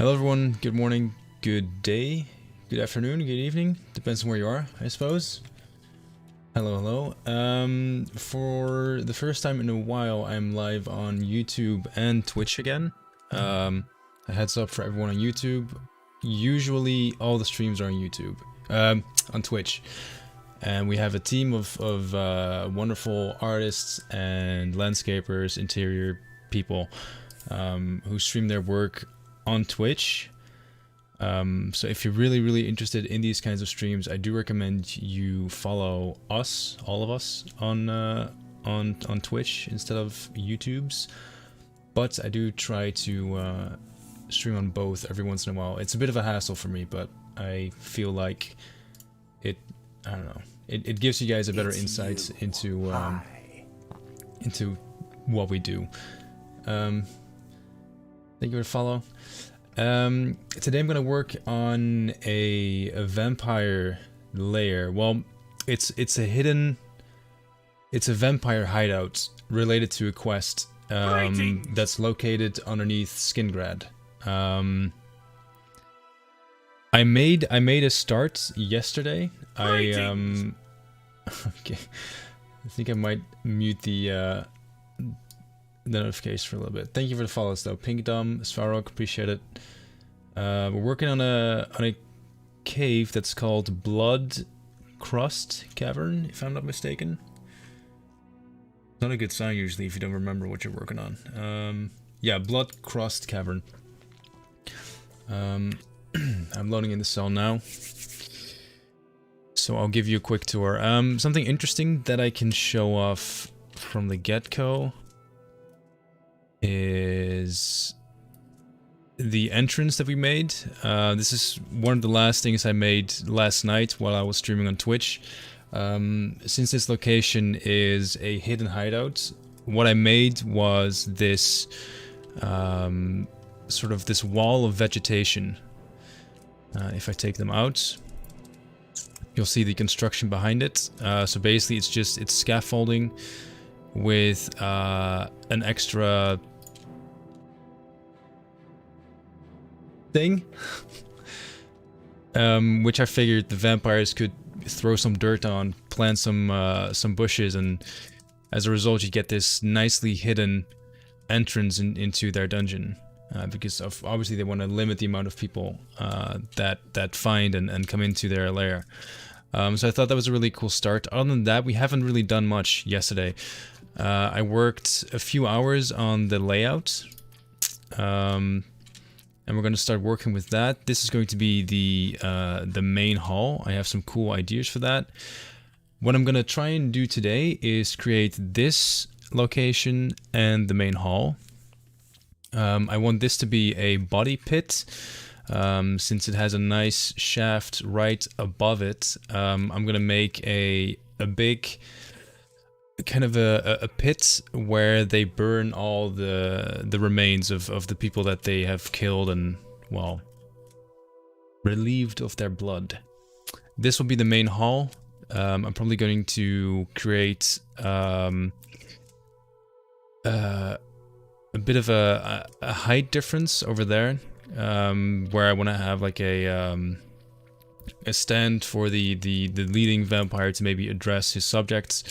Hello everyone, good morning, good day, good afternoon, good evening, depends on where you are, I suppose. Hello. For the first time in a while, I'm live on YouTube and Twitch again. A heads up for everyone on YouTube. Usually all the streams are on YouTube, on Twitch. And we have a team of wonderful artists and landscapers, interior people, who stream their work on Twitch. So if you're really interested in these kinds of streams, I do recommend you follow us, all of us, on Twitch instead of YouTube's. But I do try to stream on both every once in a while. It's a bit of a hassle for me, but I feel like it, I don't know, it gives you guys a better insight into what we do. Thank you for the follow. Today I'm gonna work on a vampire lair. Well, it's a vampire hideout related to a quest that's located underneath Skingrad. I made a start yesterday. Okay. I think I might mute the notification for a little bit. Thank you for the follows though. Pinkdom, Svarok, appreciate it. We're working on a cave that's called Blood Crust Cavern, if I'm not mistaken. Not a good sign usually if you don't remember what you're working on. Yeah, Blood Crust Cavern. I'm loading in the cell now. So I'll give you a quick tour. Something interesting that I can show off from the get-go is the entrance that we made. This is one of the last things I made last night while I was streaming on Twitch. Since this location is a hidden hideout, what I made was this sort of this wall of vegetation. If I take them out, you'll see the construction behind it. So basically it's scaffolding with an extra thing, which I figured the vampires could throw some dirt on, plant some bushes, and as a result you get this nicely hidden entrance into their dungeon, because obviously they want to limit the amount of people that find and come into their lair. So I thought that was a really cool start. Other than that, we haven't really done much yesterday. I worked a few hours on the layout, and we're going to start working with that. This is going to be the main hall. I have some cool ideas for that. What I'm going to try and do today is create this location and the main hall. I want this to be a body pit, since it has a nice shaft right above it. I'm going to make a big kind of a pit where they burn all the remains of the people that they have killed and, well, relieved of their blood. This will be the main hall. I'm probably going to create a bit of a height difference over there, where I want to have like a stand for the leading vampire to maybe address his subjects.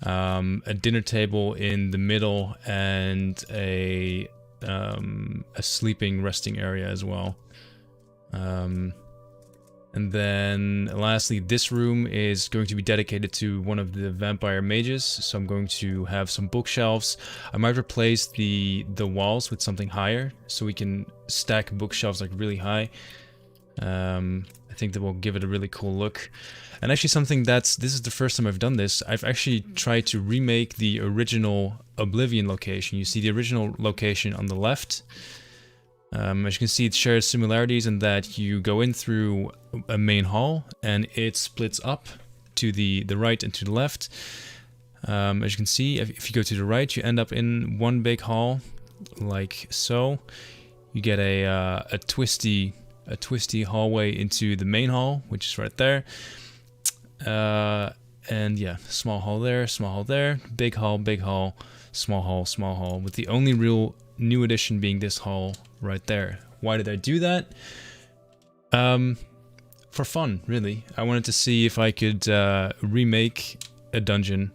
A dinner table in the middle, and a sleeping resting area as well. And then lastly, this room is going to be dedicated to one of the vampire mages, so I'm going to have some bookshelves. I might replace the walls with something higher, so we can stack bookshelves like really high. I think that will give it a really cool look. And actually something this is the first time I've done this, I've actually tried to remake the original Oblivion location. You see the original location on the left. As you can see, it shares similarities in that you go in through a main hall and it splits up to the right and to the left. As you can see, if you go to the right, you end up in one big hall, like so. You get a twisty hallway into the main hall, which is right there. And yeah, small hall there, big hall, small hall, with the only real new addition being this hall right there. Why did I do that? For fun, really. I wanted to see if I could remake a dungeon.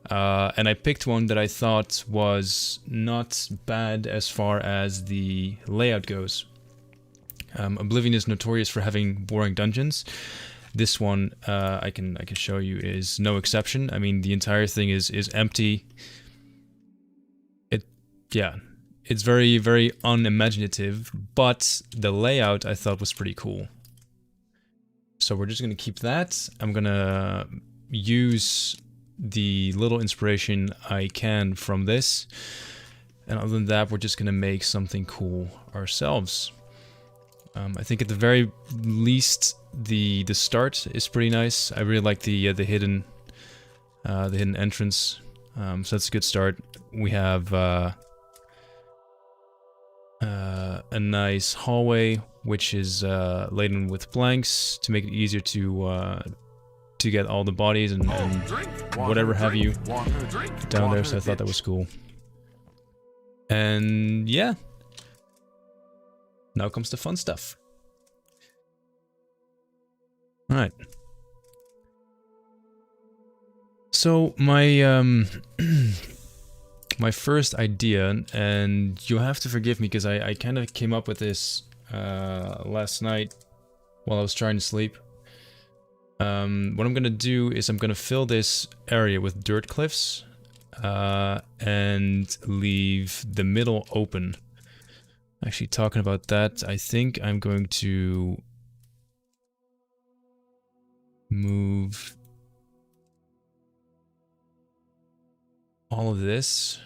And I picked one that I thought was not bad as far as the layout goes. Oblivion is notorious for having boring dungeons. This one, I can show you, is no exception. I mean, the entire thing is empty. It's very, very unimaginative, but the layout I thought was pretty cool. So we're just gonna keep that. I'm gonna use the little inspiration I can from this, and other than that, we're just gonna make something cool ourselves. I think at the very least, the start is pretty nice. I really like the hidden entrance. So that's a good start. We have a nice hallway, which is laden with planks to make it easier to get all the bodies and whatever have you down there. So I thought that was cool. And yeah. Now comes the fun stuff. Alright. So my my first idea, and you'll have to forgive me because I kind of came up with this last night while I was trying to sleep. What I'm gonna do is I'm gonna fill this area with dirt cliffs and leave the middle open. Actually, talking about that, I think I'm going to move all of this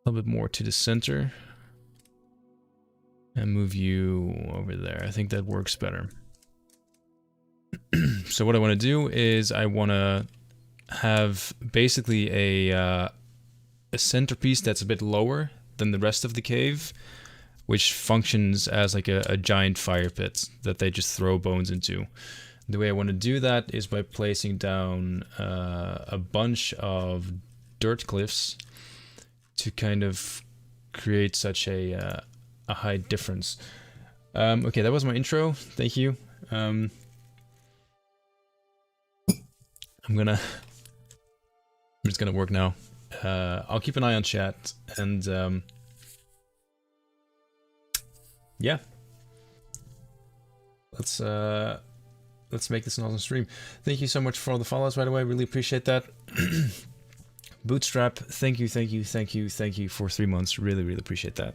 a little bit more to the center and move you over there. I think that works better. So what I want to do is I want to have basically a centerpiece that's a bit lower than the rest of the cave, which functions as like a giant fire pit that they just throw bones into. The way I want to do that is by placing down a bunch of dirt cliffs to kind of create such a height difference. Okay, that was my intro. Thank you. I'm just gonna work now. I'll keep an eye on chat, and yeah, let's make this an awesome stream. Thank you so much for all the follows, by the way. Really appreciate that. Bootstrap, thank you for 3 months. Really appreciate that.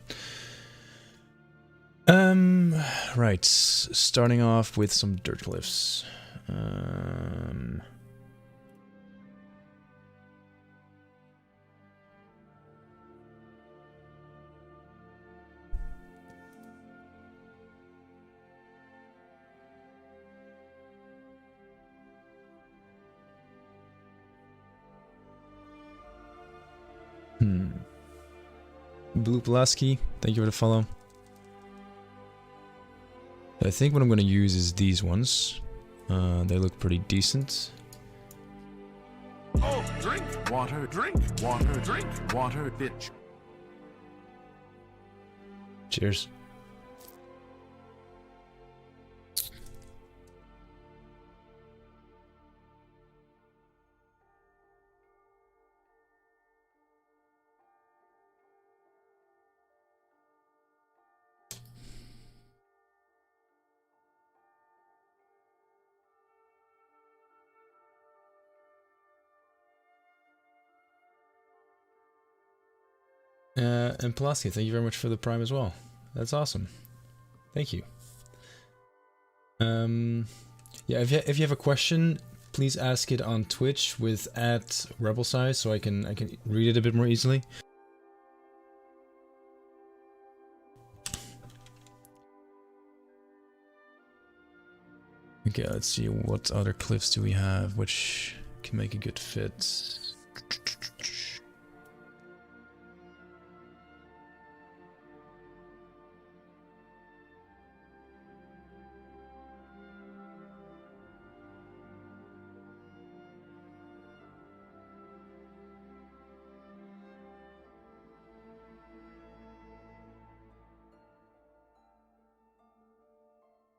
Right, starting off with some dirt cliffs. Blue Pulaski, thank you for the follow. I think what I'm going to use is these ones. They look pretty decent. Oh, drink water, drink water, bitch. Cheers. And Pulaski, thank you very much for the Prime as well. That's awesome. Thank you. Yeah, if you have a question, please ask it on Twitch with @rebelsize so I can read it a bit more easily. Okay, let's see, what other cliffs do we have which can make a good fit.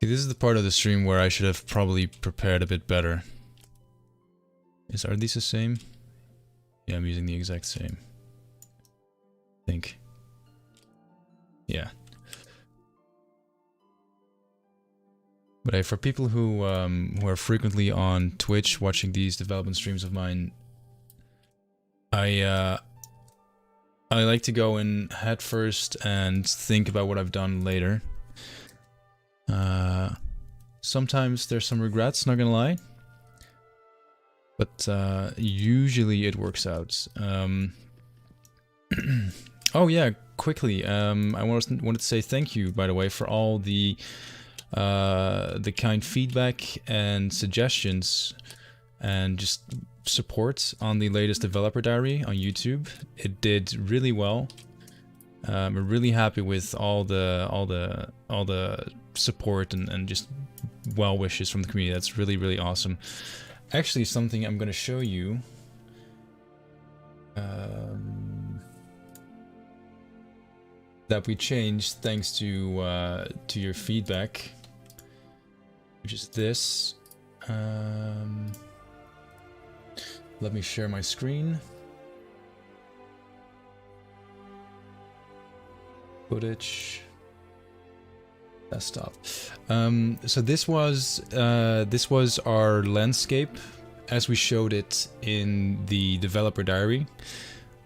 See, this is the part of the stream where I should have probably prepared a bit better. Are these the same? Yeah, I'm using the exact same. I think. Yeah. But for people who are frequently on Twitch watching these development streams of mine, I like to go in head first and think about what I've done later. Sometimes there's some regrets, not gonna lie. But usually it works out. Oh yeah, quickly. I wanted to say thank you, by the way, for all the kind feedback and suggestions and just support on the latest developer diary on YouTube. It did really well. I'm really happy with all the support and just well wishes from the community. That's really awesome. Actually, something I'm going to show you. That we changed thanks to your feedback, which is this. Let me share my screen. Footage. Desktop. So this was our landscape as we showed it in the developer diary.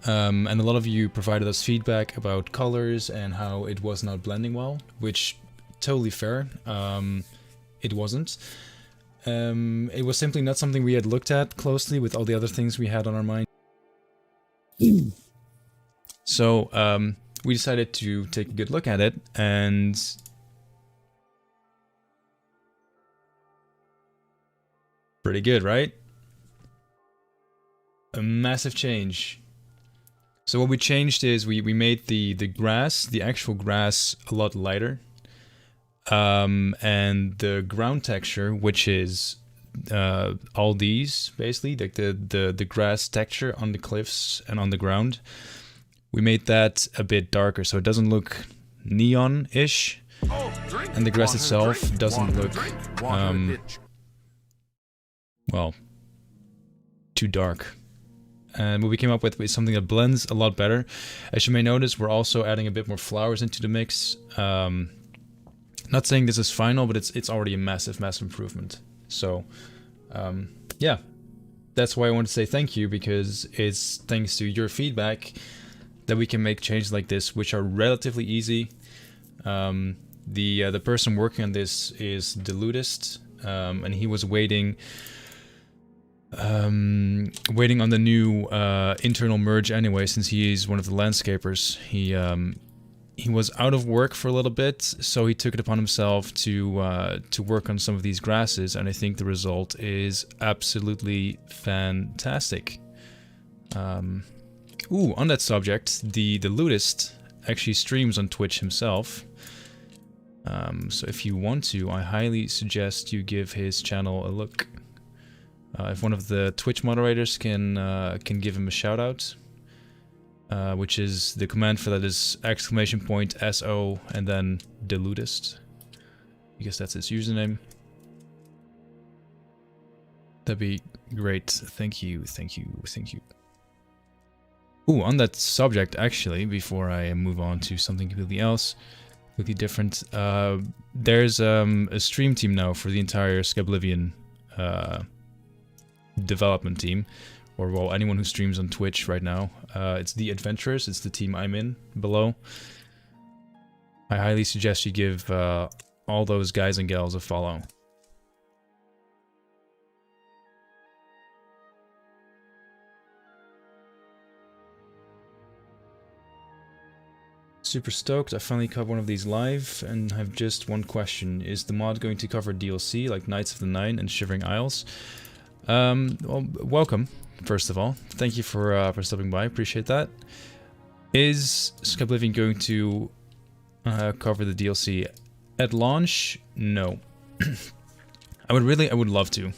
And a lot of you provided us feedback about colors and how it was not blending well, which totally fair. It wasn't. It was simply not something we had looked at closely with all the other things we had on our mind. So we decided to take a good look at it, and pretty good, right? A massive change. So what we changed is we made the grass, the actual grass, a lot lighter. And the ground texture, which is all these, basically, like the grass texture on the cliffs and on the ground, we made that a bit darker, so it doesn't look neon-ish. And the grass itself doesn't look, well, too dark. And what we came up with is something that blends a lot better. As you may notice, we're also adding a bit more flowers into the mix. Not saying this is final, but it's already a massive improvement. So, yeah, that's why I want to say thank you, because it's thanks to your feedback that we can make changes like this, which are relatively easy. The person working on this is the Ludist, and he was waiting on the new internal merge anyway, since he is one of the landscapers. He was out of work for a little bit, so he took it upon himself to work on some of these grasses, and I think the result is absolutely fantastic. Ooh, on that subject, the Ludist actually streams on Twitch himself. So if you want to, I highly suggest you give his channel a look. If one of the Twitch moderators can give him a shout out, which is the command for that is !SO and then Deludist. I guess that's his username. That'd be great. Thank you. Ooh, on that subject, actually, before I move on to something completely else, completely different, there's a stream team now for the entire Skyblivion development team, or well, anyone who streams on Twitch right now. It's the Adventurers, it's the team I'm in below. I highly suggest you give all those guys and gals a follow. Super stoked, I finally caught one of these live, and have just one question. Is the mod going to cover DLC like Knights of the Nine and Shivering Isles? Well, welcome, first of all. Thank you for stopping by, appreciate that. Is Skyblivion going to cover the DLC at launch? No. I would love to.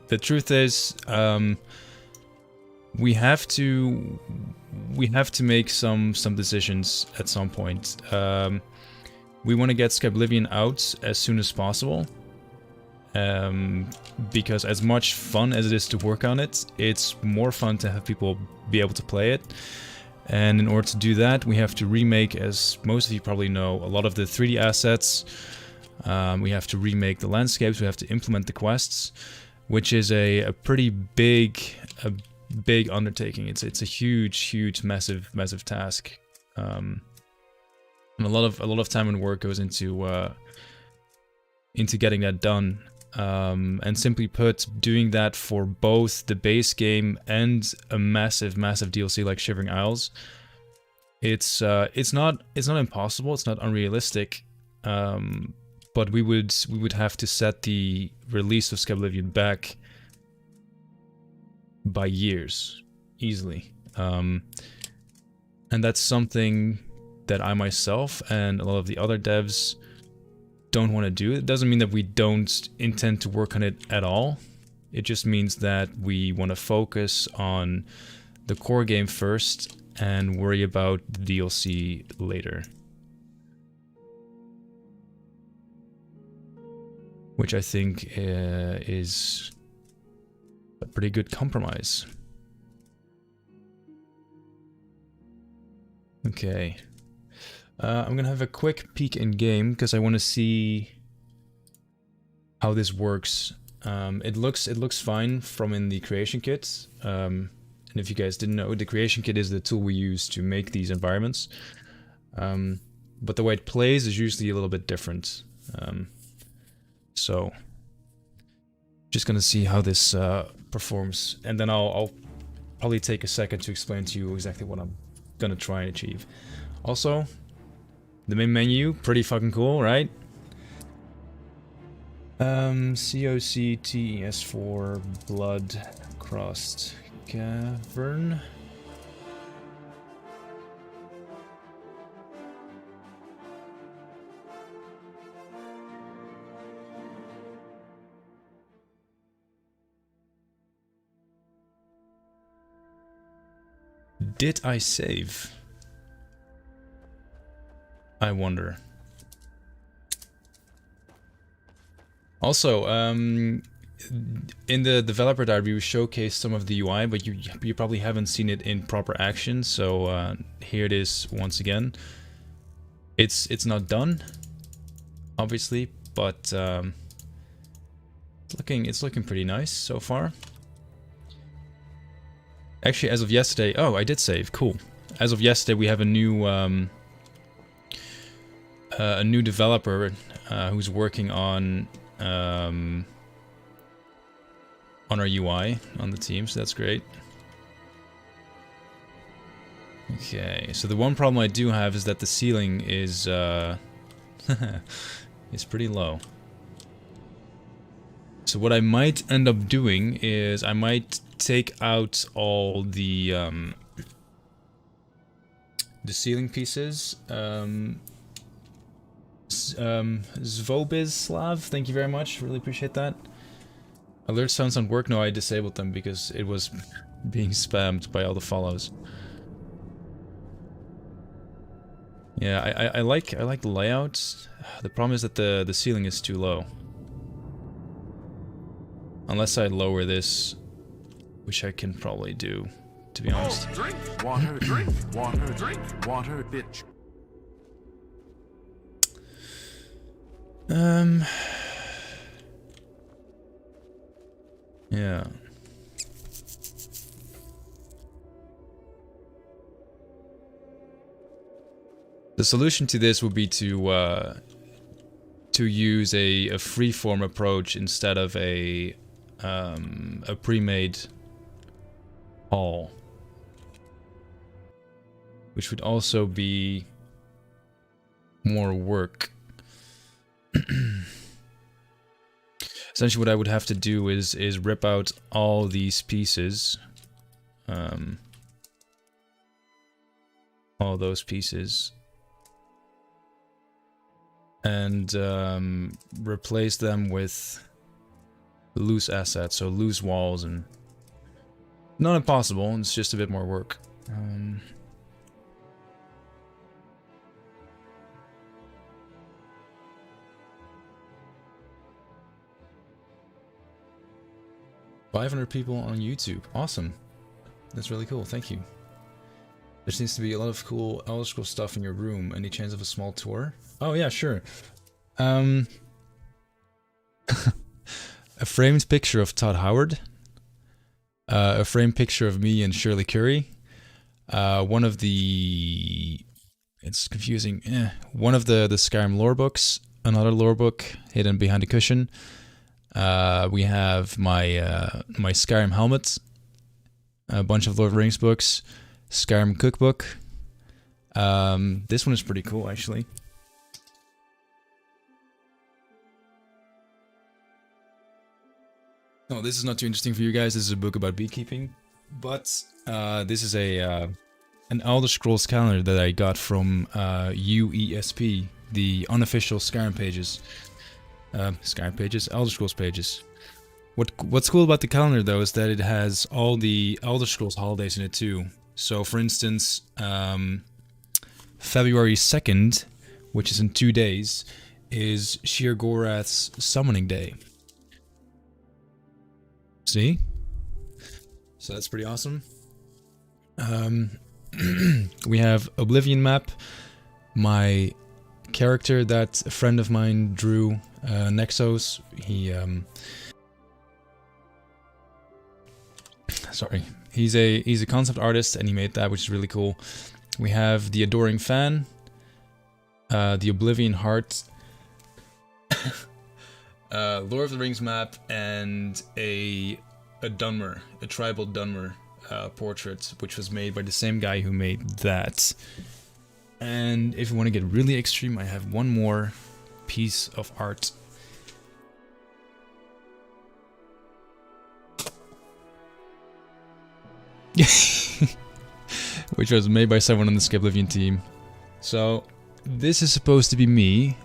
The truth is, we have to make some decisions at some point. we want to get Skyblivion out as soon as possible. Because as much fun as it is to work on it, it's more fun to have people be able to play it. And in order to do that, we have to remake, as most of you probably know, a lot of the 3D assets. We have to remake the landscapes, we have to implement the quests, which is a pretty big undertaking. It's a huge, massive task. And a lot of time and work goes into getting that done. And simply put, doing that for both the base game and a massive DLC like Shivering Isles, it's not impossible, it's not unrealistic, but we would have to set the release of Skyblivion back by years, easily, and that's something that I myself and a lot of the other devs don't want to do. It doesn't mean that we don't intend to work on it at all. It just means that we want to focus on the core game first and worry about the DLC later. Which I think is a pretty good compromise. Okay. I'm gonna have a quick peek in game because I want to see how this works. It looks fine from in the creation kit. And if you guys didn't know, the creation kit is the tool we use to make these environments. But the way it plays is usually a little bit different. So just gonna see how this performs, and then I'll probably take a second to explain to you exactly what I'm gonna try and achieve. Also, the main menu, pretty fucking cool, right? COCTES4 Blood Crossed Cavern. Did I save? I wonder. Also, in the developer diary we showcased some of the UI, but you probably haven't seen it in proper action, so here it is once again. It's not done, obviously, but it's looking pretty nice so far. Actually, as of yesterday, oh, I did save, cool. As of yesterday, we have a new developer who's working on our UI on the team, so that's great. Okay, so the one problem I do have is that the ceiling is is pretty low. So what I might end up doing is I might take out all the ceiling pieces. Zvobislav, thank you very much, really appreciate that. Alert sounds don't work. No, I disabled them because it was being spammed by all the follows. Yeah, I like the layout. The problem is that the ceiling is too low. Unless I lower this, which I can probably do, to be honest. Drink, water, drink, water, drink, water, bitch. Yeah. The solution to this would be to use a freeform approach instead of a pre-made hall, which would also be more work. Essentially what I would have to do is rip out all these pieces, all those pieces, and replace them with loose assets, so loose walls, and not impossible, it's just a bit more work. 500 people on YouTube. Awesome. That's really cool. Thank you. There seems to be a lot of cool Elder Scrolls stuff in your room. Any chance of a small tour? Oh yeah, sure. A framed picture of Todd Howard. A framed picture of me and Shirley Curry. One of the... It's confusing. One of the Skyrim lore books. Another lore book hidden behind a cushion. We have my my Skyrim helmet. A bunch of Lord of the Rings books. Skyrim cookbook. This one is pretty cool, actually. Oh, this is not too interesting for you guys. This is a book about beekeeping, but this is a an Elder Scrolls calendar that I got from UESP, the unofficial Skyrim pages. Skyrim pages, Elder Scrolls pages. What's cool about the calendar though is that it has all the Elder Scrolls holidays in it too. So, for instance, February 2nd, which is in 2 days, is Sheer Gorath's Summoning Day. See? So that's pretty awesome. We have Oblivion map. My character that a friend of mine drew, Nexos. He, sorry. He's a concept artist and he made that, which is really cool. We have the Adoring Fan, the Oblivion Heart, Lord of the Rings map, and a Dunmer, a tribal Dunmer portrait, which was made by the same guy who made that. And if you want to get really extreme, I have one more piece of art. Which was made by someone on the Skyblivion team. So, this is supposed to be me.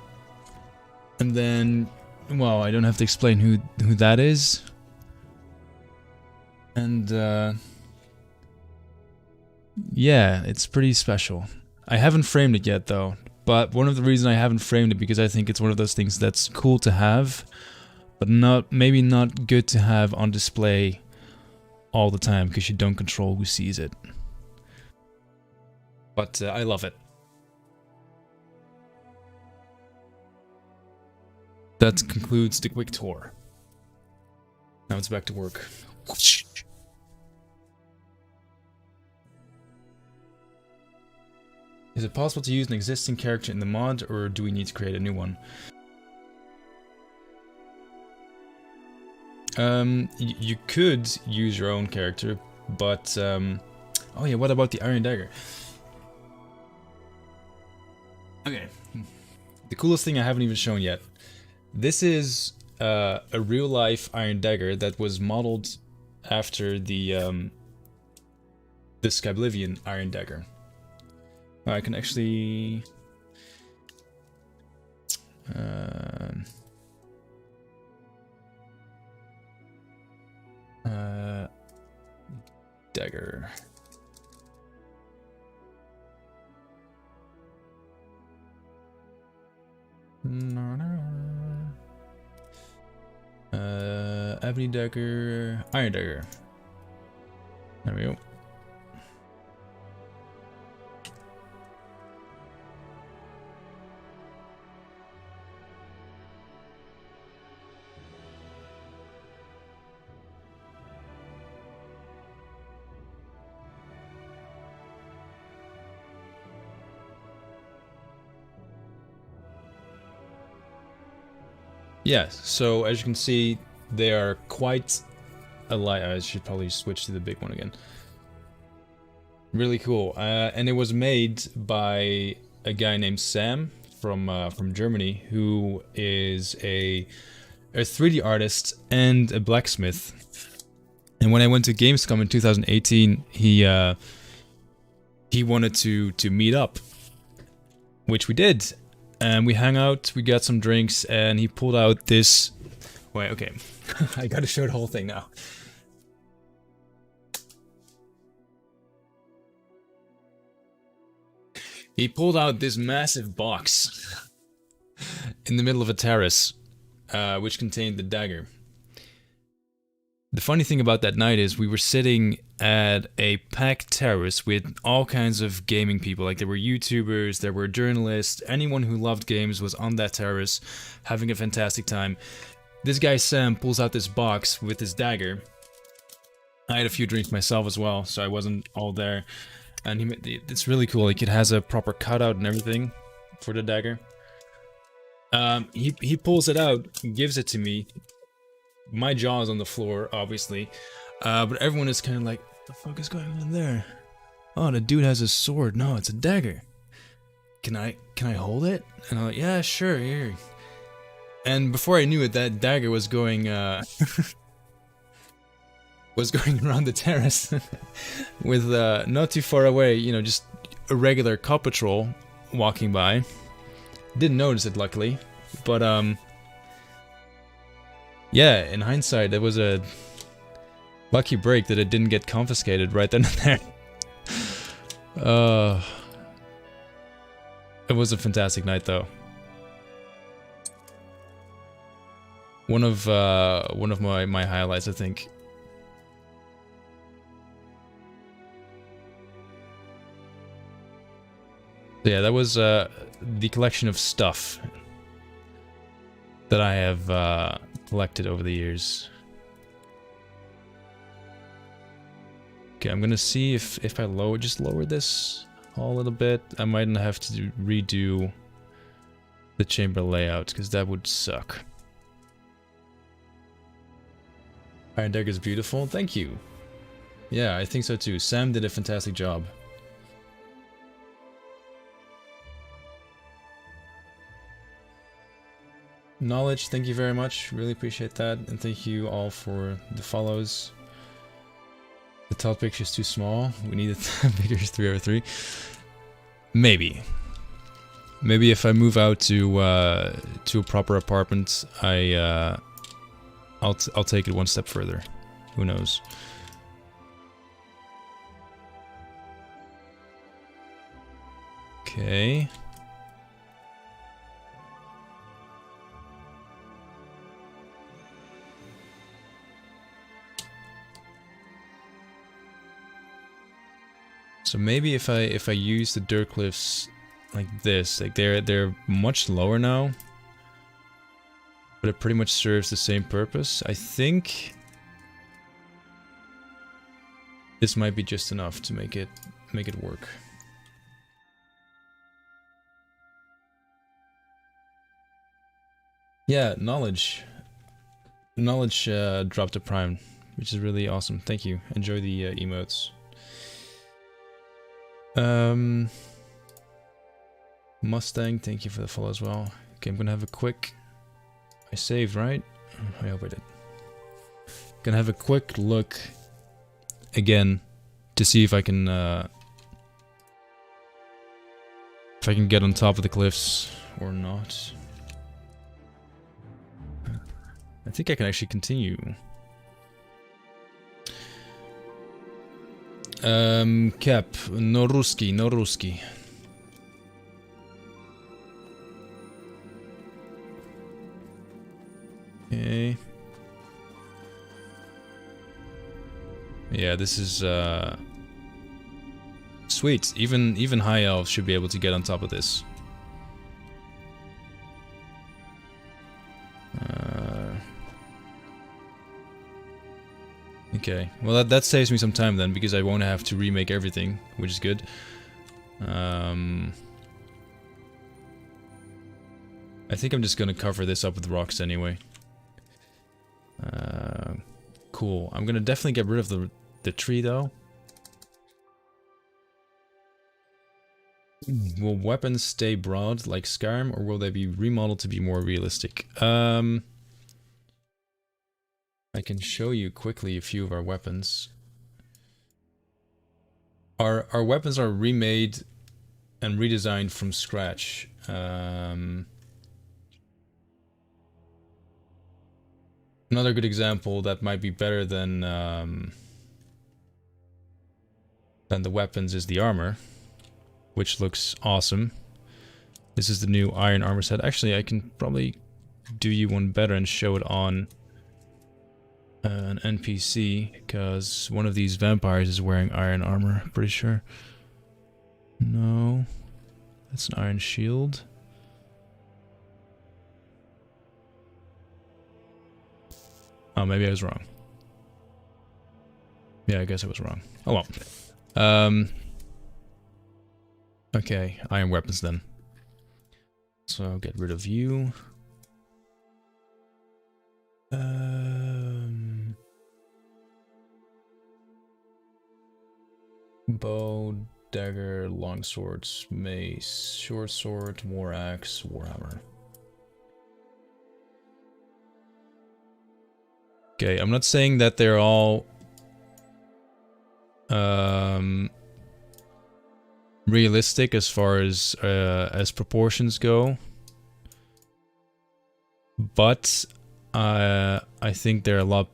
And then, well, I don't have to explain who that is. And, yeah, it's pretty special. I haven't framed it yet, though. But one of the reasons I haven't framed it because I think it's one of those things that's cool to have, but maybe not good to have on display all the time because you don't control who sees it. But I love it. That concludes the quick tour. Now it's back to work. Is it possible to use an existing character in the mod, or do we need to create a new one? You could use your own character, but oh yeah, what about the Iron Dagger? Okay, the coolest thing I haven't even shown yet. This is a real-life Iron Dagger that was modeled after the Skyblivion Iron Dagger. I can actually dagger. Ebony dagger, iron dagger. There we go. Yeah, so as you can see, they are quite alike. I should probably switch to the big one again. Really cool. And it was made by a guy named Sam from Germany, who is a 3D artist and a blacksmith. And when I went to Gamescom in 2018, he wanted to meet up, which we did. And we hung out, we got some drinks, and he pulled out this... Wait, okay. I gotta show the whole thing now. He pulled out this massive box in the middle of a terrace, which contained the dagger. The the funny thing about that night is we were sitting at a packed terrace with all kinds of gaming people. Like there were YouTubers, there were journalists, anyone who loved games was on that terrace having a fantastic time. This guy Sam pulls out this box with his dagger. I had a few drinks myself as well, so I wasn't all there. And it's really cool, like it has a proper cutout and everything for the dagger. He pulls it out, gives it to me. My jaw is on the floor, obviously. But everyone is kind of like, what the fuck is going on there? Oh, the dude has a sword. No, it's a dagger. Can I hold it? And I'm like, yeah, sure, here. And before I knew it, that dagger was going, was going around the terrace with, not too far away, you know, just a regular cop patrol walking by. Didn't notice it, luckily. But, yeah, in hindsight, it was a lucky break that it didn't get confiscated right then and there. It was a fantastic night, though. One of my highlights, I think. So yeah, that was the collection of stuff that I have collected over the years. Okay, I'm gonna see if I lower this all a little bit. I might have to redo the chamber layout because that would suck. Iron Dagger is beautiful. Thank you. Yeah, I think so too. Sam did a fantastic job. Knowledge, thank you very much. Really appreciate that. And thank you all for the follows. The tile picture is too small. We need a bigger 3/3. Maybe. Maybe if I move out to a proper apartment, I'll take it one step further. Who knows? Okay. So maybe if I use the dirt cliffs like this, like they're much lower now, but it pretty much serves the same purpose. I think this might be just enough to make it work. Yeah, knowledge dropped a prime, which is really awesome. Thank you. Enjoy the emotes. Mustang, thank you for the follow as well. Okay, I'm gonna have a quick... I saved, right? I hope I did. Gonna have a quick look again to see if I can get on top of the cliffs or not. I think I can actually continue. Cap, no ruski, no ruski. Okay. Yeah, this is sweet. Even high elves should be able to get on top of this. Okay, well that saves me some time then, because I won't have to remake everything, which is good. I think I'm just gonna cover this up with rocks anyway. Cool. I'm gonna definitely get rid of the tree though. Will weapons stay broad like Skyrim, or will they be remodeled to be more realistic? I can show you quickly a few of our weapons. Our weapons are remade and redesigned from scratch. Another good example that might be better than the weapons is the armor, which looks awesome. This is the new iron armor set. Actually, I can probably do you one better and show it on an NPC, because one of these vampires is wearing iron armor, pretty sure. No, that's an iron shield. Oh, maybe I was wrong. Yeah, I guess I was wrong. Oh well. Okay, iron weapons then. So I'll get rid of you. Bow, dagger, longsword, mace, short sword, war axe, warhammer. Okay, I'm not saying that they're all realistic as far as proportions go, but I think they're a lot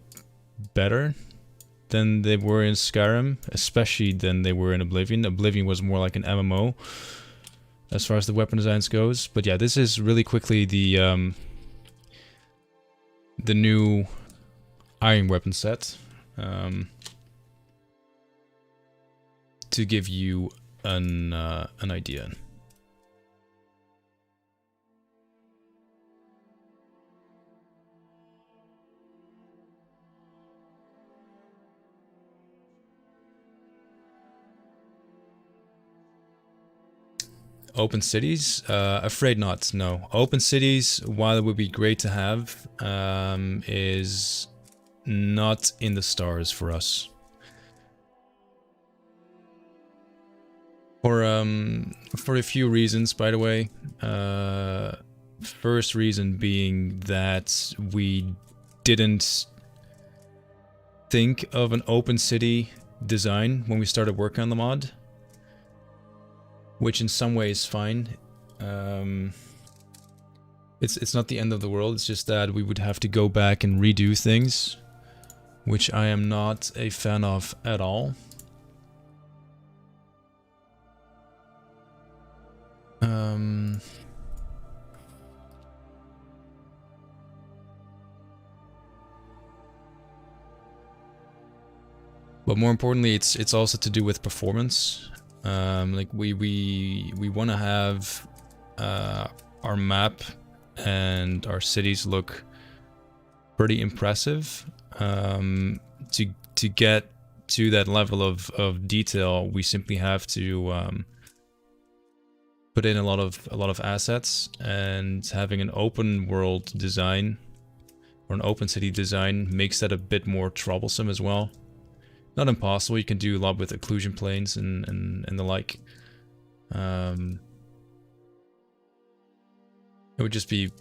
better than they were in Skyrim, especially than they were in Oblivion. Oblivion was more like an MMO as far as the weapon designs goes. But yeah, this is really quickly the new iron weapon set, to give you an idea. Open cities? Afraid not, no. Open cities, while it would be great to have, is not in the stars for us. For a few reasons, by the way. First reason being that we didn't think of an open city design when we started working on the mod, which in some ways is fine. It's not the end of the world, it's just that we would have to go back and redo things, which I am not a fan of at all. But more importantly, it's also to do with performance. Like we want to have our map and our cities look pretty impressive. To get to that level of detail, we simply have to put in a lot of assets, and having an open world design or an open city design makes that a bit more troublesome as well. Not impossible, you can do a lot with occlusion planes and the like. It would just be,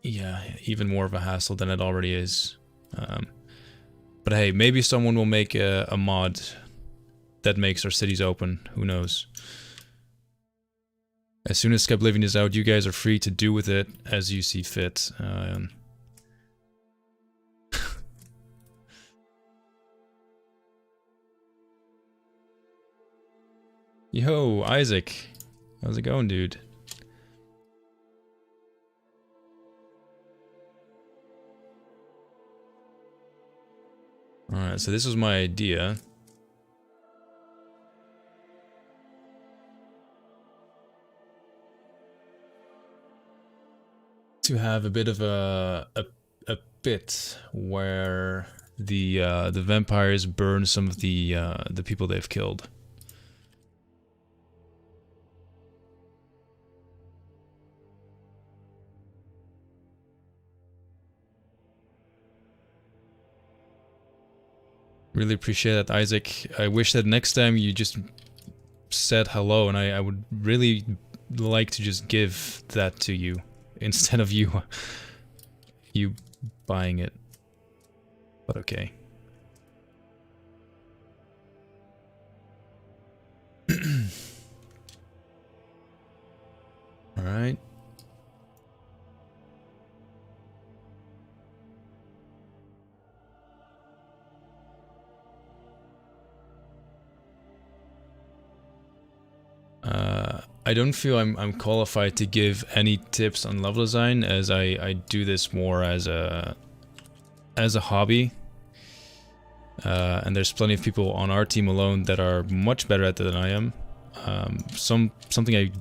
yeah, even more of a hassle than it already is. But hey, maybe someone will make a mod that makes our cities open, who knows. As soon as Skyblivion is out, you guys are free to do with it as you see fit. Yo, Isaac. How's it going, dude? Alright, so this was my idea. To have a bit of a bit where the vampires burn some of the people they've killed. Really appreciate that, Isaac. I wish that next time you just said hello, and I would really like to just give that to you instead of you buying it. But okay. All right. I don't feel I'm qualified to give any tips on level design, as I do this more as a hobby And there's plenty of people on our team alone that are much better at it than I am. Something I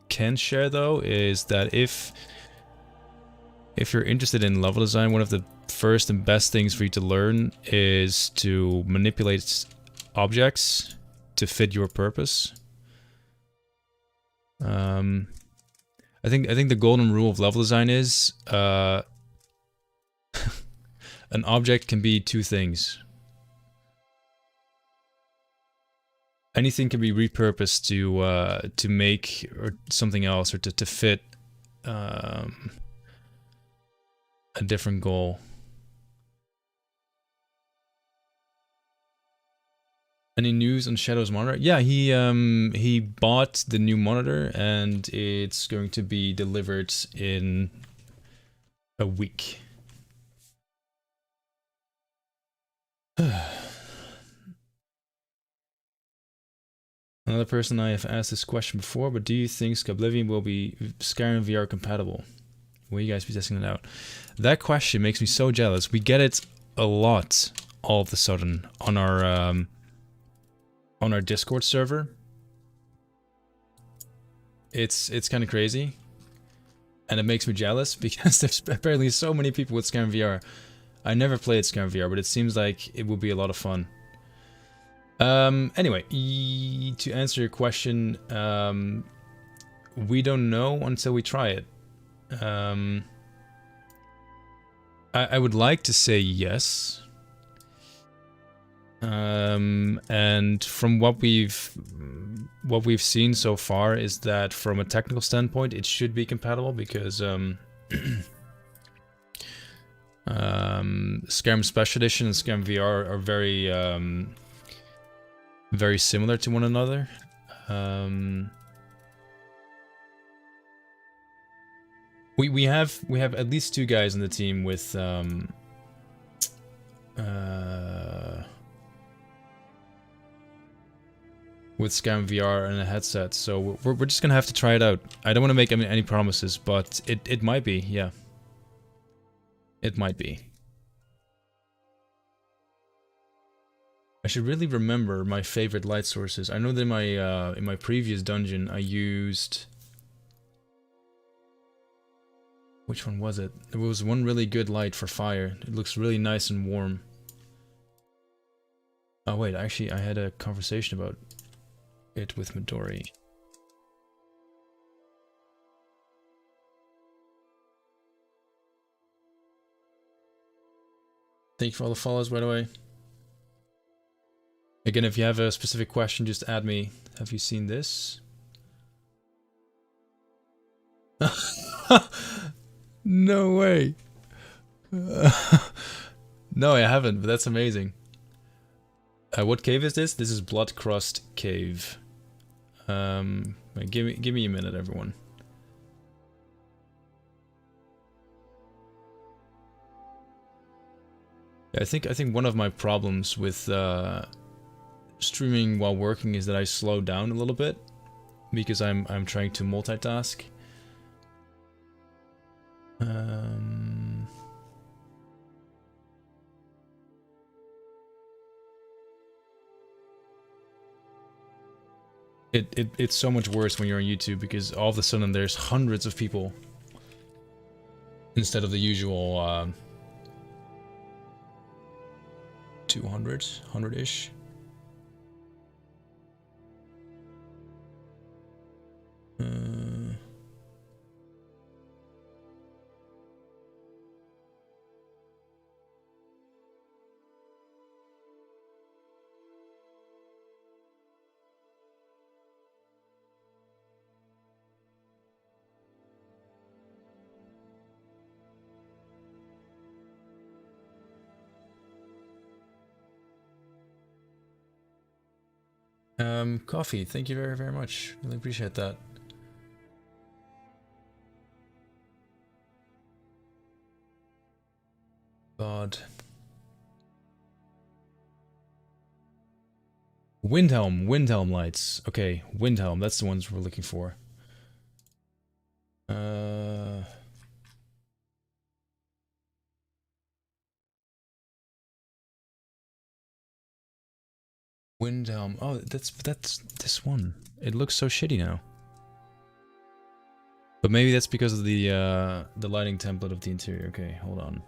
can share though is that if you're interested in level design, one of the first and best things for you to learn is to manipulate objects to fit your purpose. I think the golden rule of level design is an object can be two things. Anything can be repurposed to make or something else, or to fit a different goal. Any news on Shadow's monitor? Yeah, he bought the new monitor and it's going to be delivered in a week. Another person I have asked this question before, but do you think Skyblivion will be Skyrim VR compatible? Will you guys be testing it out? That question makes me so jealous. We get it a lot all of a sudden on our Discord server. It's kind of crazy, and it makes me jealous because there's apparently so many people with Skyrim VR. I never played Skyrim VR, but it seems like it would be a lot of fun. Anyway, to answer your question, we don't know until we try it. I would like to say yes. And from what we've seen so far is that from a technical standpoint, it should be compatible because Skyrim Special Edition and Skyrim VR are very similar to one another. We have at least two guys in the team with Skyrim VR and a headset, so we're just gonna have to try it out. I don't want to make any promises, but it might be, yeah. It might be. I should really remember my favorite light sources. I know that in my previous dungeon I used... Which one was it? There was one really good light for fire. It looks really nice and warm. Oh wait, actually I had a conversation about it with Midori. Thank you for all the follows, by the way. Again, if you have a specific question, just add me. Have you seen this? No way. No, I haven't, but that's amazing. What cave is this? This is Bloodcrust Cave. Give me a minute, everyone. Yeah, I think one of my problems with streaming while working is that I slow down a little bit because I'm trying to multitask. It's so much worse when you're on YouTube because all of a sudden there's hundreds of people instead of the usual 200, 100-ish. Coffee, thank you very, very much. Really appreciate that. God. Windhelm lights. Okay, Windhelm, that's the ones we're looking for. Windhelm. Oh, that's this one. It looks so shitty now. But maybe that's because of the lighting template of the interior. Okay, hold on.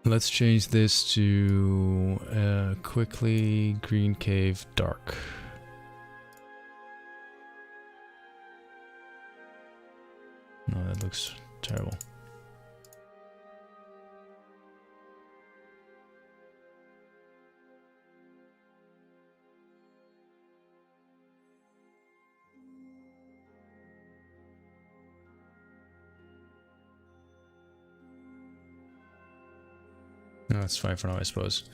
Let's change this to quickly green cave dark. No, that looks terrible. No, that's fine for now, I suppose.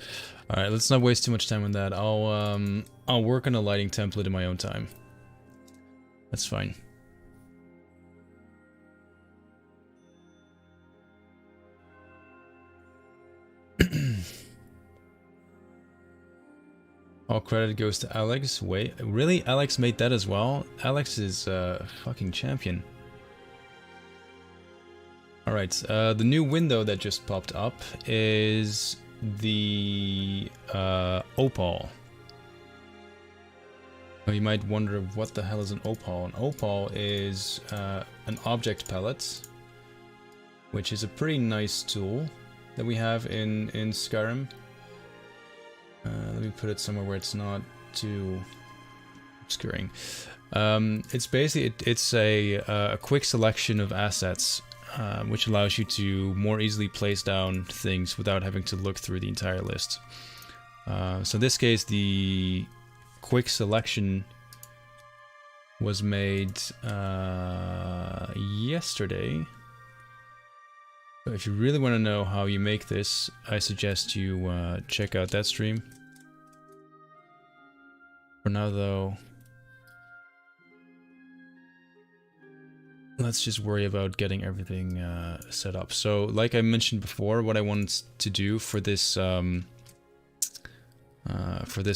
All right, let's not waste too much time on that. I'll work on a lighting template in my own time. That's fine. All credit goes to Alex. Wait, really? Alex made that as well? Alex is a fucking champion. Alright, the new window that just popped up is the opal. Now you might wonder what the hell is an opal. An opal is an object palette, which is a pretty nice tool that we have in Skyrim. Let me put it somewhere where it's not too obscuring. It's basically it's a quick selection of assets, which allows you to more easily place down things without having to look through the entire list. So in this case, the quick selection was made yesterday. So if you really want to know how you make this, I suggest you check out that stream. For now though, let's just worry about getting everything set up. So like I mentioned before, what I wanted to do for this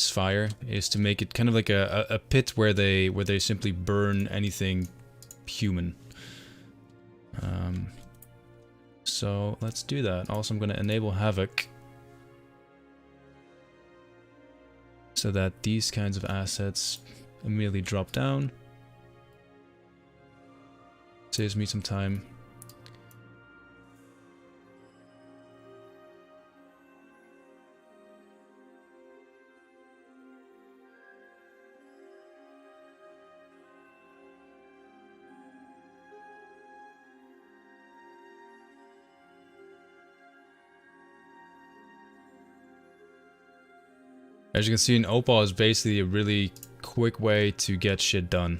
fire is to make it kind of like a pit where they simply burn anything human. So let's do that. Also, I'm going to enable Havoc so that these kinds of assets immediately drop down. Saves me some time. As you can see, an opal is basically a really quick way to get shit done.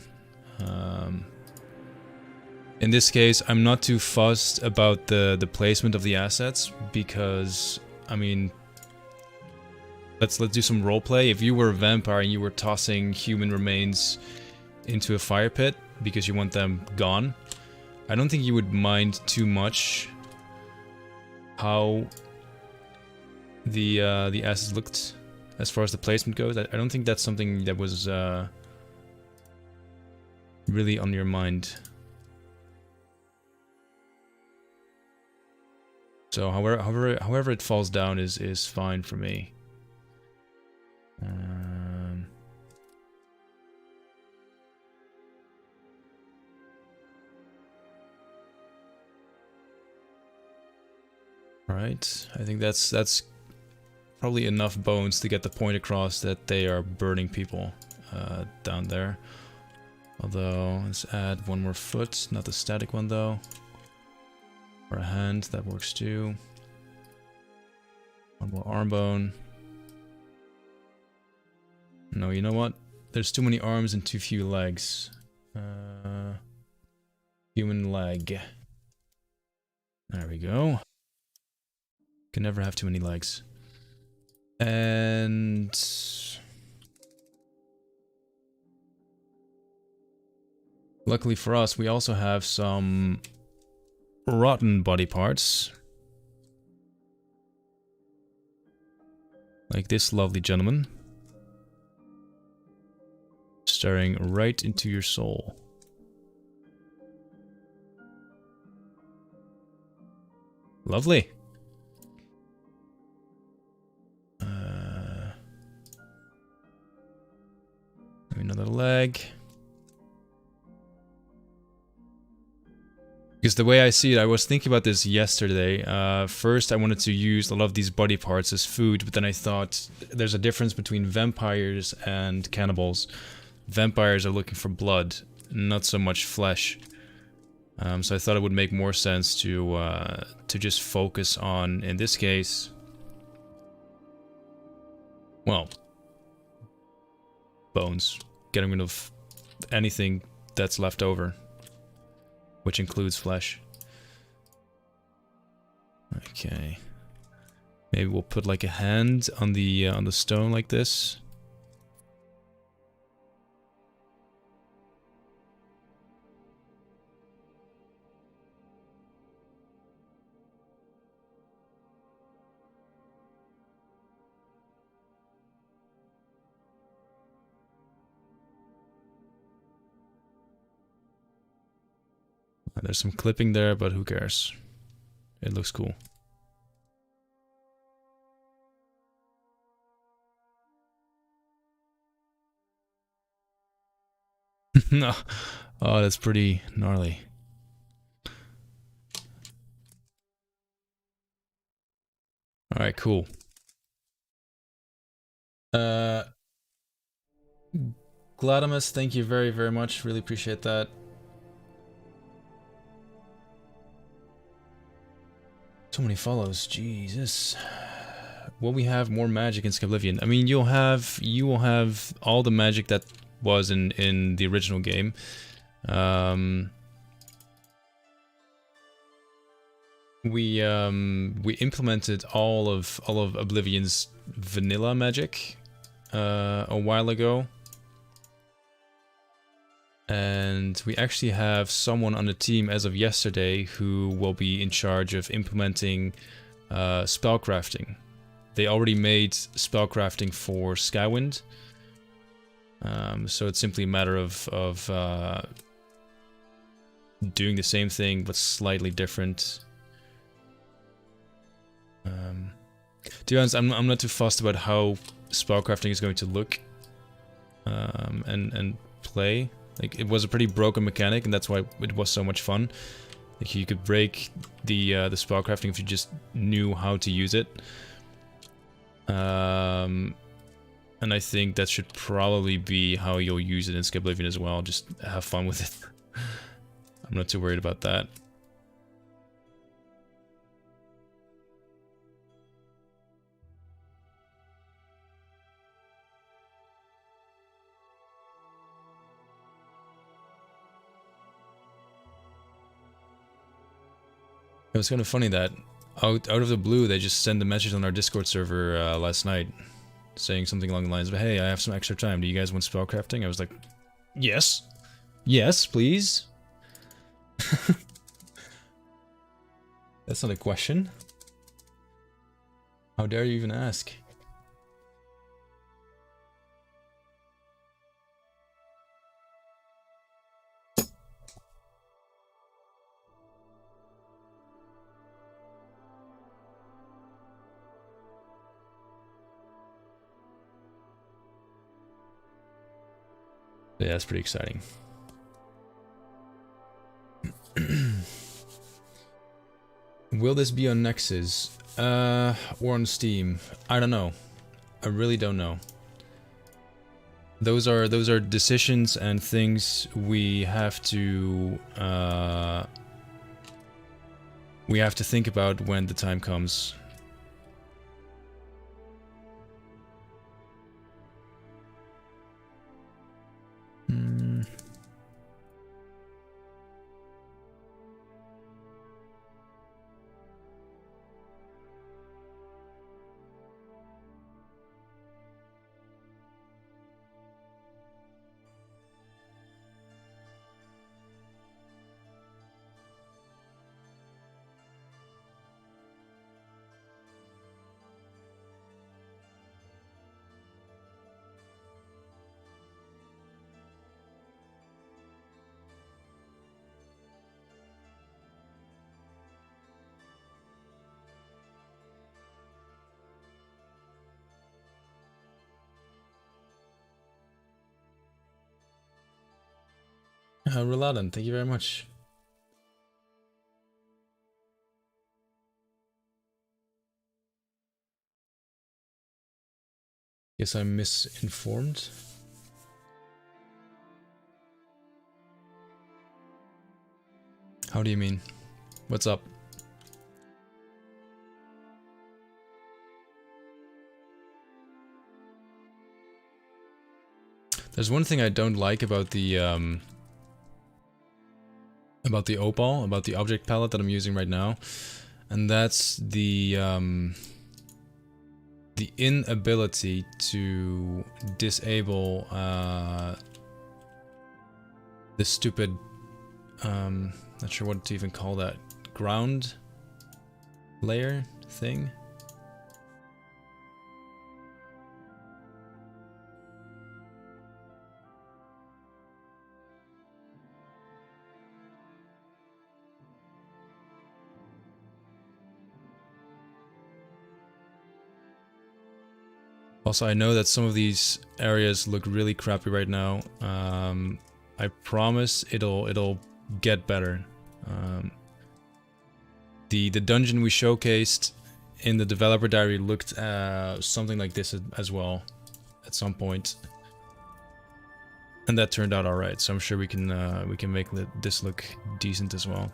In this case, I'm not too fussed about the placement of the assets because, I mean, let's do some roleplay. If you were a vampire and you were tossing human remains into a fire pit because you want them gone, I don't think you would mind too much how the assets looked. As far as the placement goes, I don't think that's something that was really on your mind. So however it falls down is fine for me. Right, I think that's probably enough bones to get the point across that they are burning people down there. Although, let's add one more foot, not the static one though. Or a hand, that works too. One more arm bone. No, you know what? There's too many arms and too few legs. Human leg. There we go. Can never have too many legs. And luckily for us, we also have some rotten body parts. Like this lovely gentleman. Staring right into your soul. Lovely. Another leg. Because the way I see it, I was thinking about this yesterday. First, I wanted to use a lot of these body parts as food, but then I thought there's a difference between vampires and cannibals. Vampires are looking for blood, not so much flesh. So I thought it would make more sense to just focus on, in this case, well, bones. Getting rid of anything that's left over, which includes flesh. Okay. Maybe we'll put like a hand on the stone like this. There's some clipping there, but who cares? It looks cool. No. Oh, that's pretty gnarly. Alright, cool. Gladimus, thank you very, very much. Really appreciate that. So many follows, Jesus. Will we have more magic in Skyblivion? I mean, you will have all the magic that was in the original game. We implemented all of Oblivion's vanilla magic a while ago. And we actually have someone on the team as of yesterday who will be in charge of implementing spellcrafting. They already made spellcrafting for Skywind. So it's simply a matter of doing the same thing but slightly different. To be honest, I'm not too fussed about how spellcrafting is going to look and play. Like, it was a pretty broken mechanic, and that's why it was so much fun. Like, you could break the spellcrafting if you just knew how to use it. And I think that should probably be how you'll use it in Skyblivion as well. Just have fun with it. I'm not too worried about that. It was kind of funny that out of the blue they just sent a message on our Discord server last night saying something along the lines of, hey, I have some extra time, do you guys want spellcrafting? I was like, yes. Yes, please. That's not a question. How dare you even ask? Yeah, that's pretty exciting. Will this be on Nexus? Or on Steam? I don't know. I really don't know. Those are decisions and things we have to think about when the time comes. Reladan, thank you very much. Guess I'm misinformed. How do you mean? What's up? There's one thing I don't like about the opal, about the object palette that I'm using right now, and that's the inability to disable the stupid, not sure what to even call that, ground layer thing. Also, I know that some of these areas look really crappy right now. I promise it'll get better. The dungeon we showcased in the developer diary looked something like this as well at some point, and that turned out all right. So I'm sure we can make this look decent as well.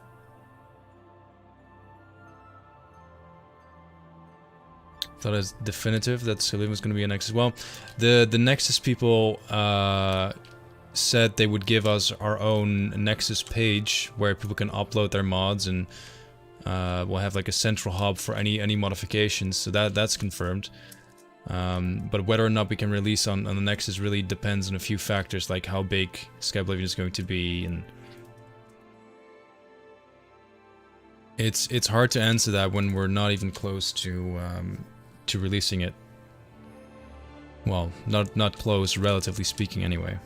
Thought it's definitive that Skyblivion was going to be a Nexus. Well, the Nexus people said they would give us our own Nexus page where people can upload their mods, and we'll have like a central hub for any modifications. So that's confirmed. But whether or not we can release on the Nexus really depends on a few factors, like how big Skyblivion is going to be, and it's hard to answer that when we're not even close to releasing it. Well, not close, relatively speaking, anyway.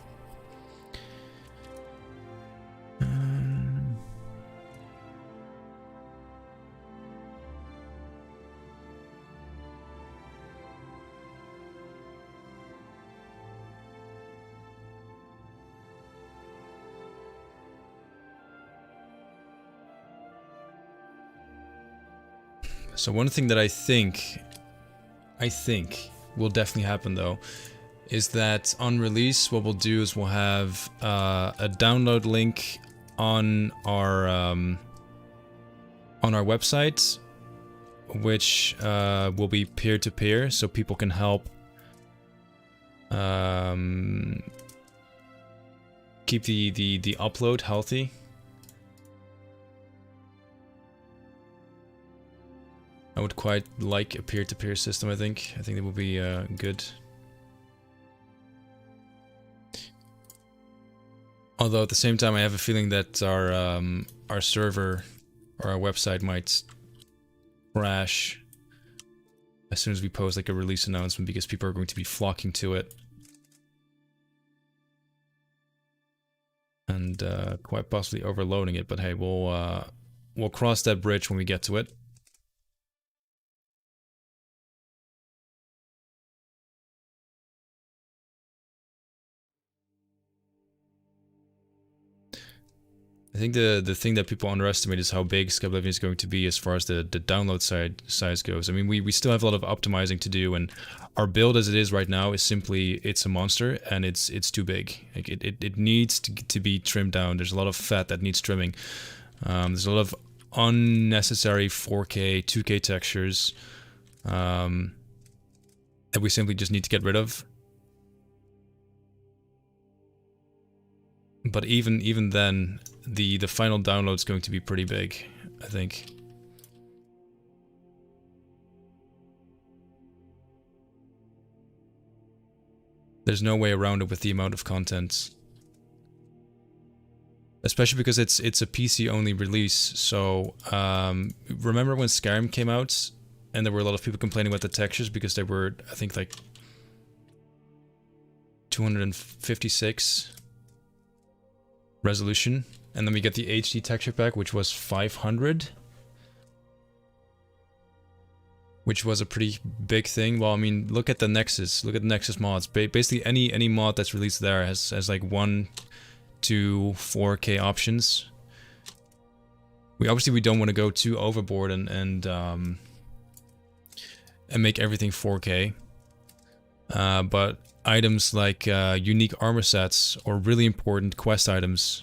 So one thing that I think will definitely happen though is that on release what we'll do is we'll have a download link on our website, which will be peer-to-peer, so people can help keep the upload healthy. I would quite like a peer-to-peer system, I think. I think that would be good. Although at the same time I have a feeling that our server or our website might crash as soon as we post like a release announcement, because people are going to be flocking to it. And quite possibly overloading it, but hey, we'll cross that bridge when we get to it. I think the thing that people underestimate is how big Skyblivion is going to be as far as the download size goes. I mean, we still have a lot of optimizing to do, and our build as it is right now is simply, it's a monster, and it's too big. Like it needs to be trimmed down. There's a lot of fat that needs trimming. There's a lot of unnecessary 4K, 2K textures that we simply just need to get rid of. But even then, the final download is going to be pretty big, I think. There's no way around it with the amount of content. Especially because it's a PC only release, so remember when Skyrim came out and there were a lot of people complaining about the textures because they were, I think, like 256 resolution, and then we get the HD texture pack, which was 500, which was a pretty big thing. Well, I mean, look at the Nexus mods. Basically any mod that's released there has like 1, to 4K options. We obviously don't want to go too overboard and make everything 4K. But items like unique armor sets or really important quest items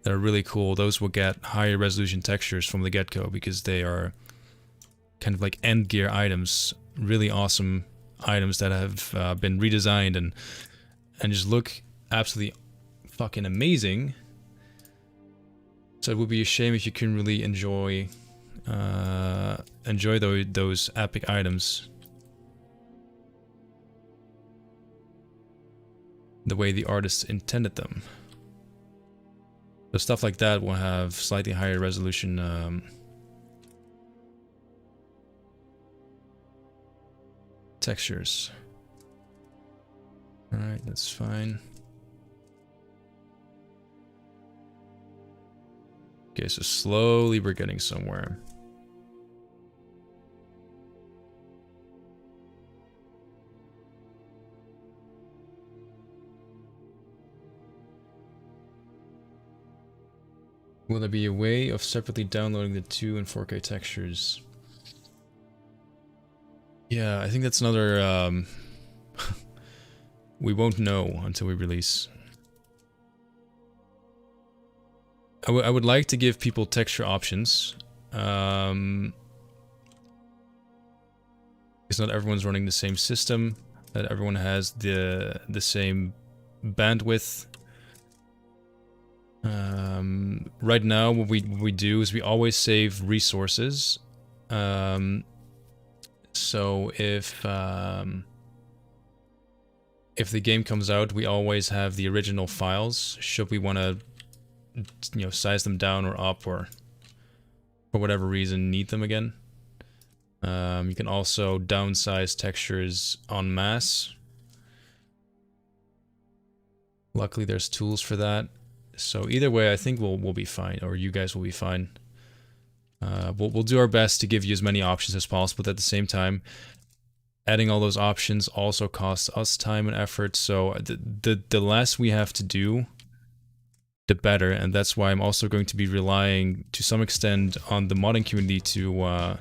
that are really cool, those will get higher resolution textures from the get-go because they are kind of like end gear items, really awesome items that have been redesigned and just look absolutely fucking amazing. So it would be a shame if you couldn't really enjoy those epic items the way the artists intended them. So stuff like that will have slightly higher resolution textures. Alright, that's fine. Okay, so slowly we're getting somewhere. Will there be a way of separately downloading the 2 and 4K textures? Yeah, I think that's another... we won't know until we release. I would like to give people texture options. Because not everyone's running the same system. That everyone has the same bandwidth. Right now, what we do is we always save resources. So if the game comes out, we always have the original files. Should we want to, size them down or up, or for whatever reason need them again. You can also downsize textures en masse. Luckily, there's tools for that. So either way, I think we'll be fine, or you guys will be fine. We'll do our best to give you as many options as possible, but at the same time, adding all those options also costs us time and effort. So the less we have to do, the better, and that's why I'm also going to be relying to some extent on the modding community to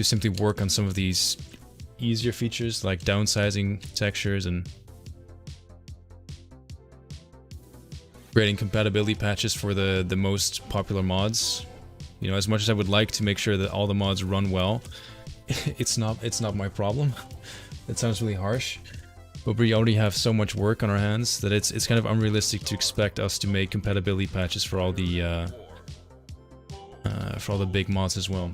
simply work on some of these easier features like downsizing textures and creating compatibility patches for the most popular mods. As much as I would like to make sure that all the mods run well, it's not my problem. That sounds really harsh. But we already have so much work on our hands that it's kind of unrealistic to expect us to make compatibility patches for all the big mods as well.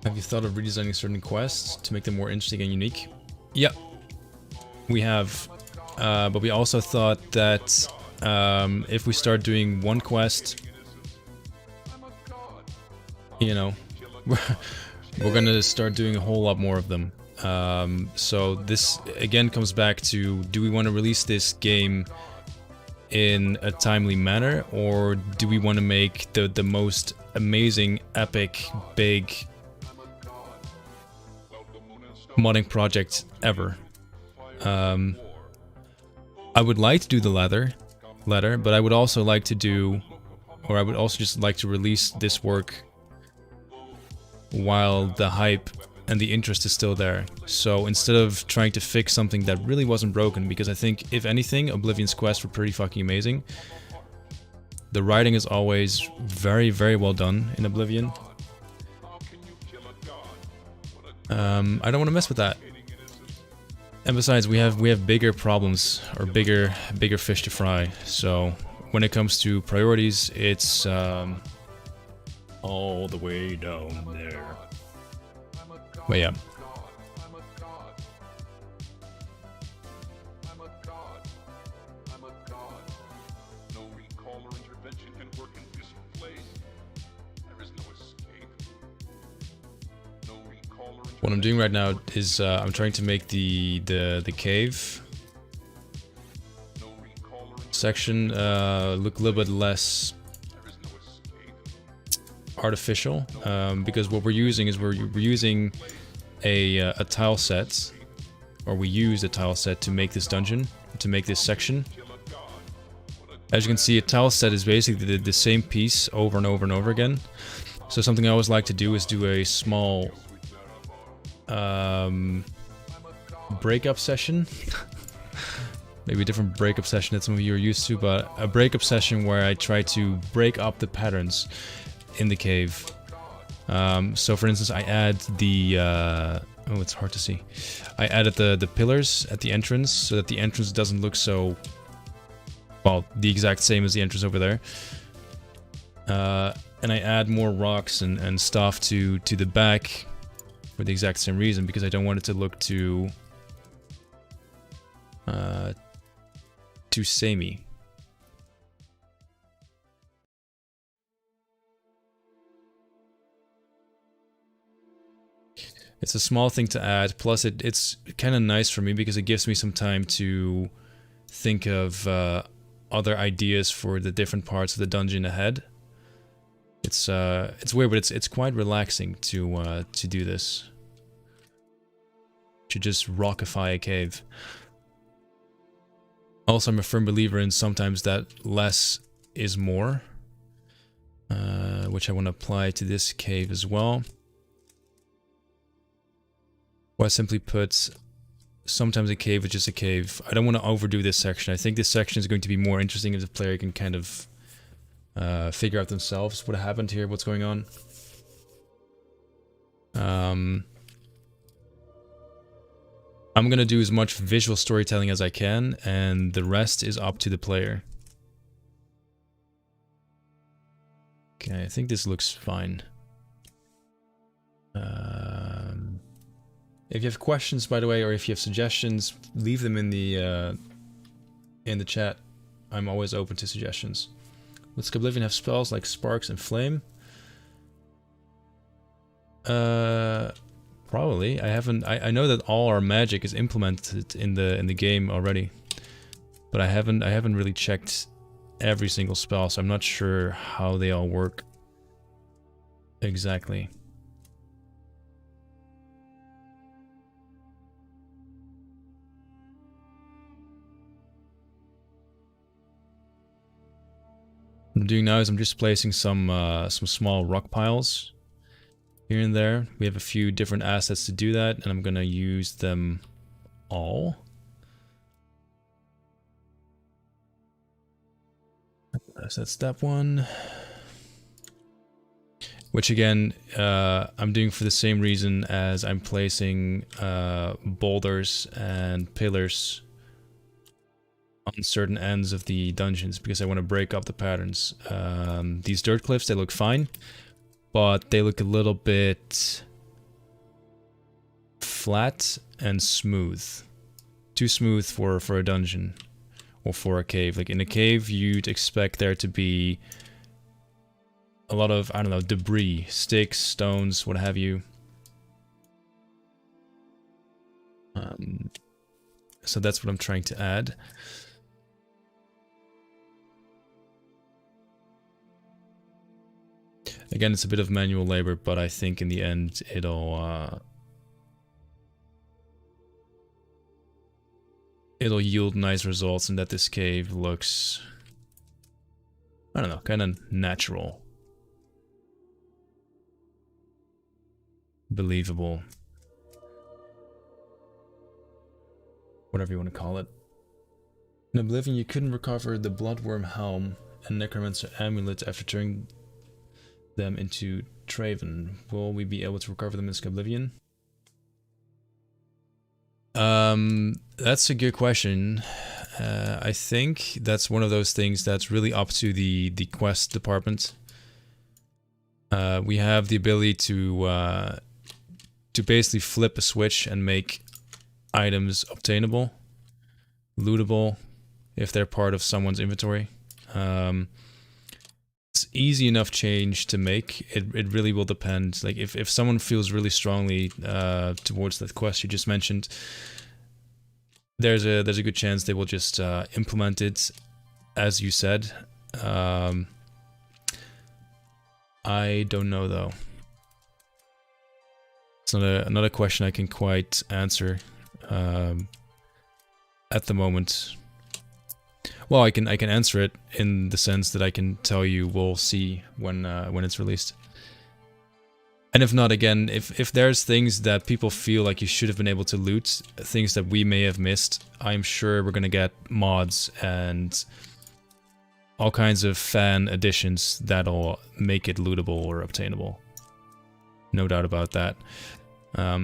Have you thought of redesigning certain quests to make them more interesting and unique? Yeah, we have. But we also thought that if we start doing one quest, we're gonna start doing a whole lot more of them. So this again comes back to, do we want to release this game in a timely manner, or do we want to make the most amazing, epic, big modding project ever? I would like to do the latter, but I would also like to do, or I would also just like to release this work while the hype and the interest is still there. So instead of trying to fix something that really wasn't broken, because I think, if anything, Oblivion's quests were pretty fucking amazing. The writing is always very, very well done in Oblivion. I don't want to mess with that. And besides, we have bigger problems, or bigger fish to fry. So when it comes to priorities, it's all the way down there. But yeah. What I'm doing right now is I'm trying to make the cave section look a little bit less artificial, because what we're using is we're using a tile set, or we use a tile set to make this dungeon, to make this section. As you can see, a tile set is basically the same piece over and over and over again. So something I always like to do is do a small breakup session. Maybe a different breakup session that some of you are used to, but a breakup session where I try to break up the patterns in the cave. So for instance, I add the oh, it's hard to see. I added the pillars at the entrance so that the entrance doesn't look so, well, the exact same as the entrance over there. And I add more rocks and stuff to the back for the exact same reason, because I don't want it to look too samey. It's a small thing to add, plus it's kind of nice for me because it gives me some time to think of other ideas for the different parts of the dungeon ahead. It's weird, but it's quite relaxing to do this. To just rockify a cave. Also, I'm a firm believer in sometimes that less is more, which I want to apply to this cave as well. Well, simply put, sometimes a cave is just a cave. I don't want to overdo this section. I think this section is going to be more interesting if the player can kind of figure out themselves what happened here, what's going on. I'm going to do as much visual storytelling as I can, and the rest is up to the player. Okay, I think this looks fine. If you have questions, by the way, or if you have suggestions, leave them in the chat. I'm always open to suggestions. Would Skyblivion have spells like Sparks and Flame? Probably. I haven't. I know that all our magic is implemented in the game already, but I haven't really checked every single spell, so I'm not sure how they all work exactly. What I'm doing now is I'm just placing some small rock piles here and there. We have a few different assets to do that, and I'm gonna use them all. So that's that one. Which again, I'm doing for the same reason as I'm placing boulders and pillars on certain ends of the dungeons, because I want to break up the patterns. These dirt cliffs, they look fine, but they look a little bit flat and smooth. Too smooth for a dungeon or for a cave. Like in a cave, you'd expect there to be a lot of, I don't know, debris, sticks, stones, what have you. So that's what I'm trying to add. Again, it's a bit of manual labor, but I think in the end it'll yield nice results, and that this cave looks, I don't know, kind of natural. Believable. Whatever you want to call it. In Oblivion, you couldn't recover the Bloodworm Helm and Necromancer Amulet after turning them into Traven. Will we be able to recover them in Skyblivion? That's a good question. I think that's one of those things that's really up to the quest department. We have the ability to basically flip a switch and make items obtainable, lootable, if they're part of someone's inventory. It's easy enough change to make. It really will depend. Like if someone feels really strongly towards that quest you just mentioned, there's a good chance they will just implement it as you said. I don't know though. It's not a question I can quite answer at the moment. Well, I can answer it in the sense that I can tell you we'll see when it's released. And if not, again, if there's things that people feel like you should have been able to loot, things that we may have missed, I'm sure we're gonna get mods and all kinds of fan additions that'll make it lootable or obtainable. No doubt about that.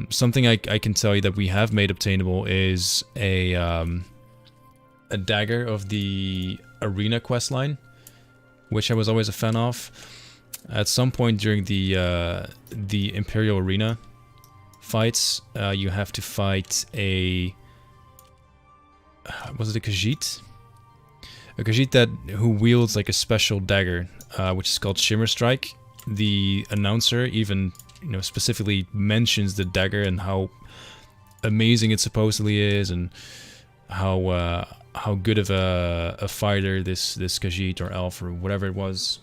Something I can tell you that we have made obtainable is a dagger of the arena questline, which I was always a fan of. At some point during the Imperial Arena fights, you have to fight a... was it a Khajiit? A Khajiit who wields like a special dagger, which is called Shimmer Strike. The announcer even, specifically mentions the dagger and how amazing it supposedly is, and how good of a fighter this Khajiit or elf or whatever it was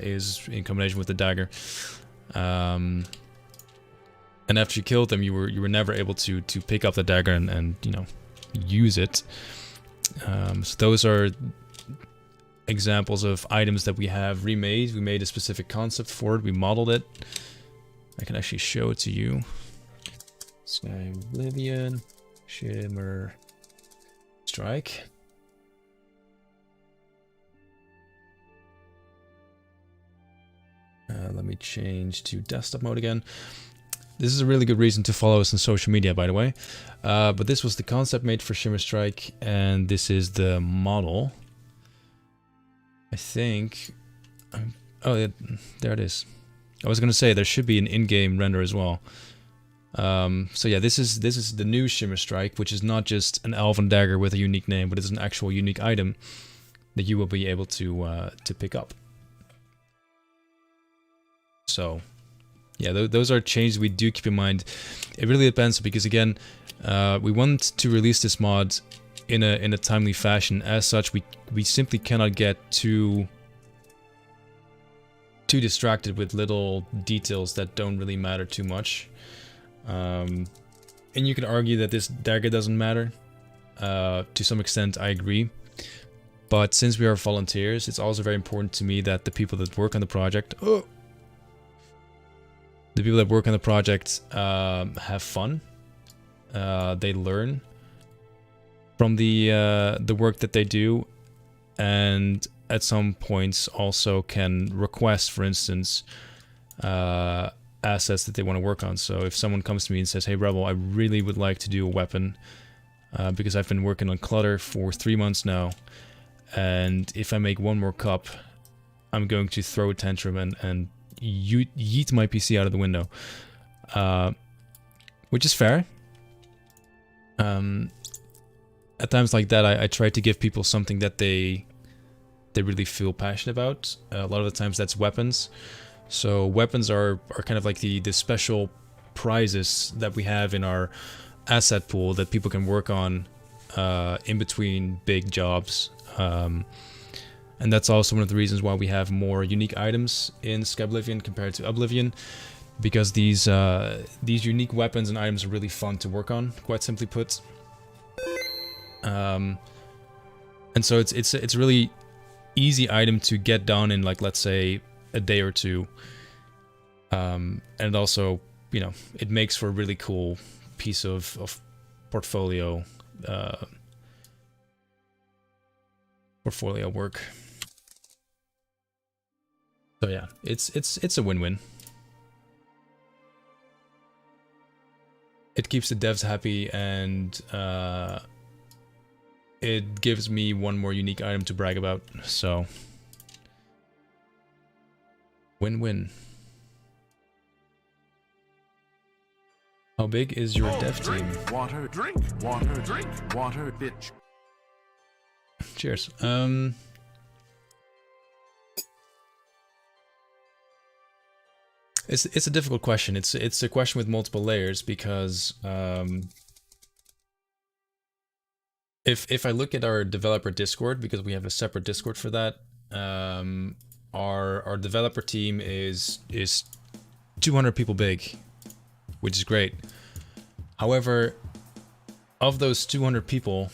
is in combination with the dagger. And after you killed them, you were never able to pick up the dagger and use it. So those are examples of items that we have remade. We made a specific concept for it. We modeled it. I can actually show it to you. Skyblivion, Shimmer Strike. Let me change to desktop mode again. This is a really good reason to follow us on social media, by the way. But this was the concept made for Shimmer Strike, and this is the model. I think... oh, yeah, there it is. I was going to say, there should be an in-game render as well. So yeah, this is the new Shimmer Strike, which is not just an elven dagger with a unique name, but it's an actual unique item that you will be able to pick up. So... yeah, those are changes we do keep in mind. It really depends, because again, we want to release this mod in a timely fashion. As such, we simply cannot get too distracted with little details that don't really matter too much. And you could argue that this dagger doesn't matter. To some extent, I agree. But since we are volunteers, it's also very important to me that the people that work on the project... the people that work on the project have fun. They learn from the work that they do, and at some points also can request, for instance, assets that they want to work on. So if someone comes to me and says, "Hey Rebel, I really would like to do a weapon because I've been working on clutter for 3 months now, and if I make one more cup, I'm going to throw a tantrum and yeet my PC out of the window," which is fair. At times like that, I try to give people something that they really feel passionate about. A lot of the times that's weapons. So weapons are kind of like the special prizes that we have in our asset pool that people can work on in between big jobs. And that's also one of the reasons why we have more unique items in Skyblivion compared to Oblivion, because these unique weapons and items are really fun to work on, quite simply put. And so it's a really easy item to get done in, like, let's say a day or two. And it also, it makes for a really cool piece of portfolio work. So yeah, it's a win-win. It keeps the devs happy, and it gives me one more unique item to brag about. So win-win. How big is your dev team? Water, drink, water, drink, water, bitch. Cheers. It's a difficult question. It's a question with multiple layers, because if I look at our developer Discord, because we have a separate Discord for that, our developer team is 200 people big, which is great. However, of those 200 people,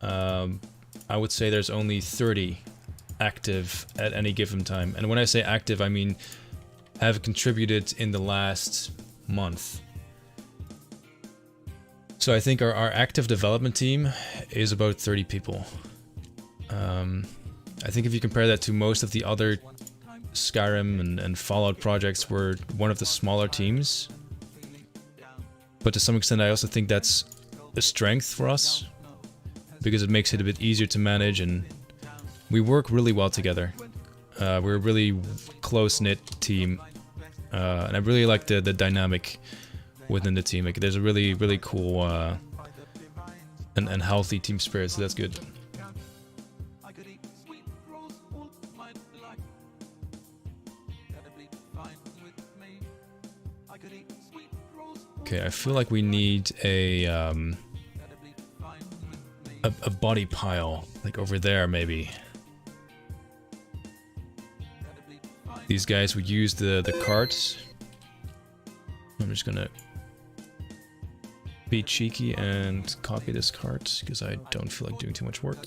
I would say there's only 30 active at any given time. And when I say active, I mean have contributed in the last month. So I think our active development team is about 30 people. I think if you compare that to most of the other Skyrim and Fallout projects, we're one of the smaller teams. But to some extent I also think that's a strength for us, because it makes it a bit easier to manage, and we work really well together. We're a really close-knit team, and I really like the dynamic within the team. Like, there's a really cool and healthy team spirit, so that's good. Okay, I feel like we need a body pile, like over there maybe. These guys would use the carts. I'm just gonna be cheeky and copy this cart, because I don't feel like doing too much work.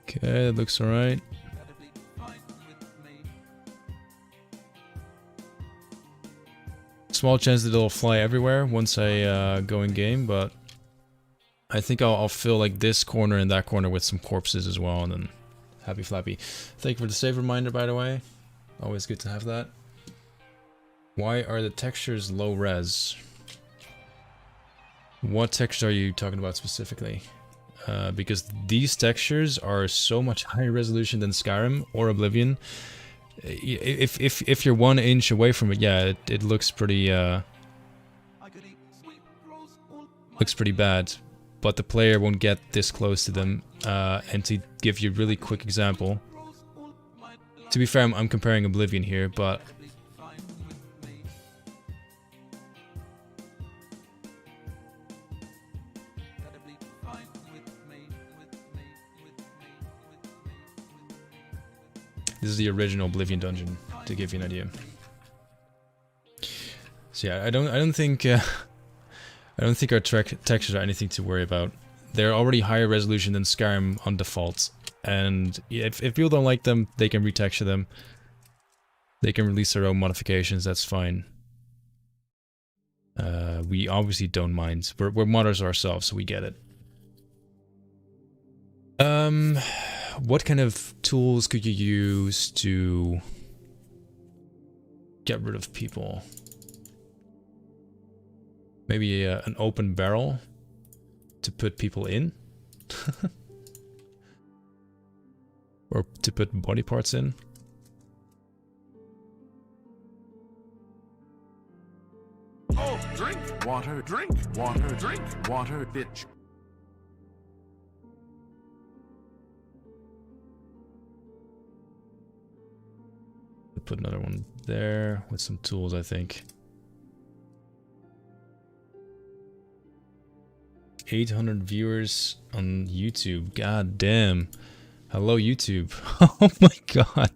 Okay, that looks alright. Small chance that it'll fly everywhere once I go in game, but I think I'll fill like this corner and that corner with some corpses as well, and then happy flappy. Thank you for the save reminder, by the way. Always good to have that. Why are the textures low res? What texture are you talking about specifically? Because these textures are so much higher resolution than Skyrim or Oblivion. If you're 1 inch away from it, yeah, it looks pretty bad. But the player won't get this close to them. And to give you a really quick example, to be fair, I'm comparing Oblivion here, but this is the original Oblivion dungeon, to give you an idea. So yeah, I don't think our textures are anything to worry about. They're already higher resolution than Skyrim on default, and if people don't like them, they can retexture them. They can release their own modifications. That's fine. We obviously don't mind. We're modders ourselves, so we get it. What kind of tools could you use to get rid of people? Maybe an open barrel to put people in? Or to put body parts in? Oh, drink water, drink water, drink water, bitch. Put another one there with some tools, I think. 800 viewers on YouTube. God damn. Hello, YouTube. Oh my god.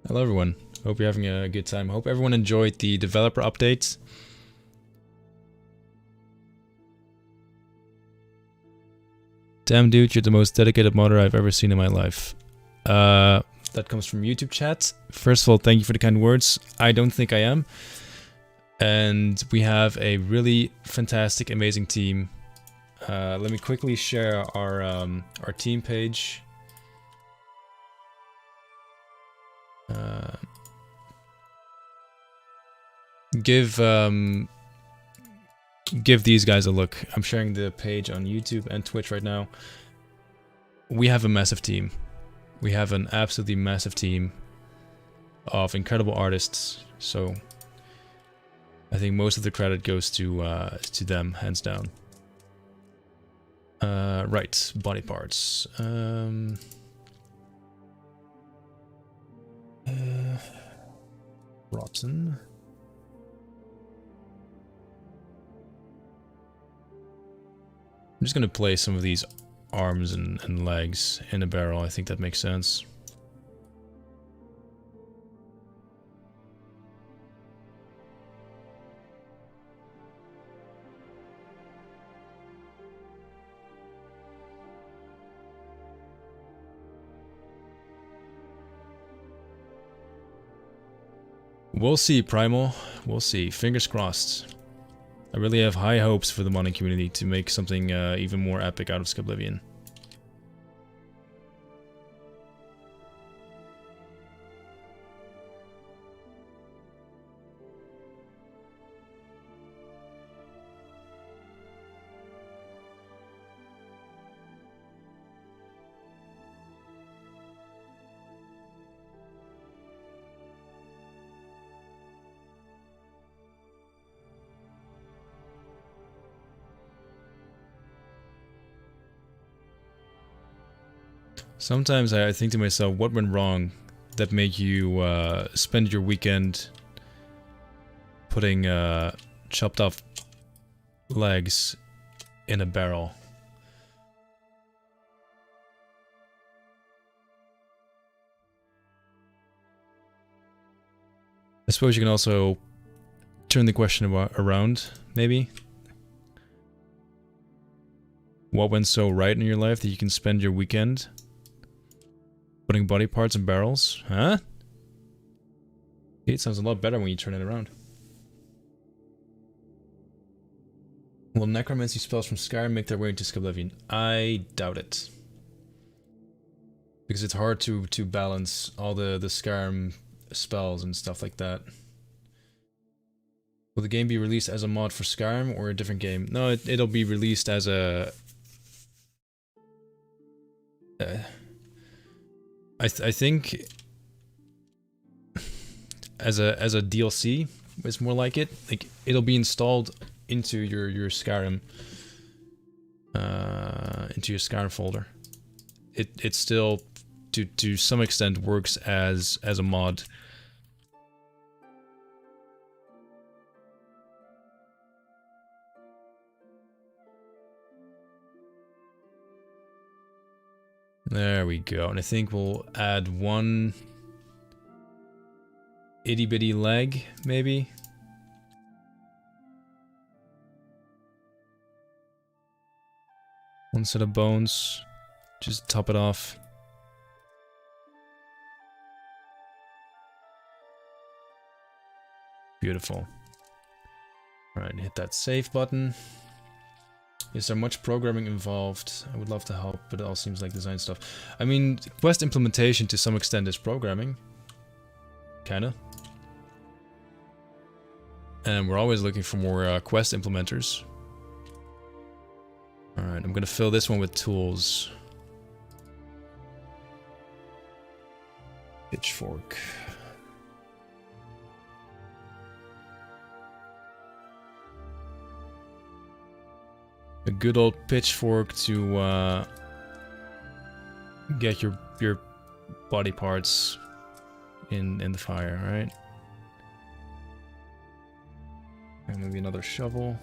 Hello, everyone. Hope you're having a good time. Hope everyone enjoyed the developer updates. Damn, dude, you're the most dedicated modder I've ever seen in my life. That comes from YouTube chat. First of all, thank you for the kind words. I don't think I am. And we have a really fantastic, amazing team. Let me quickly share our team page. Give these guys a look. I'm sharing the page on YouTube and Twitch right now. We have a massive team. We have an absolutely massive team of incredible artists. So I think most of the credit goes to them, hands down. Right, body parts. Rotten. I'm just gonna place some of these arms and legs in a barrel. I think that makes sense. We'll see, Primal. We'll see. Fingers crossed. I really have high hopes for the modding community to make something even more epic out of Skyblivion. Sometimes I think to myself, what went wrong that made you spend your weekend putting chopped off legs in a barrel? I suppose you can also turn the question around, maybe. What went so right in your life that you can spend your weekend putting body parts in barrels? Huh? It sounds a lot better when you turn it around. Will necromancy spells from Skyrim make their way into Skyblivion? I doubt it. Because it's hard to balance all the Skyrim spells and stuff like that. Will the game be released as a mod for Skyrim or a different game? No, it'll be released as a... I think as a DLC is more like it. Like it'll be installed into your Skyrim folder. It still to some extent works as a mod. There we go, and I think we'll add one itty bitty leg, maybe. One set of bones, just top it off. Beautiful. Alright, hit that save button. Is there much programming involved? I would love to help, but it all seems like design stuff. I mean, quest implementation to some extent is programming. Kinda. And we're always looking for more quest implementers. Alright, I'm gonna fill this one with tools. Pitchfork. A good old pitchfork to get your body parts in the fire, right? And maybe another shovel.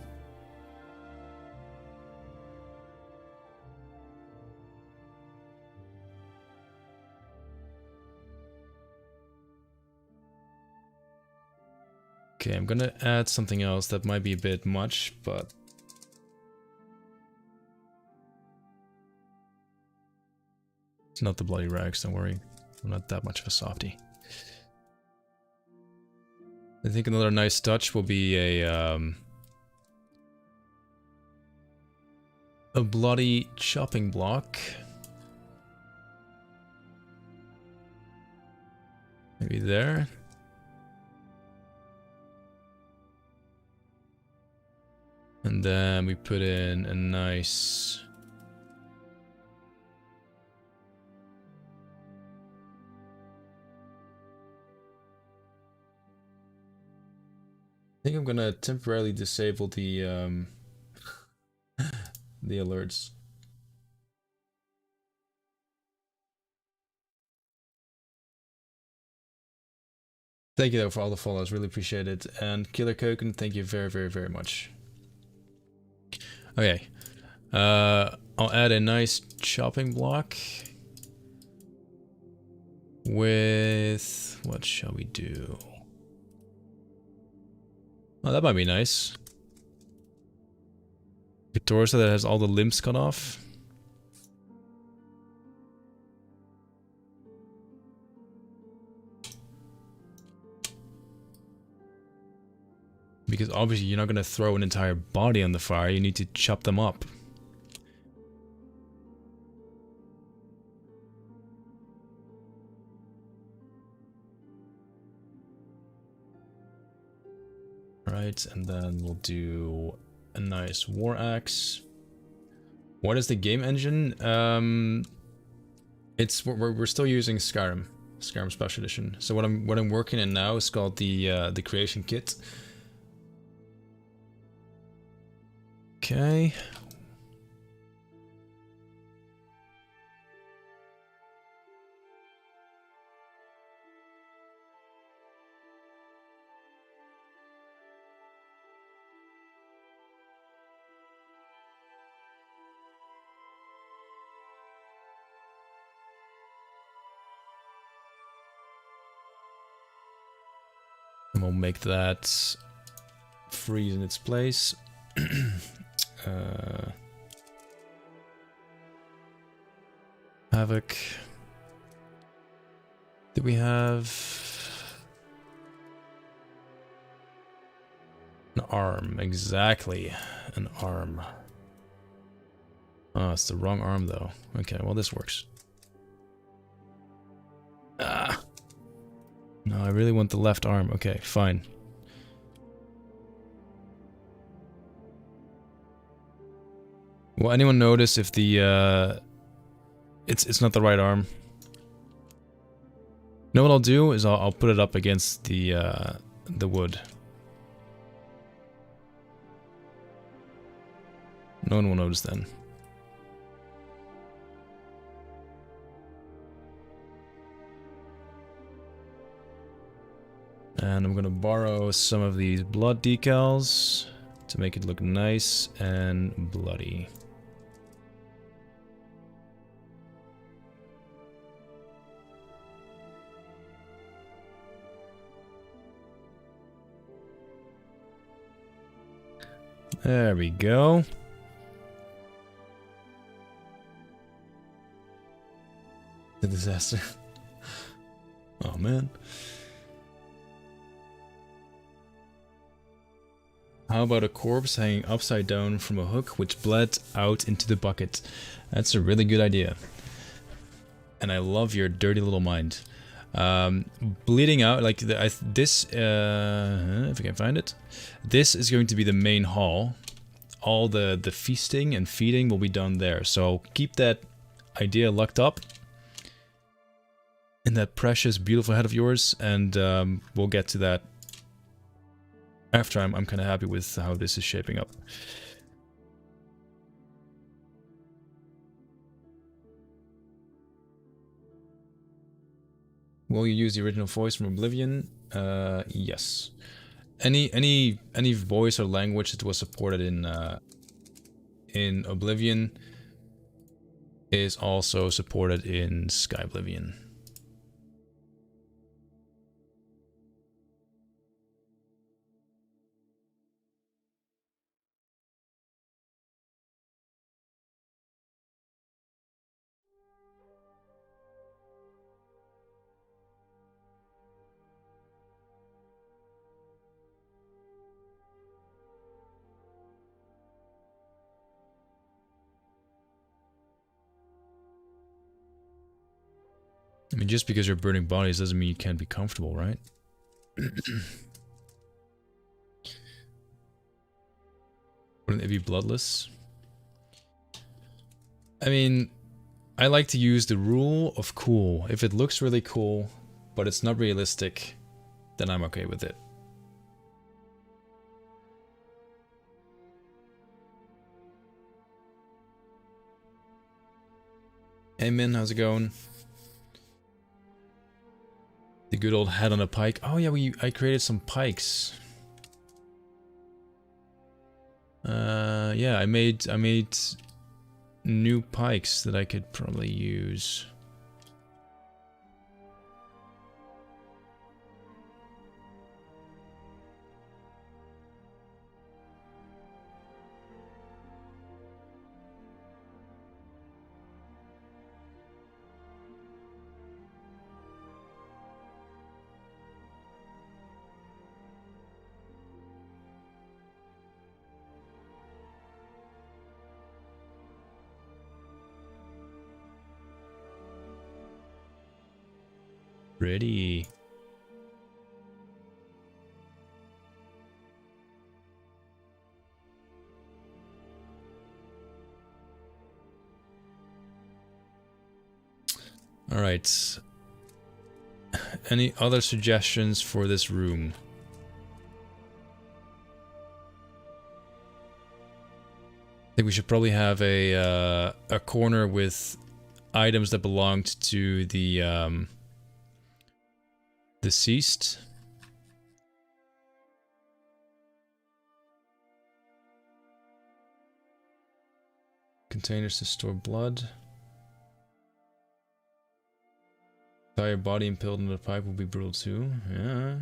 Okay, I'm gonna add something else that might be a bit much, but it's not the bloody rags, don't worry. I'm not that much of a softie. I think another nice touch will be a a bloody chopping block. Maybe there. And then we put in a nice... I think I'm gonna temporarily disable the the alerts. Thank you though for all the follows, really appreciate it. And Killer Koken, thank you very, very, very much. Okay, I'll add a nice chopping block with, what shall we do? Oh, that might be nice. A torso that has all the limbs cut off. Because obviously you're not going to throw an entire body on the fire, you need to chop them up. Right, and then we'll do a nice war axe. What is the game engine? We're still using Skyrim Special Edition. So what I'm working in now is called the creation kit. Okay. And we'll make that freeze in its place. Havoc. Do we have an arm? Exactly, an arm. Oh, it's the wrong arm though. Okay, well this works. Ah. No, I really want the left arm. Okay, fine. Will anyone notice if the it's not the right arm? You know what I'll do is I'll put it up against the wood. No one will notice then. And I'm gonna borrow some of these blood decals to make it look nice and bloody. There we go. The disaster. Oh man. How about a corpse hanging upside down from a hook which bled out into the bucket? That's a really good idea. And I love your dirty little mind. Bleeding out, like this, if I can find it. This is going to be the main hall. All the feasting and feeding will be done there. So keep that idea locked up in that precious, beautiful head of yours, and we'll get to that after I'm kind of happy with how this is shaping up. Will you use the original voice from Oblivion? Yes. Any voice or language that was supported in Oblivion is also supported in Skyblivion. I mean, just because you're burning bodies doesn't mean you can't be comfortable, right? Wouldn't it be bloodless? I mean, I like to use the rule of cool. If it looks really cool, but it's not realistic, then I'm okay with it. Hey Min, how's it going? The good old head on a pike. Oh yeah, I created some pikes. Yeah, I made new pikes that I could probably use. Ready. All right. Any other suggestions for this room? I think we should probably have a corner with items that belonged to the deceased. Containers to store blood. Entire body impaled into the pipe will be brutal too. Yeah.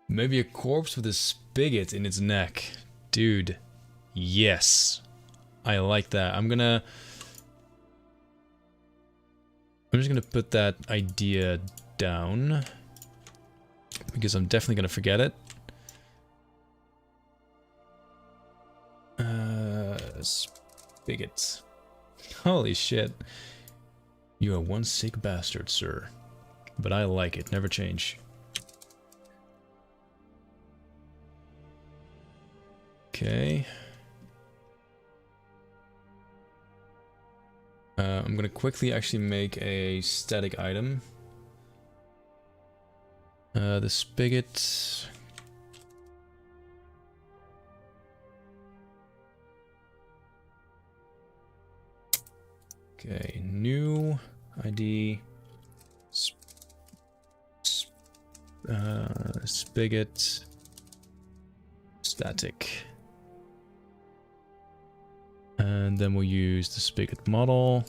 Maybe a corpse with a spigot in its neck. Dude. Yes. I like that. I'm just gonna put that idea down. Because I'm definitely gonna forget it. Spigot. Holy shit. You are one sick bastard, sir. But I like it. Never change. Okay. I'm gonna quickly actually make a static item. The spigot. Okay, new ID. Spigot. Static. And then we'll use the spigot model.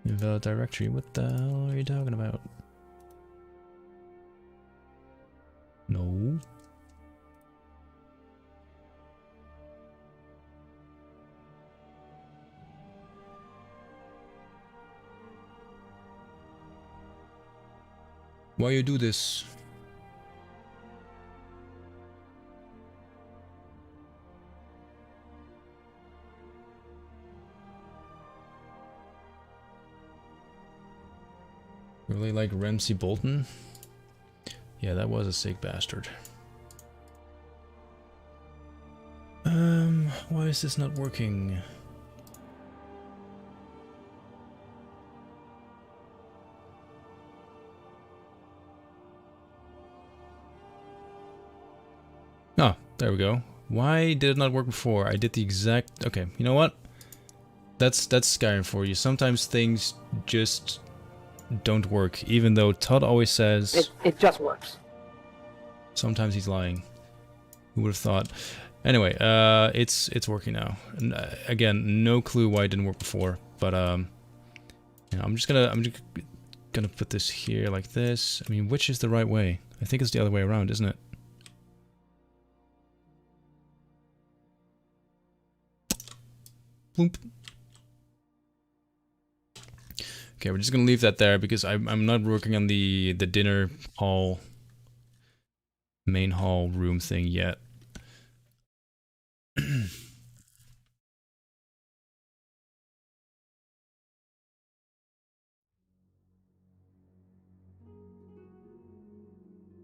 Invalid directory, what the hell are you talking about? No. Why you do this? Really like Ramsay Bolton? Yeah, that was a sick bastard. Why is this not working? Oh, there we go. Why did it not work before? I did the exact... Okay, you know what? That's Skyrim for you. Sometimes things just don't work, even though Todd always says... It just works. Sometimes he's lying. Who would have thought? Anyway, it's working now. And, again, no clue why it didn't work before, but yeah, I'm just gonna put this here like this. I mean, which is the right way? I think it's the other way around, isn't it? Bloop. Okay, we're just gonna leave that there because I'm not working on the dinner hall, main hall room thing yet.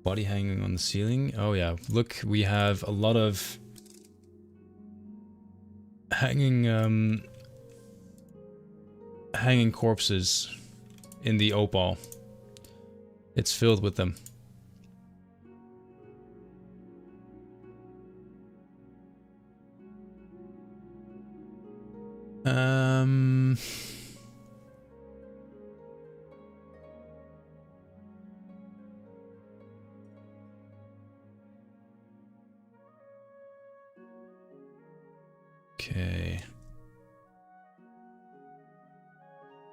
Body hanging on the ceiling. Oh yeah, look, we have a lot of hanging hanging corpses in the opal. It's filled with them. Okay.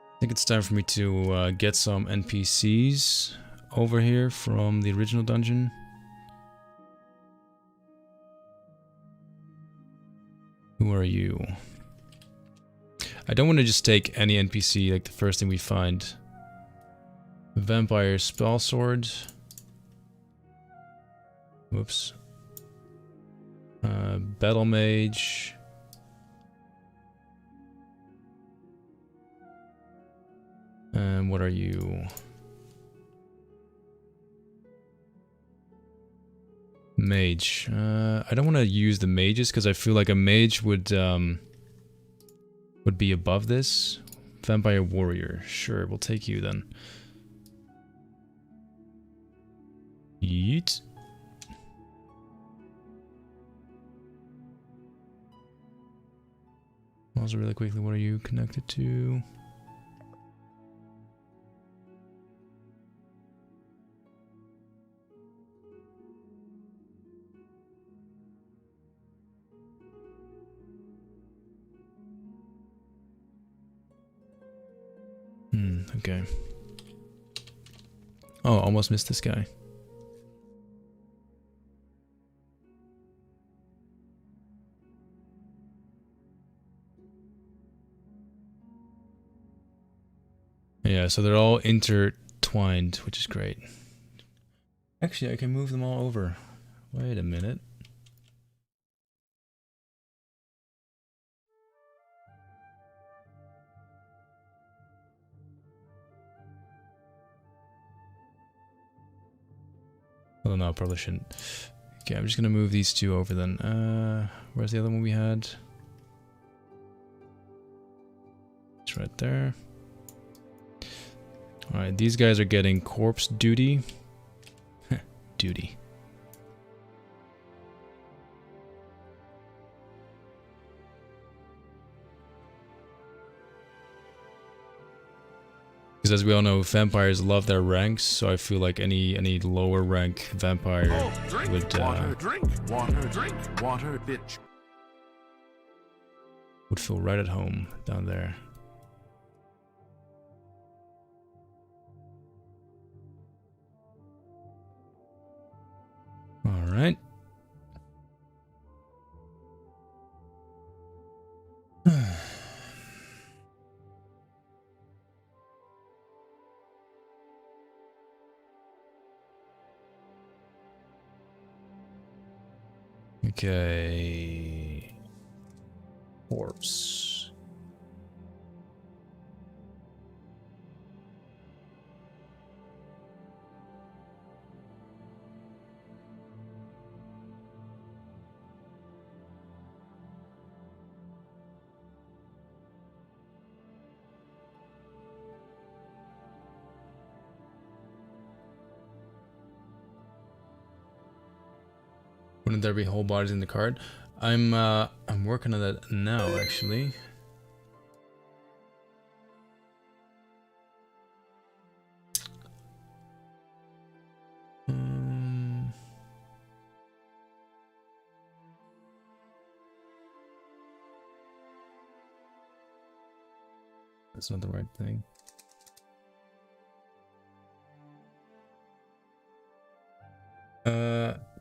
I think it's time for me to get some NPCs over here from the original dungeon. Who are you? I don't want to just take any NPC, like the first thing we find. Vampire spell sword. Whoops. Battle mage. And what are you? Mage. I don't want to use the mages because I feel like a mage would be above this. Vampire warrior. Sure, we'll take you then. Yeet. Also, really quickly, what are you connected to? Okay. Oh, almost missed this guy. Yeah, so they're all intertwined, which is great. Actually, I can move them all over. Wait a minute. Oh no, I probably shouldn't. Okay, I'm just gonna move these two over then. Where's the other one we had? It's right there. Alright, these guys are getting corpse duty. Duty. Because as we all know, vampires love their ranks, so I feel like any lower rank vampire would water, drink water, drink water, bitch. Would feel right at home down there. All right. Okay. Corpse. Wouldn't there be whole bodies in the card? I'm working on that now, actually. That's not the right thing.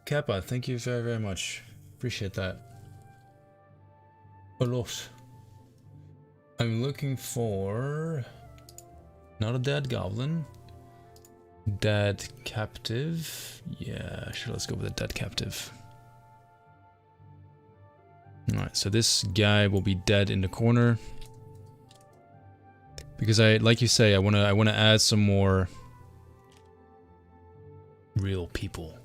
Kappa, thank you very, very much. Appreciate that. A lot. I'm looking for... Not a dead goblin. Dead captive. Yeah, sure, let's go with a dead captive. Alright, so this guy will be dead in the corner. Because like you say, I wanna add some more real people.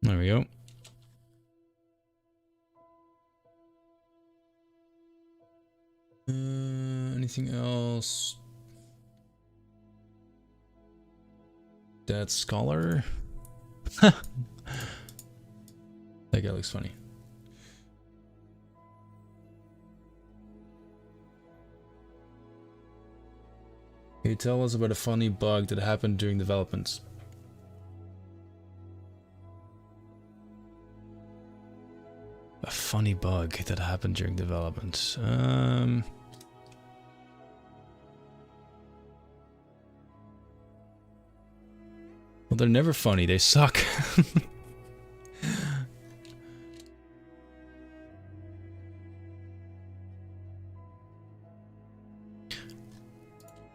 There we go. Anything else? That scholar? That guy looks funny. Can you tell us about a funny bug that happened during development? A funny bug that happened during development. Well, they're never funny. They suck.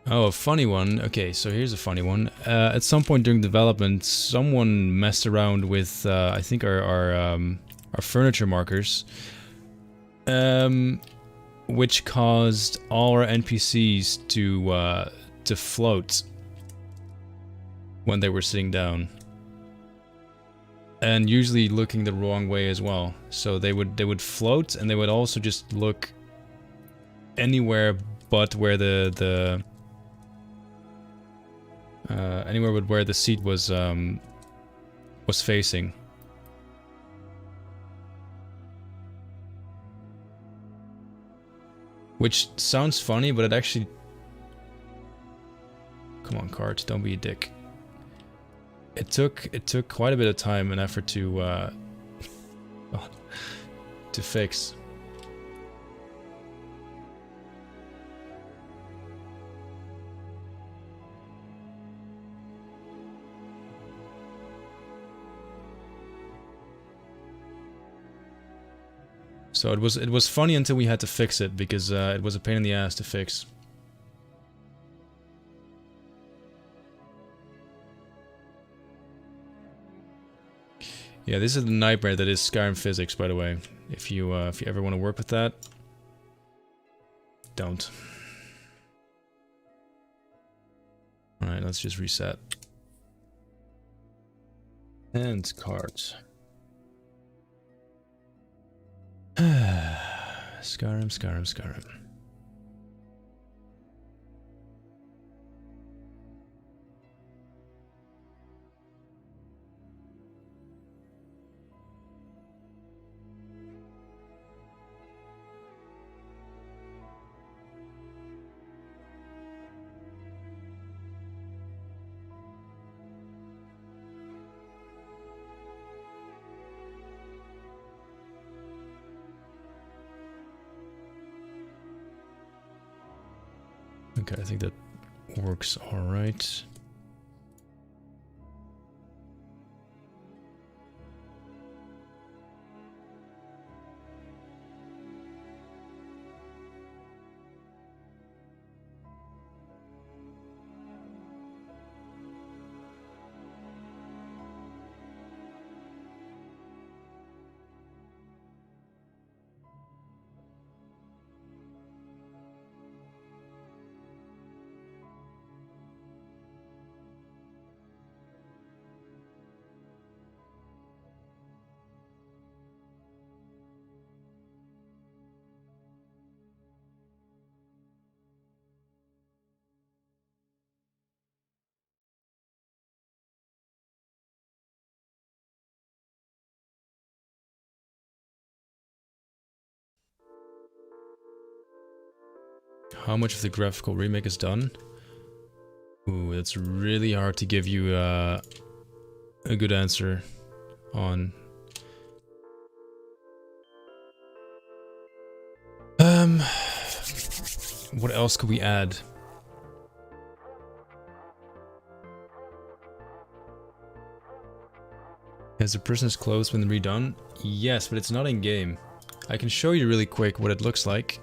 Oh, a funny one. Okay, so here's a funny one. At some point during development, someone messed around with, I think, our furniture markers, which caused all our NPCs to float when they were sitting down, and usually looking the wrong way as well. So they would float, and they would also just look anywhere but where anywhere but where the seat was facing. Which sounds funny, but it actually... Come on, cart, don't be a dick. It took quite a bit of time and effort to fix. So it was funny until we had to fix it, because it was a pain in the ass to fix. Yeah, this is the nightmare that is Skyrim physics, by the way. If you ever want to work with that, don't. All right, let's just reset. And cards. Skyrim. Okay, I think that works all right. How much of the graphical remake is done? Ooh, it's really hard to give you a good answer on. What else could we add? Has the prison's clothes been redone? Yes, but it's not in game. I can show you really quick what it looks like.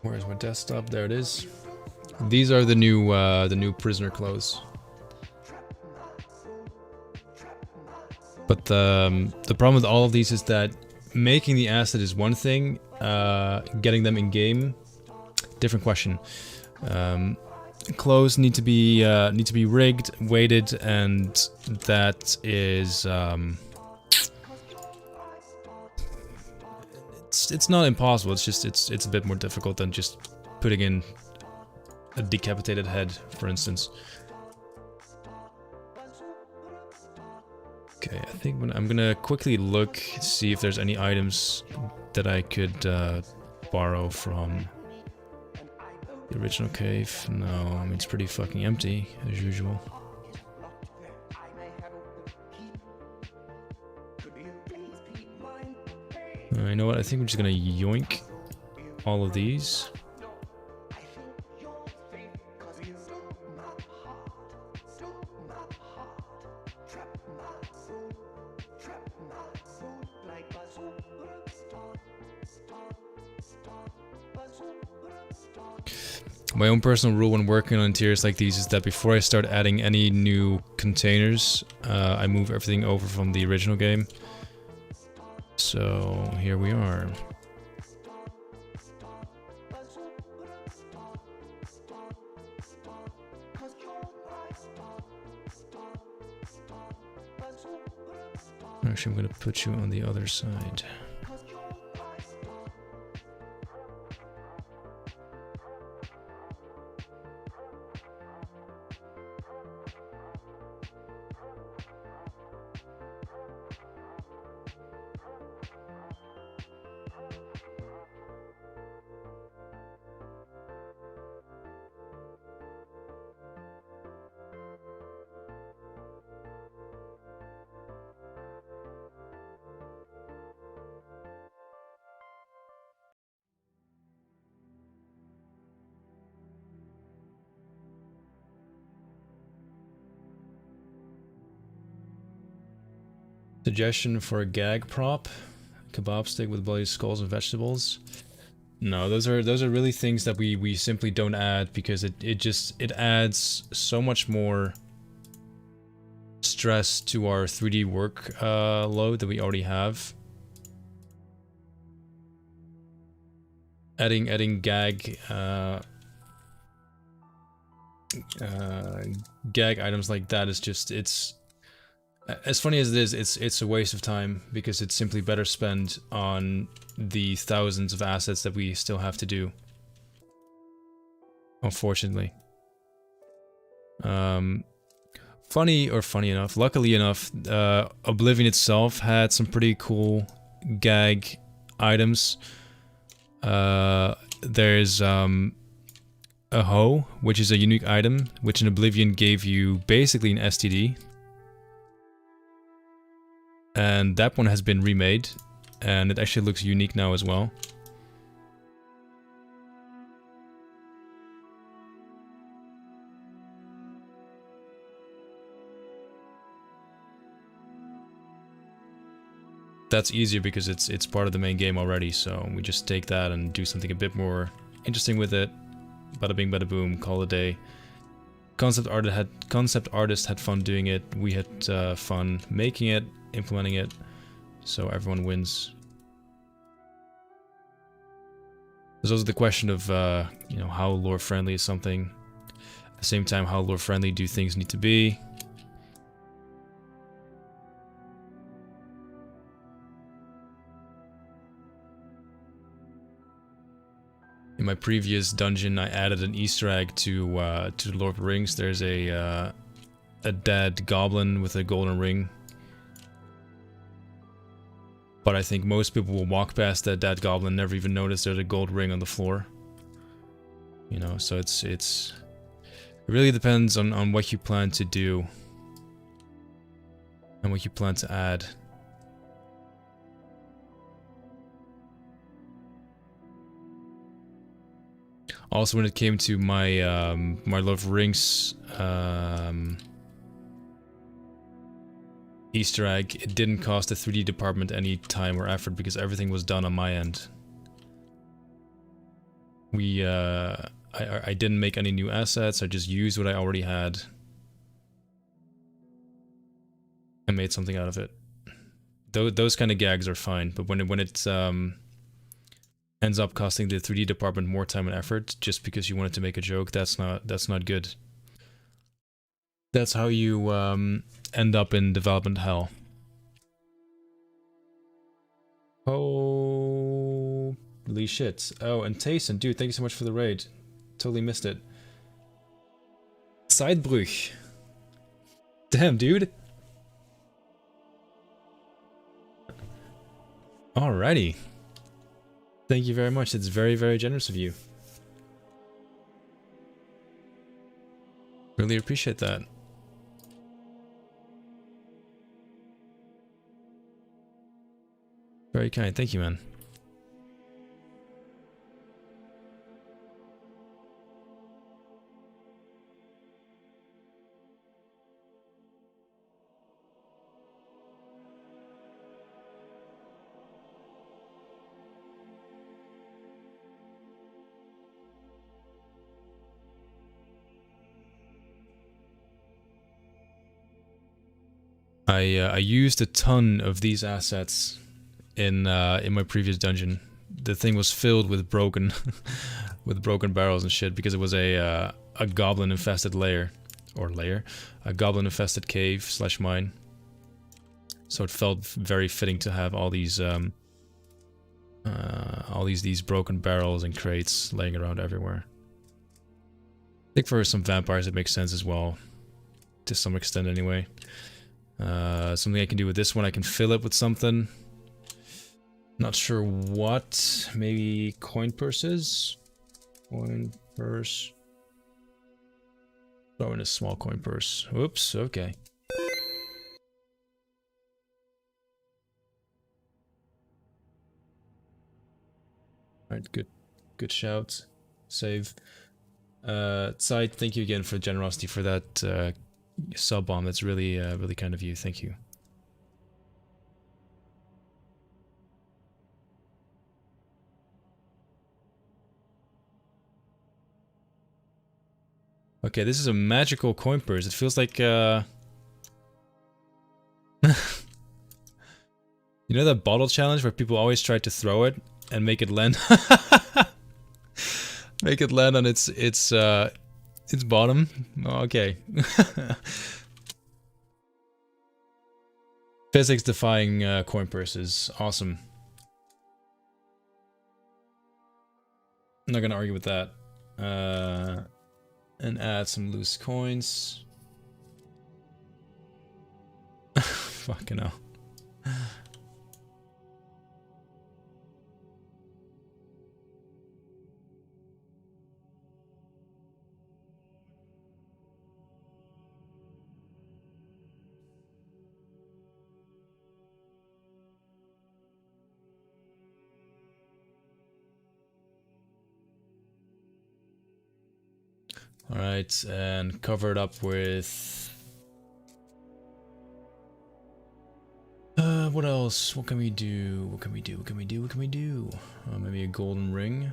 Where's my desktop? There it is. These are the new prisoner clothes. But the problem with all of these is that making the asset is one thing, getting them in game, different question. Clothes need to be rigged, weighted, and that is it's not impossible. It's just it's a bit more difficult than just putting in a decapitated head, for instance. Okay, I think I'm gonna quickly look, see if there's any items that I could borrow from the original cave. No, I mean, it's pretty fucking empty, as usual. You know what, I think I'm just gonna yoink all of these. My own personal rule when working on interiors like these is that before I start adding any new containers, I move everything over from the original game. So here we are. Actually, I'm going to put you on the other side. Suggestion for a gag prop: kebab stick with bloody skulls and vegetables. No, those are really things that we simply don't add because it adds so much more stress to our 3D work load that we already have. Adding gag gag items like that is just, it's as funny as it is, it's a waste of time because it's simply better spent on the thousands of assets that we still have to do. Unfortunately. Luckily enough, Oblivion itself had some pretty cool gag items. There's a hoe, which is a unique item, which in Oblivion gave you basically an STD. And that one has been remade, and it actually looks unique now as well. That's easier because it's part of the main game already, so we just take that and do something a bit more interesting with it. Bada bing, bada boom, call it a day. Concept artist had fun doing it. We had fun making it, implementing it, so everyone wins. There's also the question of, you know, how lore friendly is something. At the same time, how lore friendly do things need to be? In my previous dungeon, I added an Easter egg to the Lord of the Rings. There's a dead goblin with a golden ring. But I think most people will walk past that goblin and never even notice there's a gold ring on the floor. You know, so it really depends on what you plan to do. And what you plan to add. Also, when it came to my my Lord of Rings Easter egg, it didn't cost the 3D department any time or effort because everything was done on my end. I didn't make any new assets. I just used what I already had and made something out of it. Those kind of gags are fine, but when it ends up costing the 3D department more time and effort just because you wanted to make a joke, that's not good. That's how you end up in development hell. Holy shit. Oh, and Tayson, dude, thank you so much for the raid. Totally missed it. Sidebruch. Damn, dude. Alrighty. Thank you very much. It's very, very generous of you. Really appreciate that. Very kind. Thank you, man. I used a ton of these assets in my previous dungeon. The thing was filled with broken with broken barrels and shit because it was a goblin infested a goblin infested cave / mine. So it felt very fitting to have all these broken barrels and crates laying around everywhere. I think for some vampires it makes sense as well, to some extent anyway. Something I can do with this one, I can fill it with something. Not sure what. Maybe coin purses? Coin purse. Throw in a small coin purse. Oops, okay. Alright, good shout. Save. Tsai, thank you again for the generosity for that sub bomb. That's really really kind of you. Thank you. Okay, this is a magical coin purse. It feels like you know that bottle challenge where people always try to throw it and make it land make it land on its bottom? Oh, okay. Physics defying coin purses. Awesome. I'm not gonna argue with that. And add some loose coins. Fucking hell. Alright, and cover it up with... what else? What can we do? What can we do? What can we do? What can we do? Maybe a golden ring.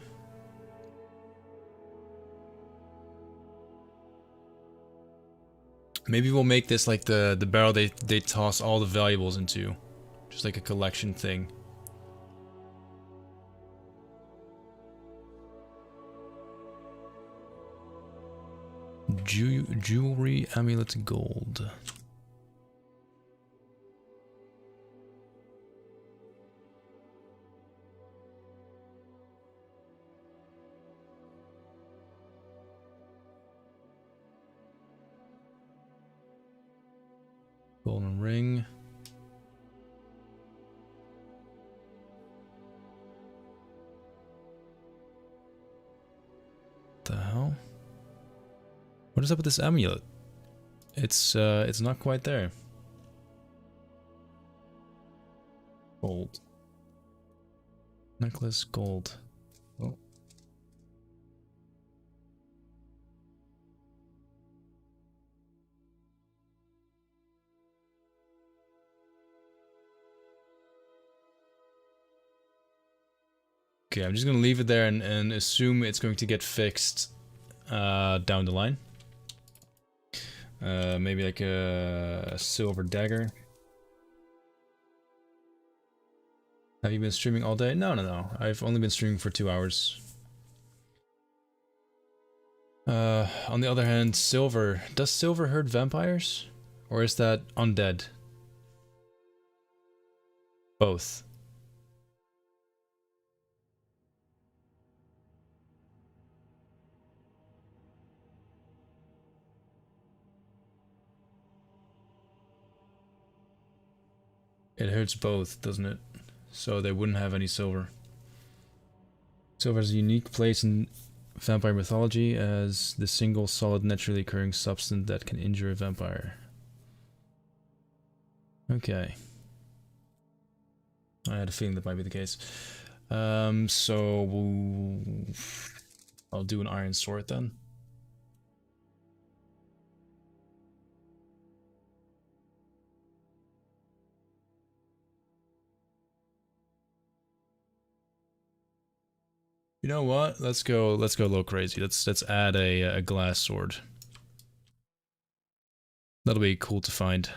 Maybe we'll make this like the barrel they toss all the valuables into. Just like a collection thing. Jewelry, amulet, gold. Golden ring. The hell? What is up with this amulet? It's not quite there. Gold. Necklace, gold. Oh. Okay, I'm just gonna leave it there and assume it's going to get fixed down the line. Maybe like a silver dagger. Have you been streaming all day? No. I've only been streaming for 2 hours. On the other hand, silver. Does silver hurt vampires? Or is that undead? Both. It hurts both, doesn't it? So they wouldn't have any silver. Silver has a unique place in vampire mythology as the single solid naturally occurring substance that can injure a vampire. Okay. I had a feeling that might be the case. So I'll do an iron sword then. You know what? Let's go a little crazy. Let's add a glass sword. That'll be cool to find.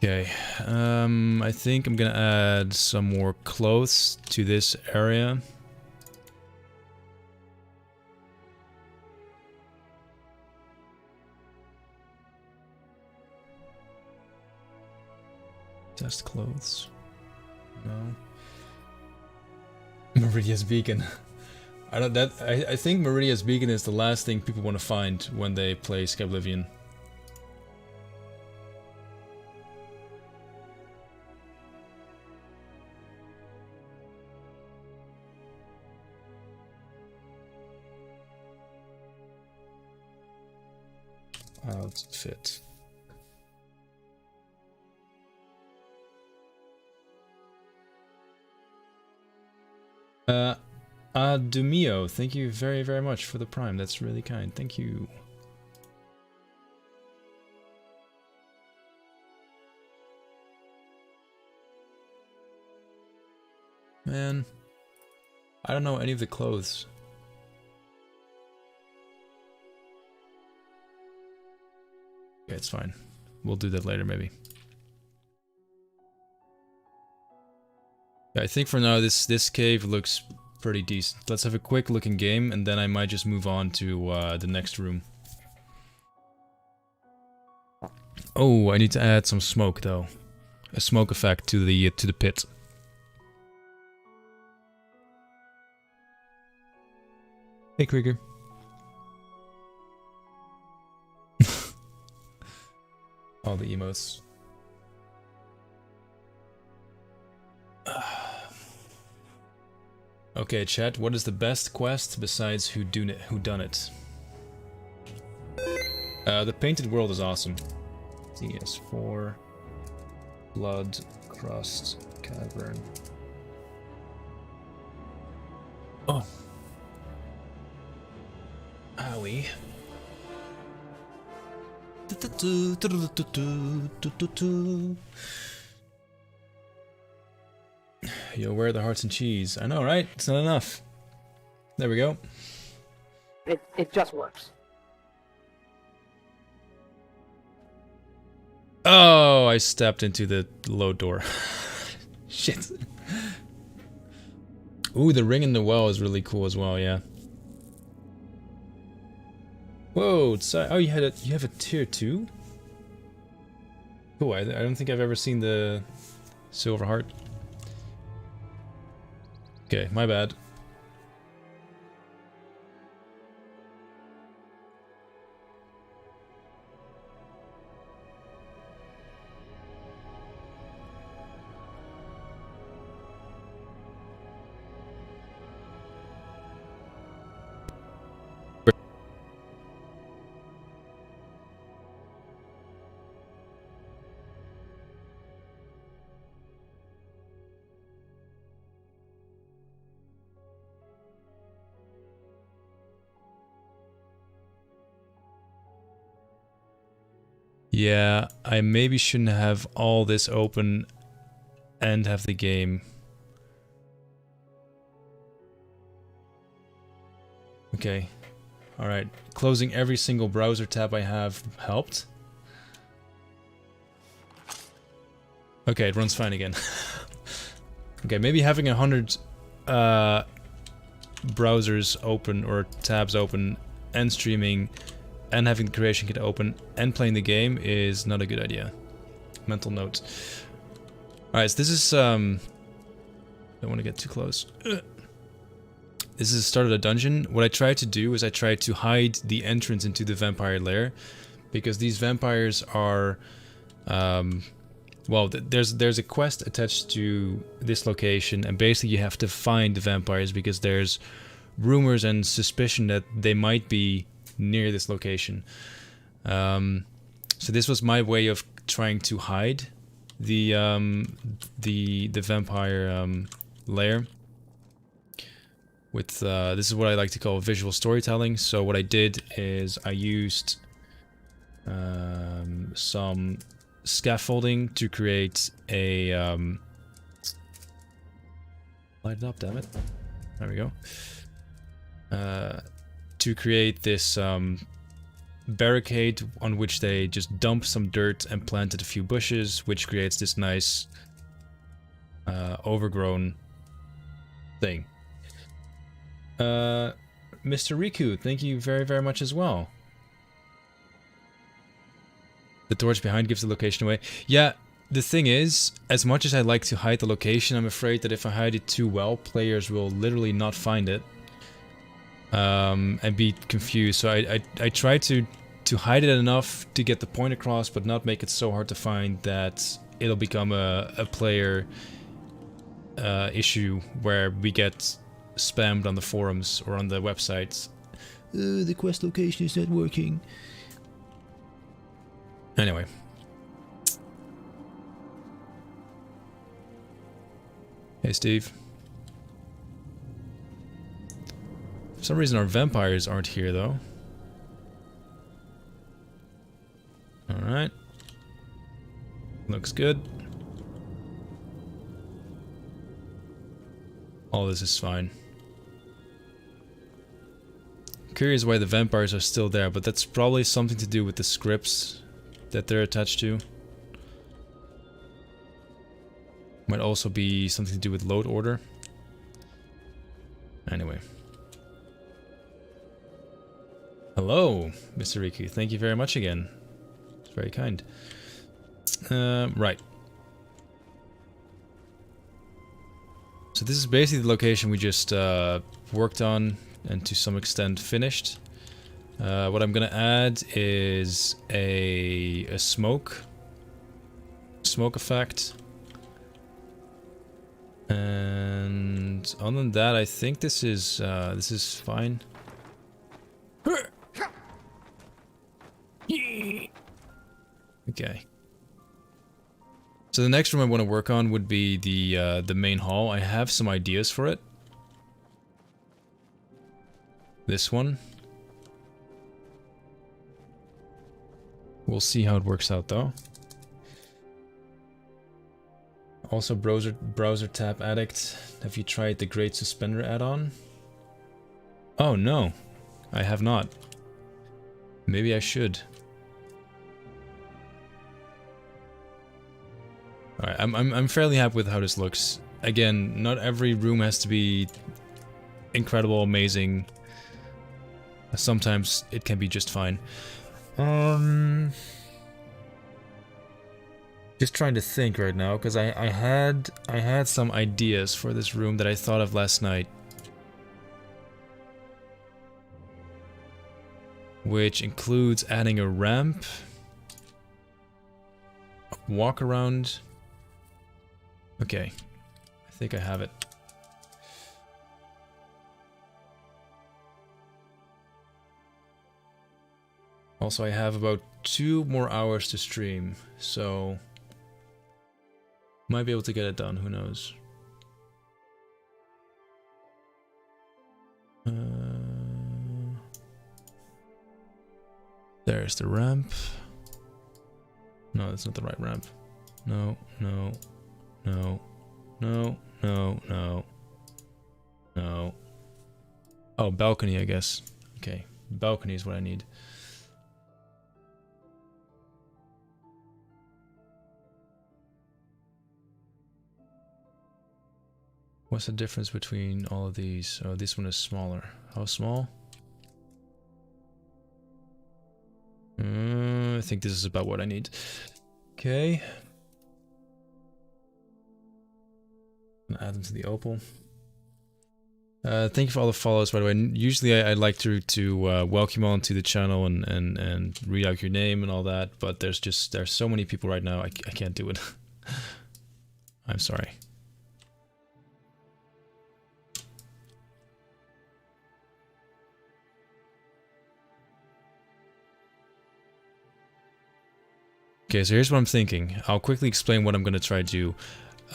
Okay, I think I'm gonna add some more clothes to this area. Test clothes. No. Meridia's Beacon. I think Meridia's Beacon is the last thing people want to find when they play Skyblivion. Outfit. Dumio, thank you very, very much for the prime. That's really kind. Thank you. Man, I don't know any of the clothes. Okay, it's fine. We'll do that later, maybe. Yeah, I think for now this cave looks pretty decent. Let's have a quick look in game, and then I might just move on to the next room. Oh, I need to add some smoke though, a smoke effect to the pit. Hey, Krieger. All the emotes. Okay, chat, what is the best quest besides whodunit? The Painted World is awesome. CS4, Blood, Crust, Cavern. Oh. Owie. Yo, where are the hearts and cheese? I know, right? It's not enough. There we go. It just works. Oh, I stepped into the load door. Shit. Ooh, the ring in the well is really cool as well, yeah. Whoa, oh, you have a tier 2? Cool, I don't think I've ever seen the silver heart. Okay, my bad. Yeah, I maybe shouldn't have all this open and have the game. Okay. Alright. Closing every single browser tab I have helped. Okay, it runs fine again. Okay, maybe having 100 browsers open or tabs open and streaming and having the creation kit open and playing the game is not a good idea. Mental note. Alright, so this is don't want to get too close. This is the start of the dungeon. What I tried to do is I tried to hide the entrance into the vampire lair, because these vampires are well, there's a quest attached to this location, and basically you have to find the vampires because there's rumors and suspicion that they might be near this location. So this was my way of trying to hide the vampire lair. With this is what I like to call visual storytelling. So what I did is I used some scaffolding to create a light it up, damn it. There we go. To create this barricade on which they just dumped some dirt and planted a few bushes, which creates this nice overgrown thing. Mr. Riku, thank you very, very much as well. The torch behind gives the location away. Yeah, the thing is, as much as I like to hide the location, I'm afraid that if I hide it too well, players will literally not find it. And be confused. So I try to hide it enough to get the point across, but not make it so hard to find that it'll become a player issue where we get spammed on the forums or on the websites. The quest location is not working. Anyway. Hey, Steve. For some reason our vampires aren't here, though. Alright. Looks good. All this is fine. Curious why the vampires are still there, but that's probably something to do with the scripts that they're attached to. Might also be something to do with load order. Anyway. Hello, Mr. Riku. Thank you very much again. It's very kind. Right. So this is basically the location we just worked on and to some extent finished. What I'm gonna add is a smoke effect. And other than that, I think this is fine. Okay. So the next room I want to work on would be the main hall. I have some ideas for it. This one. We'll see how it works out though. Also, browser tab addict. Have you tried the Great Suspender add-on? Oh no, I have not. Maybe I should. Alright, I'm fairly happy with how this looks. Again, not every room has to be incredible, amazing. Sometimes it can be just fine. Just trying to think right now, because I had some ideas for this room that I thought of last night. Which includes adding a ramp, a walk around. Okay, I think I have it. Also, I have about 2 more hours to stream, so might be able to get it done, who knows. There's the ramp. No, that's not the right ramp. No, no, no, no, no, no, no. Oh, balcony, I guess. Okay, balcony is what I need. What's the difference between all of these? Oh, this one is smaller. How small? I think this is about what I need. Okay. Add them to the opal. Thank you for all the follows, by the way. Usually I'd like to welcome you all to the channel and read out your name and all that, but there's so many people right now, I can't do it. I'm sorry. Okay, so here's what I'm thinking. I'll quickly explain what I'm going to try to do.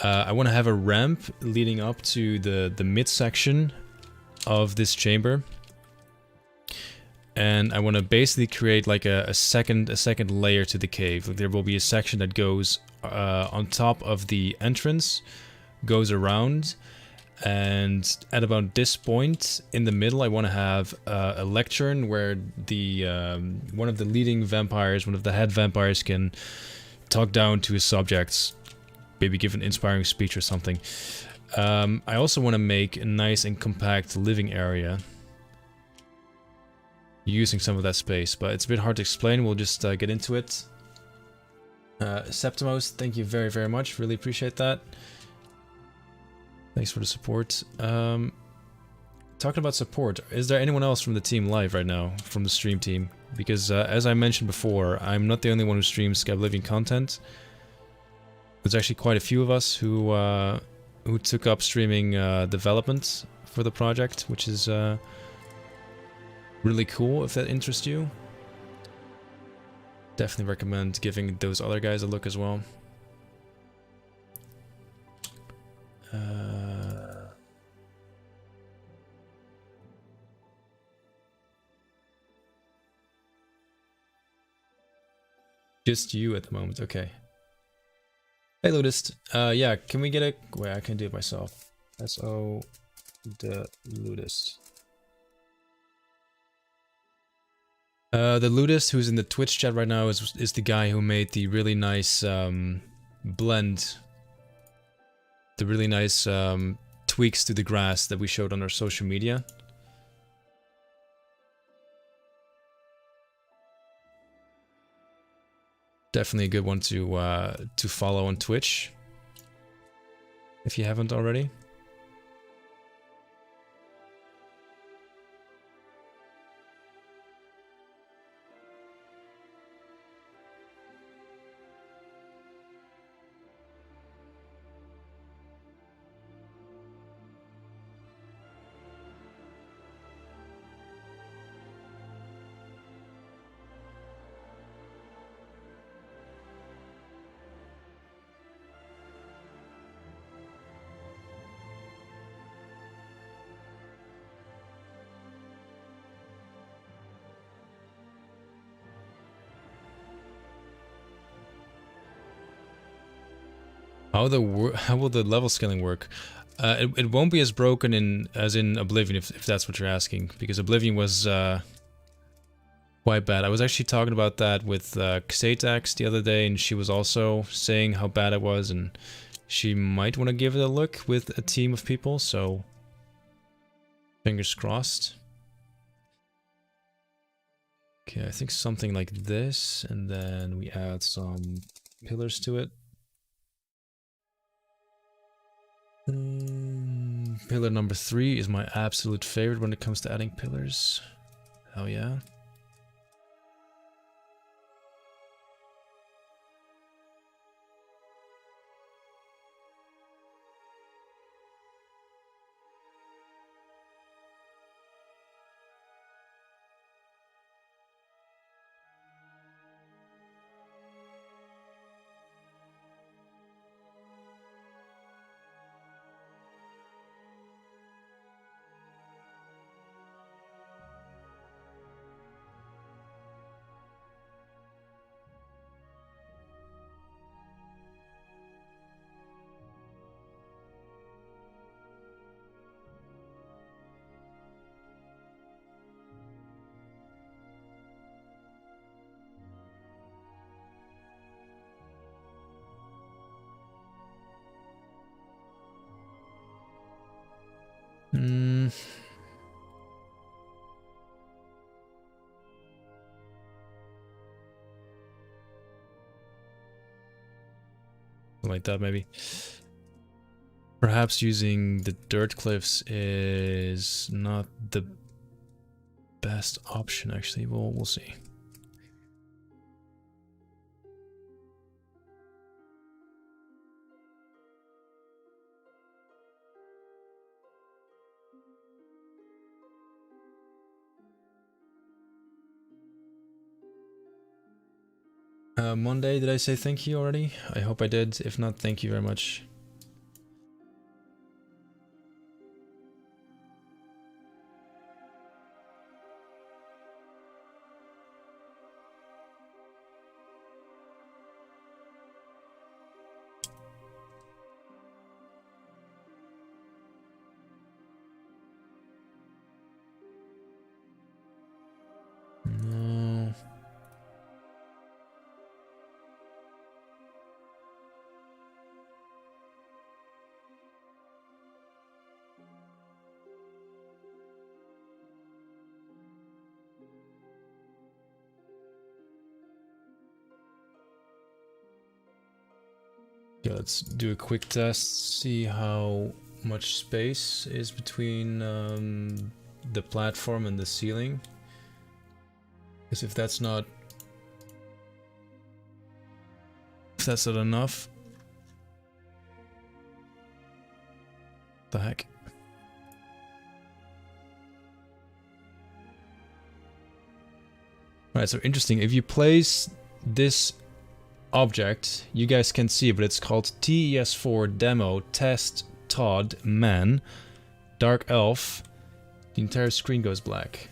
I want to have a ramp leading up to the midsection of this chamber. And I want to basically create like a second layer to the cave. Like there will be a section that goes on top of the entrance, goes around, and at about this point in the middle I want to have a lectern where the one of the leading vampires, one of the head vampires, can talk down to his subjects, maybe give an inspiring speech or something. I also want to make a nice and compact living area using some of that space, but it's a bit hard to explain. We'll just get into it. Septimos, thank you very, very much. Really appreciate that. Thanks for the support. Talking about support, is there anyone else from the team live right now, from the stream team? Because as I mentioned before, I'm not the only one who streams Skyblivion content. There's actually quite a few of us who took up streaming development for the project, which is really cool if that interests you. Definitely recommend giving those other guys a look as well. Just you at the moment, okay. Hey Ludist, yeah, can we get a... Wait, I can do it myself. S-O... the Ludist. The Ludist who's in the Twitch chat right now is the guy who made the really nice blend. The really nice tweaks to the grass that we showed on our social media. Definitely a good one to follow on Twitch, if you haven't already. How will the level scaling work? It won't be as broken as in Oblivion, if that's what you're asking, because Oblivion was quite bad. I was actually talking about that with Xatax the other day, and she was also saying how bad it was, and she might want to give it a look with a team of people, so fingers crossed. Okay, I think something like this, and then we add some pillars to it. Pillar number 3 is my absolute favorite when it comes to adding pillars. Hell yeah. like that maybe. Perhaps using the dirt cliffs is not the best option, actually. We'll see. Monday, did I say thank you already? I hope I did. If not, thank you very much. No. Yeah, let's do a quick test, see how much space is between the platform and the ceiling. Because if that's not enough, the heck? Alright, so interesting. If you place this object, you guys can see, but it's called TES4 demo test Todd man dark elf. The entire screen goes black.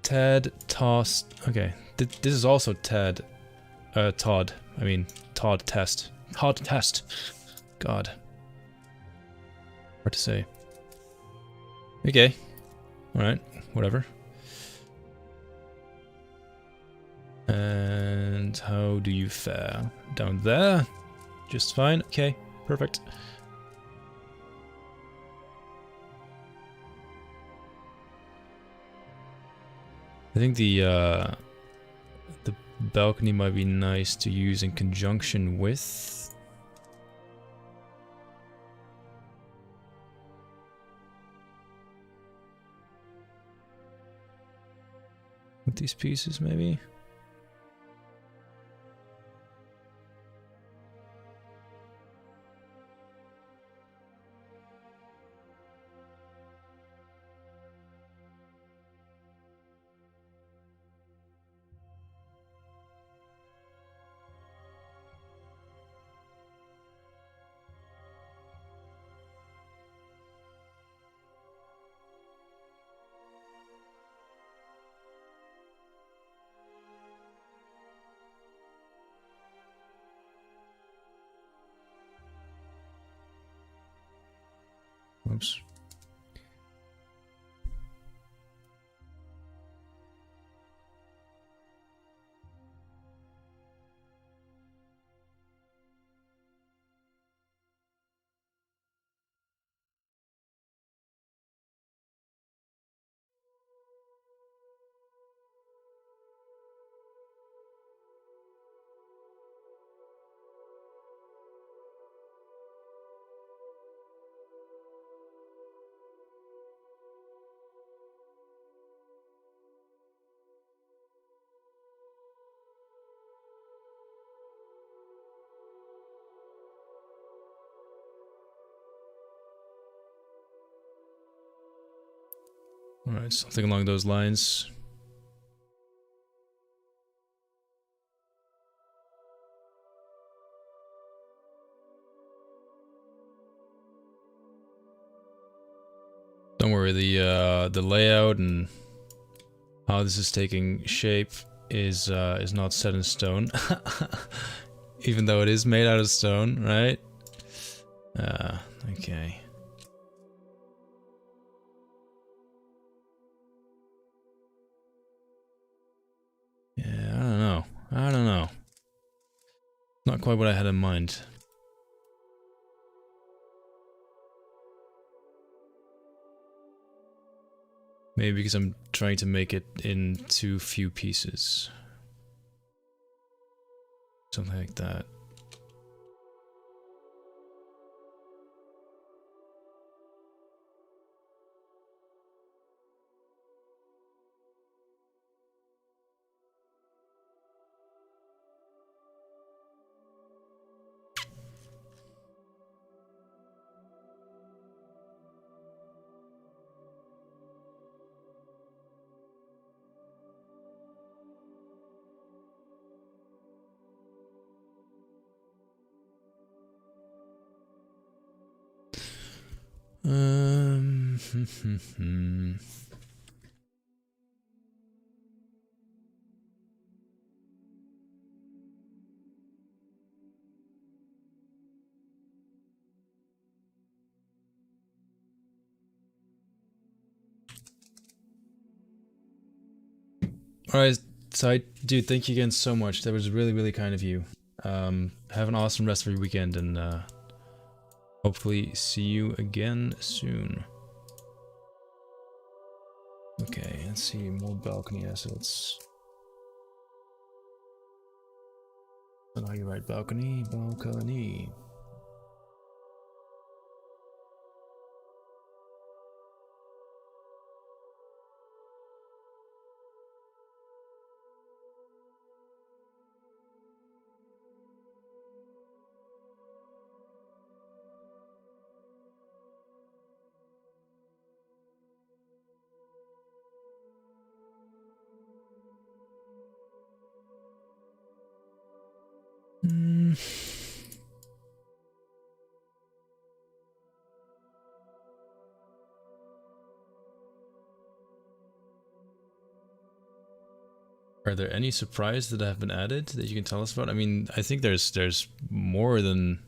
Ted tossed. Okay, this is also Ted. Todd. I mean Todd test. Todd test. God. Hard to say. Okay. All right. Whatever. And how do you fare? Down there? Just fine. Okay, perfect. I think the balcony might be nice to use in conjunction with these pieces, maybe. Oops. Alright, something along those lines. Don't worry, the layout and how this is taking shape is not set in stone. Even though it is made out of stone, right? Okay. Yeah, I don't know. Not quite what I had in mind. Maybe because I'm trying to make it in too few pieces. Something like that. Alright, dude, thank you again so much. That was really, really kind of you. Have an awesome rest of your weekend, and hopefully see you again soon. Okay, let's see, more balcony assets. And how you write balcony? Balcony. Are there any surprises that have been added that you can tell us about? I mean, I think there's more than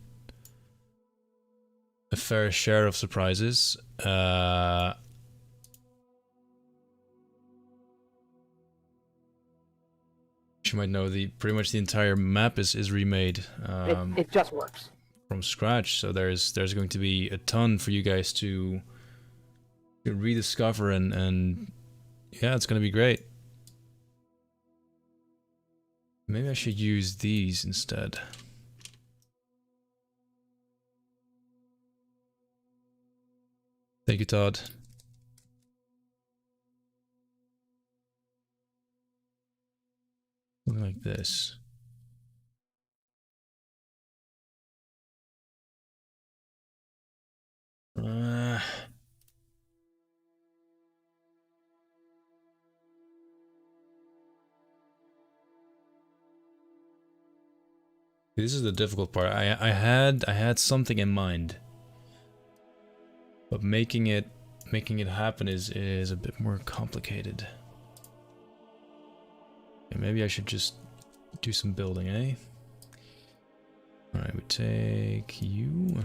a fair share of surprises. You might know pretty much the entire map is remade. It just works. From scratch, so there's going to be a ton for you guys to rediscover, and yeah, it's gonna be great. Maybe I should use these instead. Thank you, Todd. Something like this. This is the difficult part. I had something in mind, but making it happen is a bit more complicated. Okay, maybe I should just do some building, eh? All right, we take you.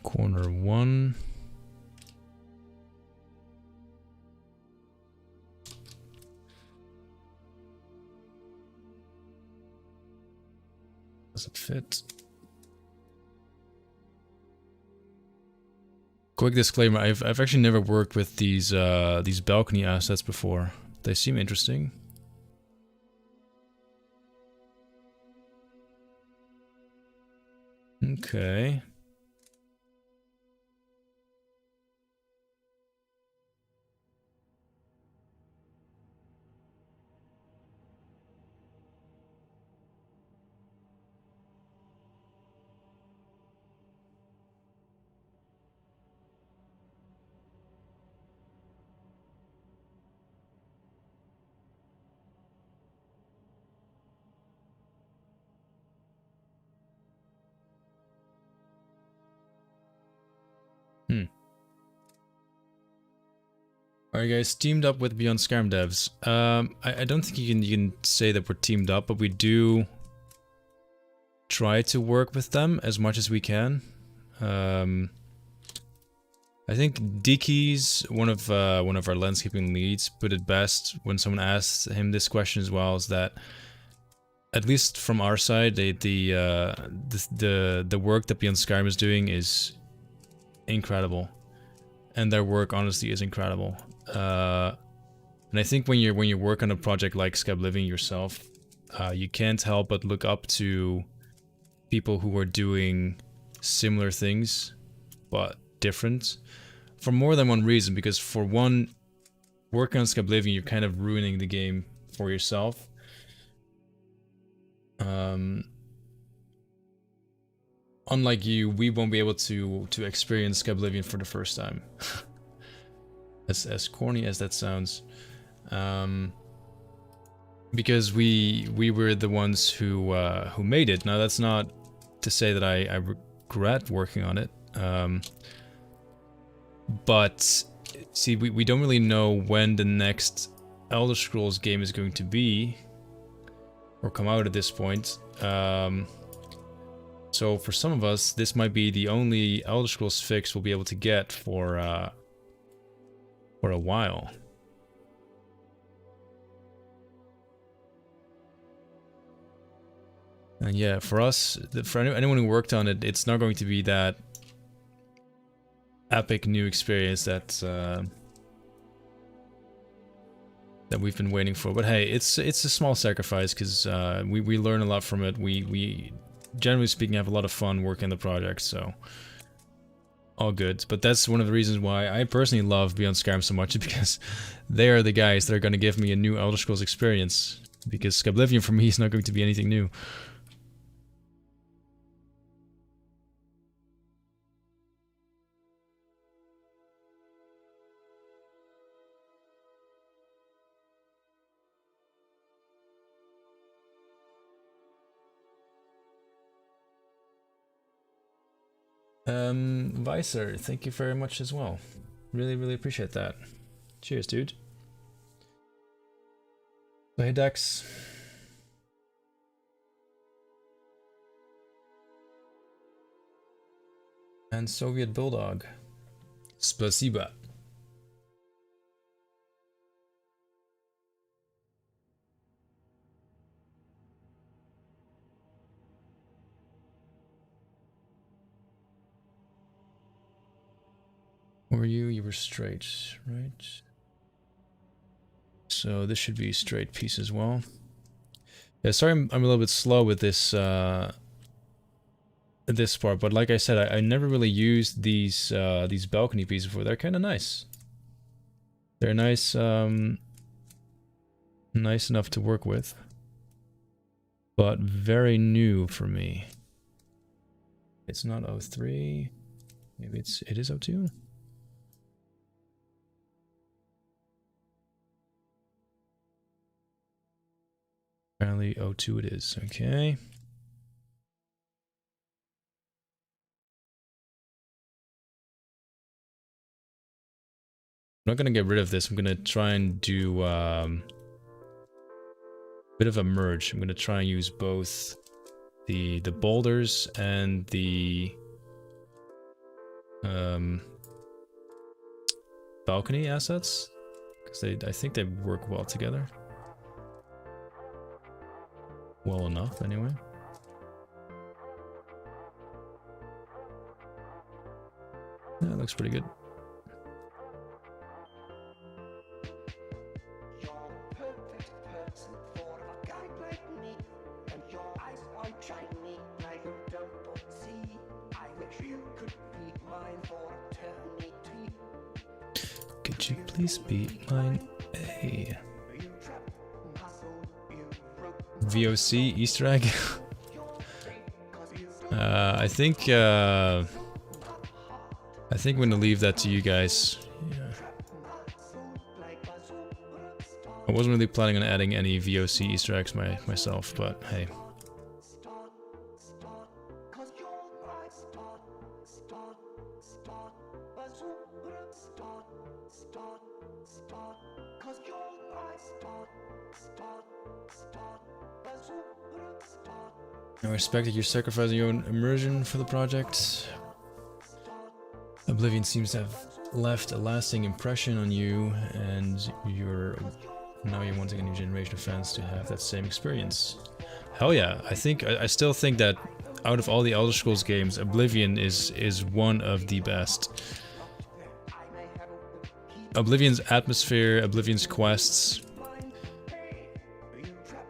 Corner 1. Does it fit? Quick disclaimer: I've actually never worked with these balcony assets before. They seem interesting. Okay. Are you guys teamed up with Beyond Skyrim devs? I don't think you can say that we're teamed up, but we do try to work with them as much as we can. I think Diki's one of our landscaping leads put it best when someone asked him this question as well, is that at least from our side, the work that Beyond Skyrim is doing is incredible, and their work honestly is incredible. And I think when you work on a project like Skyblivion yourself, you can't help but look up to people who are doing similar things but different, for more than one reason. Because for one, working on Skyblivion, you're kind of ruining the game for yourself. Unlike you, we won't be able to experience Skyblivion for the first time. As corny as that sounds, because we were the ones who made it. Now that's not to say that I regret working on it, but see, we don't really know when the next Elder Scrolls game is going to be or come out at this point. So for some of us, this might be the only Elder Scrolls fix we'll be able to get for a while. And yeah, for us, for anyone who worked on it, it's not going to be that epic new experience that we've been waiting for. But hey, it's a small sacrifice, because we learn a lot from it. We generally speaking have a lot of fun working on the project, so all good. But that's one of the reasons why I personally love Beyond Skyrim so much, because they are the guys that are going to give me a new Elder Scrolls experience, because Skyblivion for me is not going to be anything new. Vicer, thank you very much as well. Really appreciate that. Cheers, dude. So, hey, Dex. And Soviet Bulldog. Spasiba. Were you? You were straight, right? So this should be a straight piece as well. Yeah, sorry I'm a little bit slow with this this part, but like I said, I never really used these balcony pieces before. They're kind of nice. They're nice, nice enough to work with, but very new for me. It's not 03. Maybe it is 02. Apparently 02 it is. Okay. I'm not gonna get rid of this. I'm gonna try and do a bit of a merge. I'm gonna try and use both the boulders and the balcony assets, because I think they work well together. Well enough, anyway. Yeah, that looks pretty good. Could you please be mine? Hey. VOC Easter egg. I think I'm gonna leave that to you guys. Yeah. I wasn't really planning on adding any VOC Easter eggs myself, but hey. I respect that you're sacrificing your own immersion for the project. Oblivion seems to have left a lasting impression on you, and now you're wanting a new generation of fans to have that same experience. Hell yeah, I still think that out of all the Elder Scrolls games, Oblivion is one of the best. Oblivion's atmosphere, Oblivion's quests,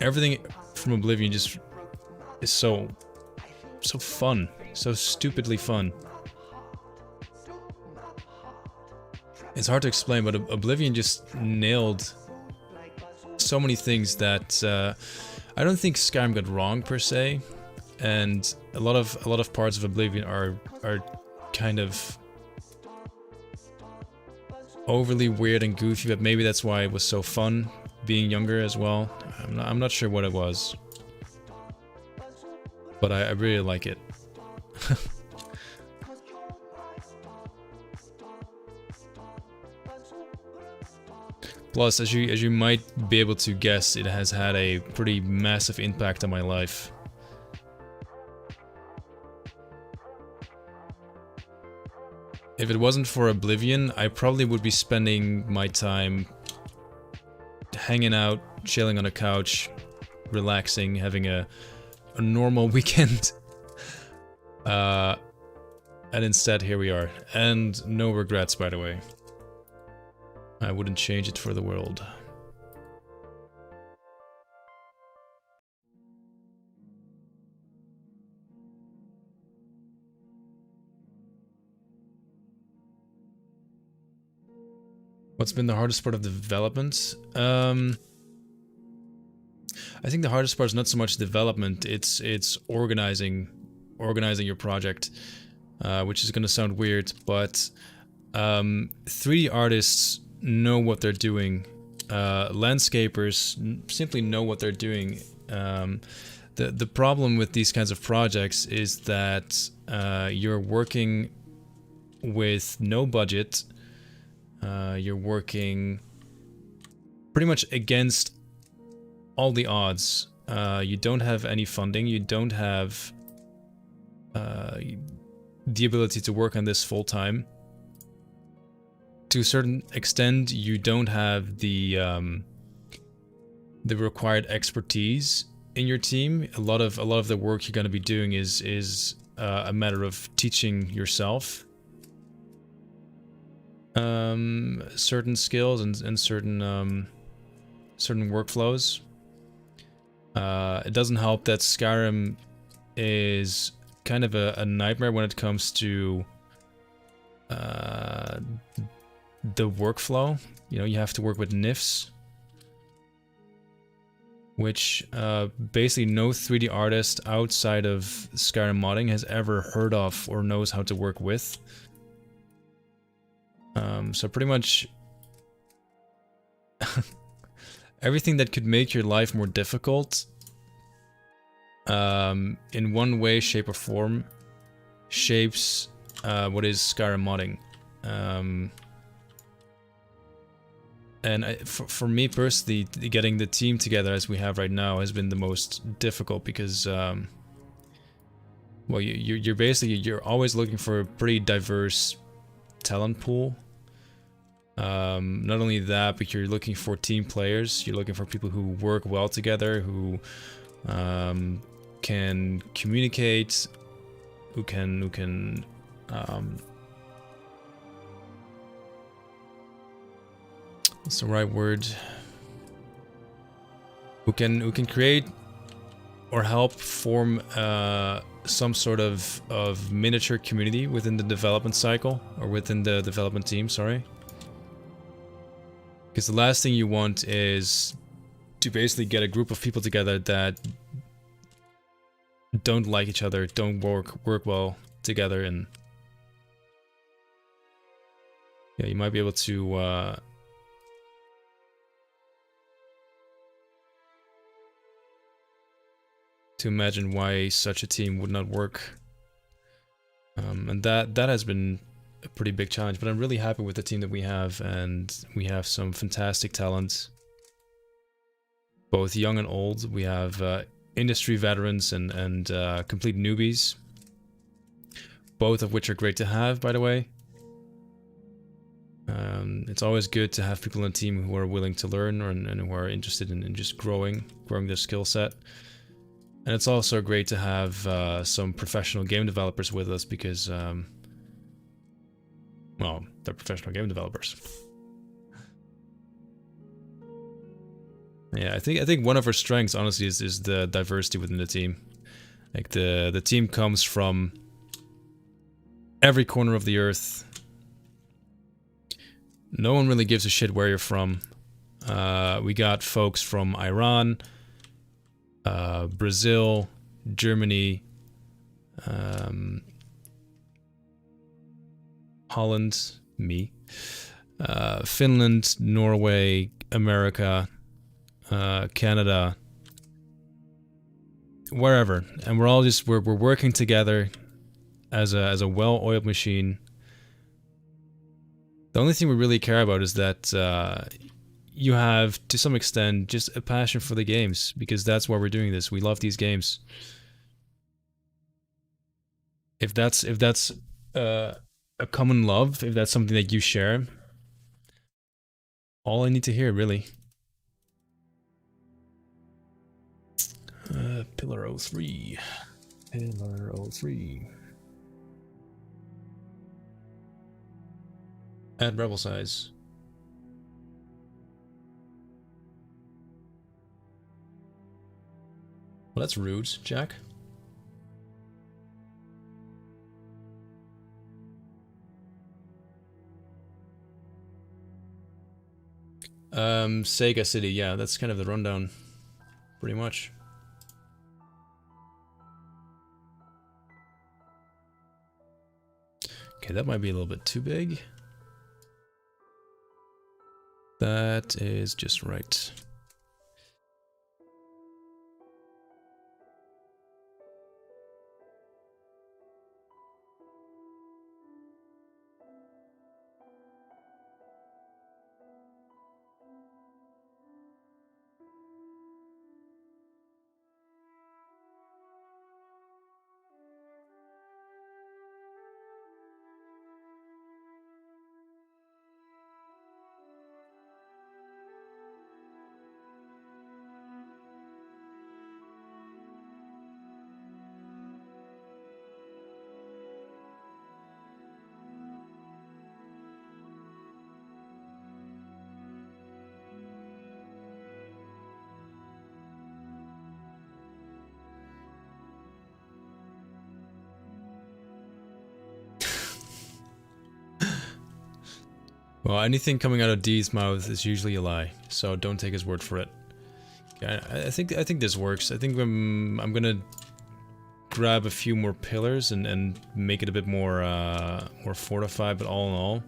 everything from Oblivion just is so fun, so stupidly fun. It's hard to explain, but Oblivion just nailed so many things that I don't think Skyrim got wrong per se, and a lot of parts of Oblivion are kind of overly weird and goofy, but maybe that's why it was so fun being younger as well. I'm not sure what it was, but I really like it. Plus, as you might be able to guess, it has had a pretty massive impact on my life. If it wasn't for Oblivion, I probably would be spending my time hanging out, chilling on a couch, relaxing, having a normal weekend. And instead, here we are. And no regrets, by the way. I wouldn't change it for the world. What's been the hardest part of the development? I think the hardest part is not so much development, it's organizing your project, which is going to sound weird, but 3D artists know what they're doing. Landscapers simply know what they're doing. The problem with these kinds of projects is that you're working with no budget. You're working pretty much against all the odds. You don't have any funding. You don't have the ability to work on this full time. To a certain extent, you don't have the required expertise in your team. A lot of the work you're going to be doing is a matter of teaching yourself certain skills and certain workflows. It doesn't help that Skyrim is kind of a nightmare when it comes to the workflow. You know, you have to work with NIFs, which basically no 3D artist outside of Skyrim modding has ever heard of or knows how to work with. So pretty much everything that could make your life more difficult, in one way, shape, or form, shapes what is Skyrim modding. And for me personally, getting the team together as we have right now has been the most difficult because, well, you're always looking for a pretty diverse talent pool. Not only that, but you're looking for team players. You're looking for people who work well together, who can communicate, who can what's the right word? Who can create or help form some sort of miniature community within the development cycle, or within the development team, sorry. Because the last thing you want is to basically get a group of people together that don't like each other, don't work well together, and yeah, you might be able to imagine why such a team would not work. And that has been a pretty big challenge, but I'm really happy with the team that we have, and we have some fantastic talents, both young and old. We have industry veterans and complete newbies, both of which are great to have, by the way. It's always good to have people on a team who are willing to learn and who are interested in just growing their skill set. And it's also great to have some professional game developers with us because, well, they're professional game developers. Yeah, I think one of our strengths, honestly, is the diversity within the team. Like the team comes from every corner of the earth. No one really gives a shit where you're from. We got folks from Iran, Brazil, Germany, Holland, me, Finland, Norway, America, Canada, wherever, and we're all just we're working together as a well-oiled machine. The only thing we really care about is that you have, to some extent, just a passion for the games, because that's why we're doing this. We love these games. If that's a common love, if that's something that you share, all I need to hear, really. Pillar 03. Pillar 03. Add rebel size. Well, that's rude, Jack. Sega City, yeah, that's kind of the rundown, pretty much. Okay, that might be a little bit too big. That is just right. Well, anything coming out of D's mouth is usually a lie, so don't take his word for it. Okay, I think this works. I think I'm gonna grab a few more pillars and make it a bit more more fortified, but all in all,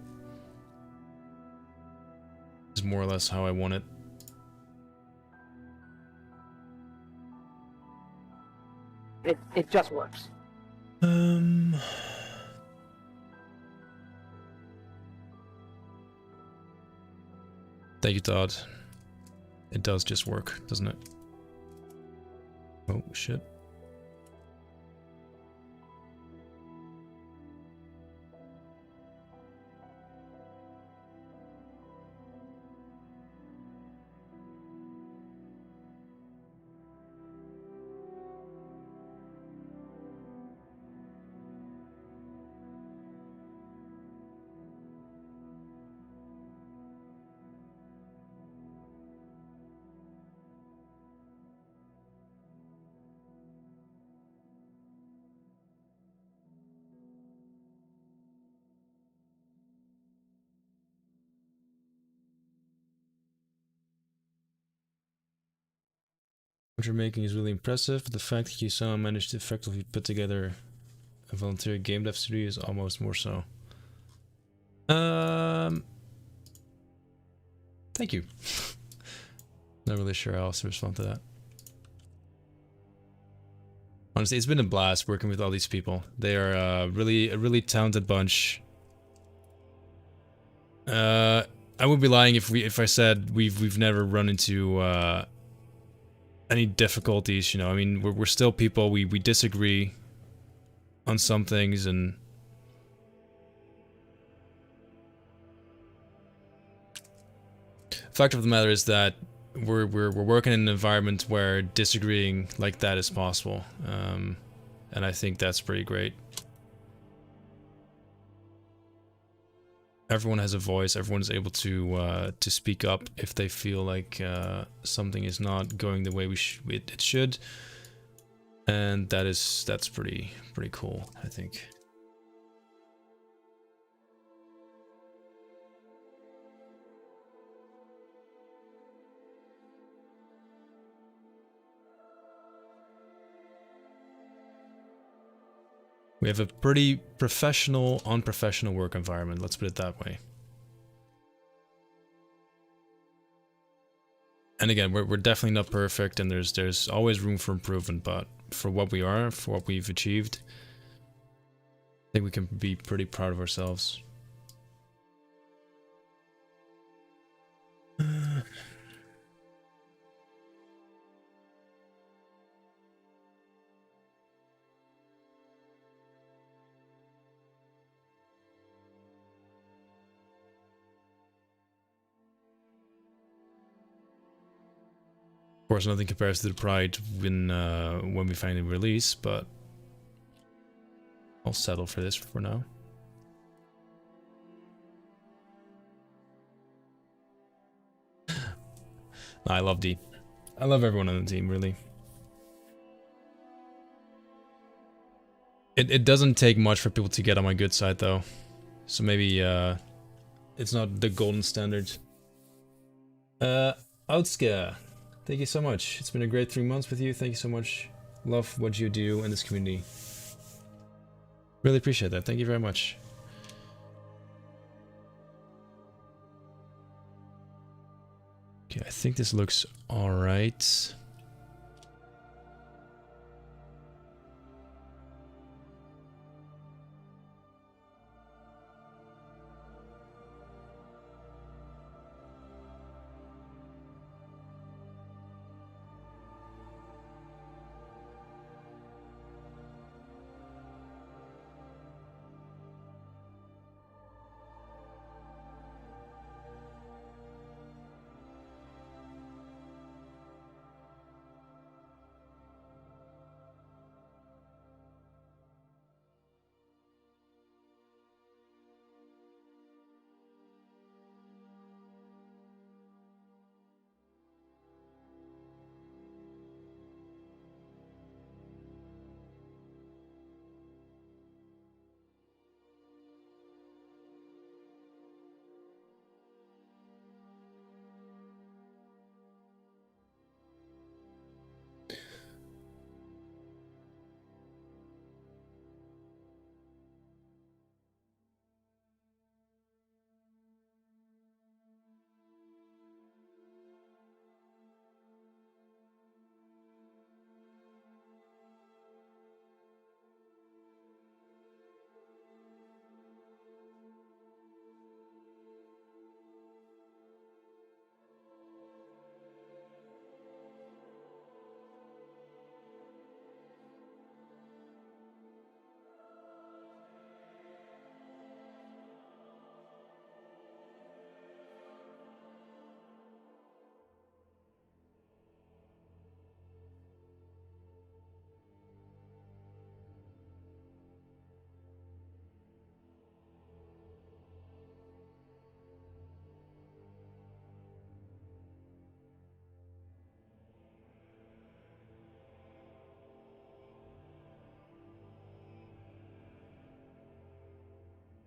is more or less how I want it. It just works. Thank you, Todd. It does just work, doesn't it? Oh, shit. What you're making is really impressive, but the fact that you somehow managed to effectively put together a volunteer game dev studio is almost more so. Thank you. Not really sure how else to respond to that. Honestly, it's been a blast working with all these people. They are a really talented bunch. I would be lying if I said we've never run into any difficulties. You know, I mean, we're still people. We disagree on some things, and fact of the matter is that we're working in an environment where disagreeing like that is possible, and I think that's pretty great. Everyone has a voice. Everyone is able to speak up if they feel like something is not going the way it should, and that's pretty cool, I think. We have a pretty professional, unprofessional work environment, let's put it that way. And again, we're definitely not perfect, and there's always room for improvement, but for what we are, for what we've achieved, I think we can be pretty proud of ourselves. Of course, nothing compares to the pride when we finally release, but I'll settle for this for now. I love D. I love everyone on the team, really. It doesn't take much for people to get on my good side, though. So maybe it's not the golden standard. Outska, thank you so much. It's been a great 3 months with you. Thank you so much. Love what you do in this community. Really appreciate that. Thank you very much. Okay, I think this looks alright.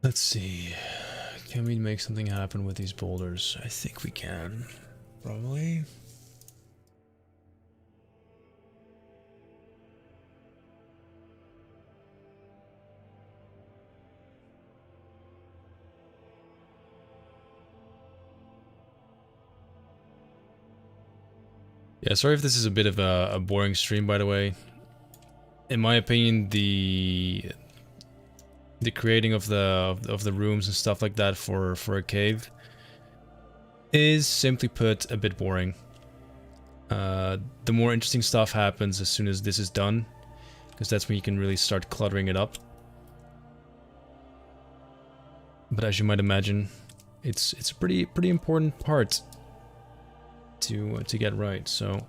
Let's see. Can we make something happen with these boulders? I think we can. Probably. Yeah, sorry if this is a bit of a boring stream, by the way. in my opinion, the creating of the rooms and stuff like that for a cave is, simply put, a bit boring. The more interesting stuff happens as soon as this is done, because that's when you can really start cluttering it up. But as you might imagine, it's a pretty important part to get right. So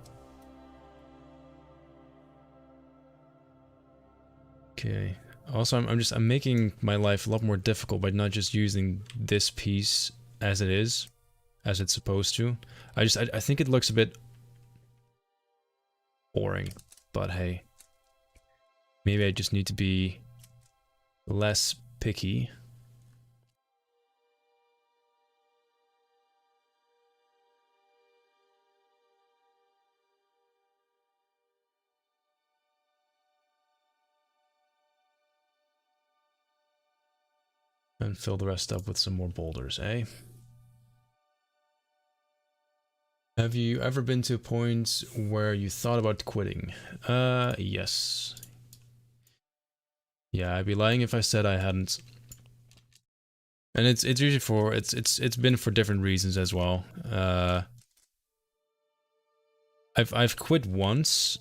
okay. Also, I'm making my life a lot more difficult by not just using this piece as it is, as it's supposed to. I think it looks a bit boring, but hey, maybe I just need to be less picky. And fill the rest up with some more boulders, eh? Have you ever been to a point where you thought about quitting? Yes. Yeah, I'd be lying if I said I hadn't. And it's usually for it's been for different reasons as well. I've quit once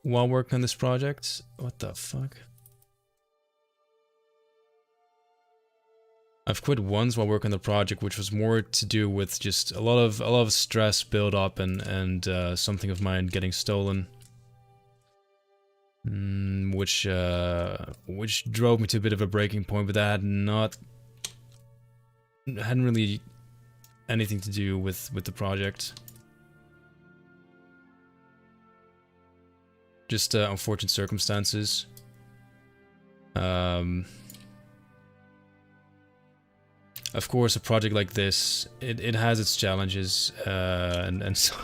while working on this project. What the fuck? I've quit once while working on the project, which was more to do with just a lot of stress build up and something of mine getting stolen, which drove me to a bit of a breaking point. But that hadn't really anything to do with the project. Just unfortunate circumstances. Of course, a project like this, it has its challenges, and so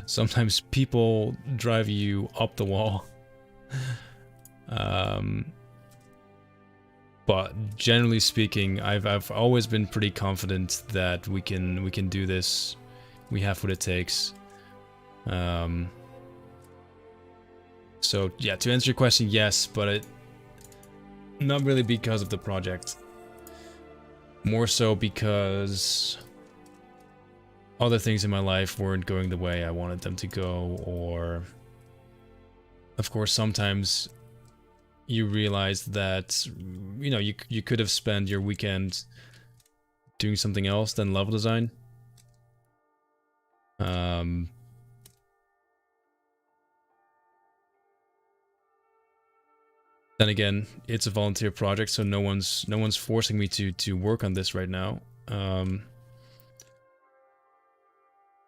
sometimes people drive you up the wall. But generally speaking, I've always been pretty confident that we can do this. We have what it takes. So yeah, to answer your question, yes, but not really because of the project. More so because other things in my life weren't going the way I wanted them to go, or of course sometimes you realize that, you know, you could have spent your weekend doing something else than level design. Then again, it's a volunteer project, so no one's forcing me to work on this right now.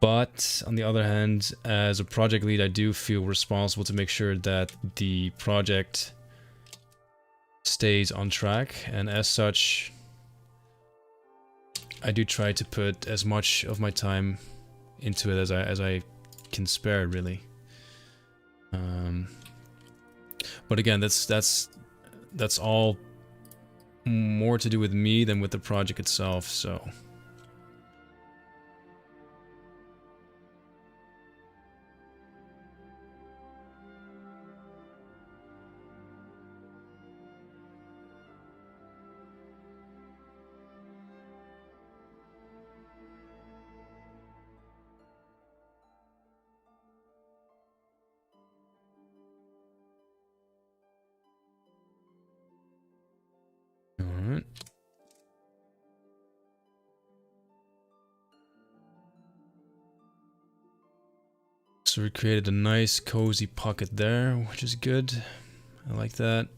But on the other hand, as a project lead, I do feel responsible to make sure that the project stays on track, and as such, I do try to put as much of my time into it as I can spare, really. But again, that's all more to do with me than with the project itself, so. Alright. So we created a nice cozy pocket there, which is good. I like that.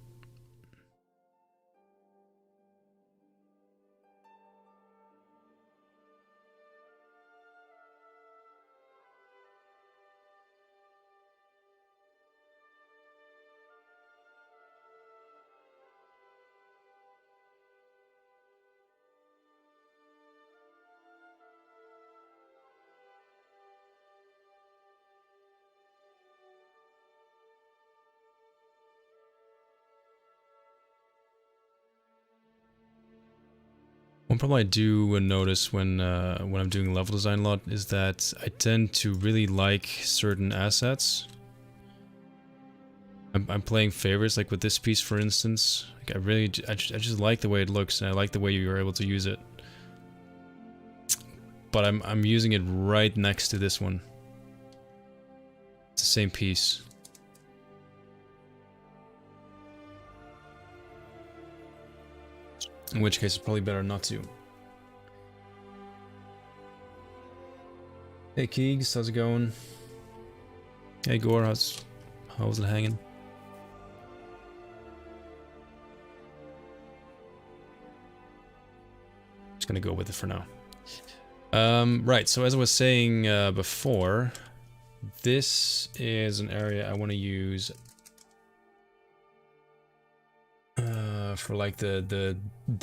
One problem I do notice when I'm doing level design a lot is that I tend to really like certain assets. I'm playing favorites, like with this piece, for instance. Like I just like the way it looks, and I like the way you're able to use it. But I'm using it right next to this one. It's the same piece. In which case, it's probably better not to. Hey Keegs, how's it going? Hey Gore, how's it hanging? Just gonna go with it for now. Right, so as I was saying before, this is an area I want to use for like the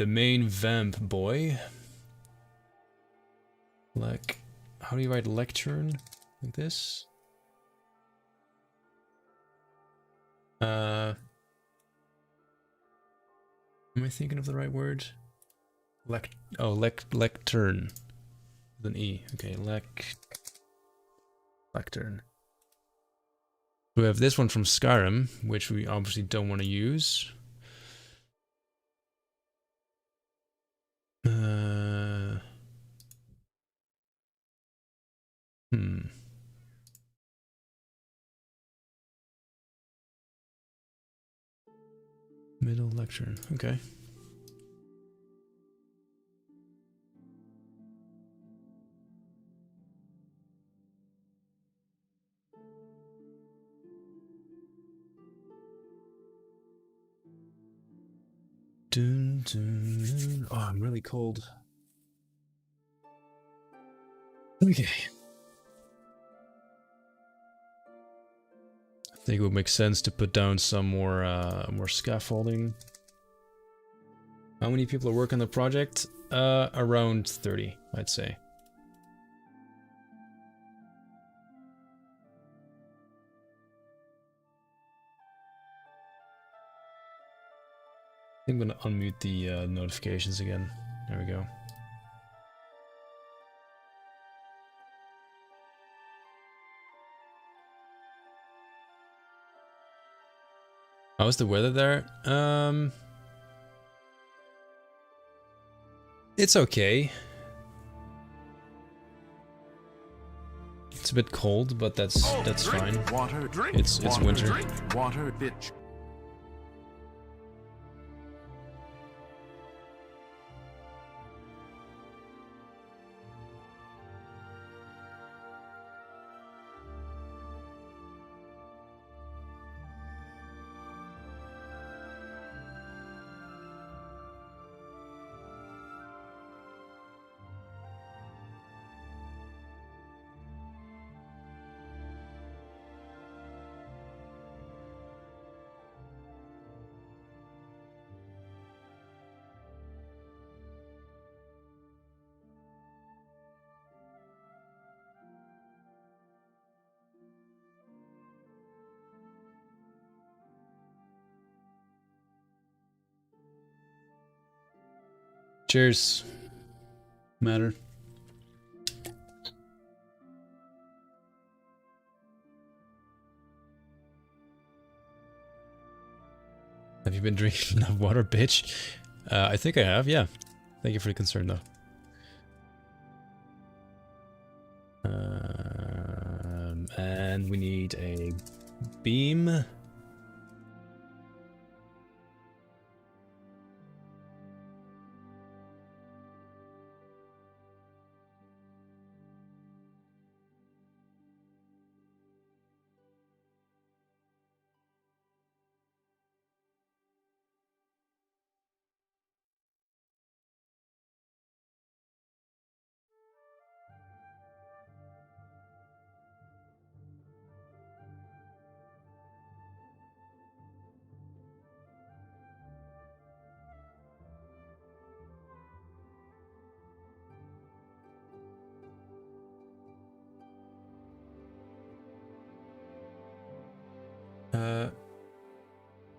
main vamp boy. Like, how do you write lectern? Like this? Am I thinking of the right word? Lectern. With an E. Okay, lectern. We have this one from Skyrim, which we obviously don't want to use. Middle lectern. Okay. Dun, dun, dun. Oh, I'm really cold. Okay. I think it would make sense to put down some more scaffolding. How many people are working on the project? Around 30, I'd say. I think I'm gonna unmute the notifications again. There we go. How's the weather there? It's okay. It's a bit cold, but that's fine. Water, drink. It's water, winter. Drink, water, bitch. Cheers. Matter. Have you been drinking enough water, bitch? I think I have, yeah. Thank you for the concern, though. And we need a beam.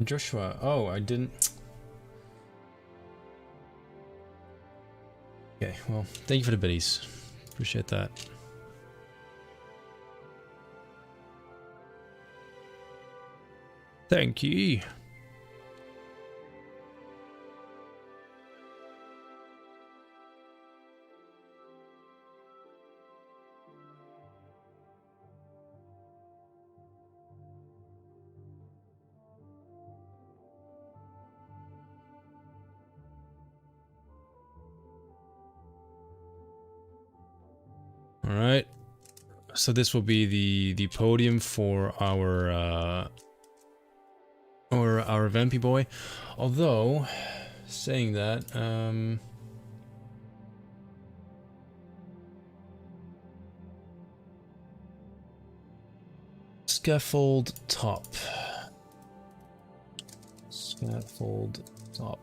Joshua. Oh, I didn't. Okay, well, thank you for the biddies. Appreciate that. Thank ye. All right. So this will be the podium for our vampy boy. Although, saying that, scaffold top. Scaffold top.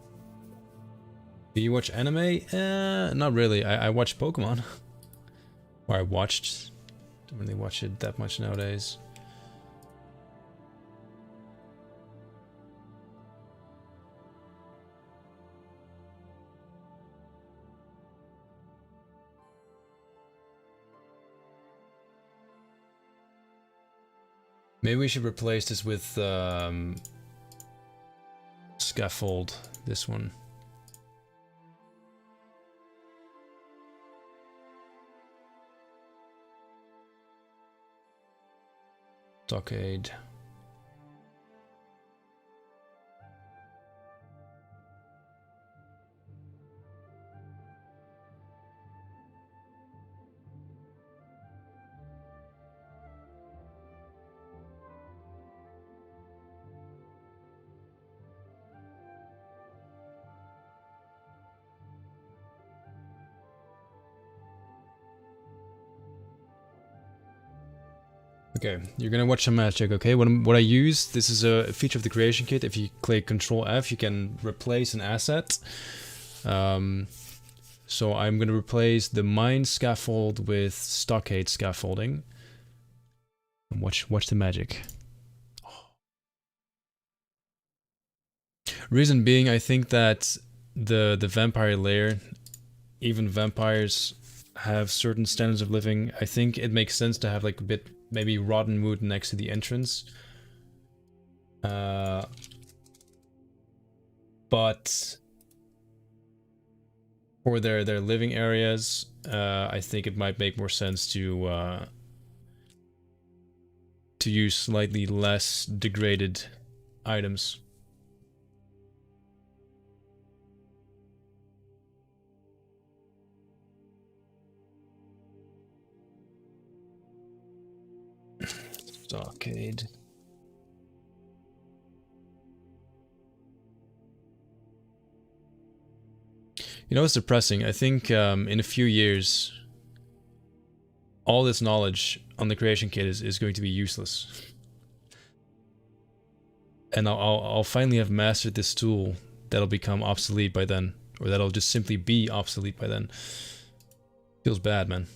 Do you watch anime? Not really. I watch Pokemon. Or I watched. Don't really watch it that much nowadays. Maybe we should replace this with scaffold, this one. Stockade. Okay, you're gonna watch some magic, okay? What I use, this is a feature of the creation kit. If you click Control F, you can replace an asset. So I'm gonna replace the mine scaffold with stockade scaffolding. And watch the magic. Reason being, I think that the vampire layer, even vampires have certain standards of living. I think it makes sense to have like a bit maybe rotten wood next to the entrance. But for their living areas, I think it might make more sense to use slightly less degraded items. Stockade. You know, it's depressing. I think in a few years, all this knowledge on the creation kit is going to be useless. And I'll finally have mastered this tool that'll become obsolete by then. Or that'll just simply be obsolete by then. Feels bad, man.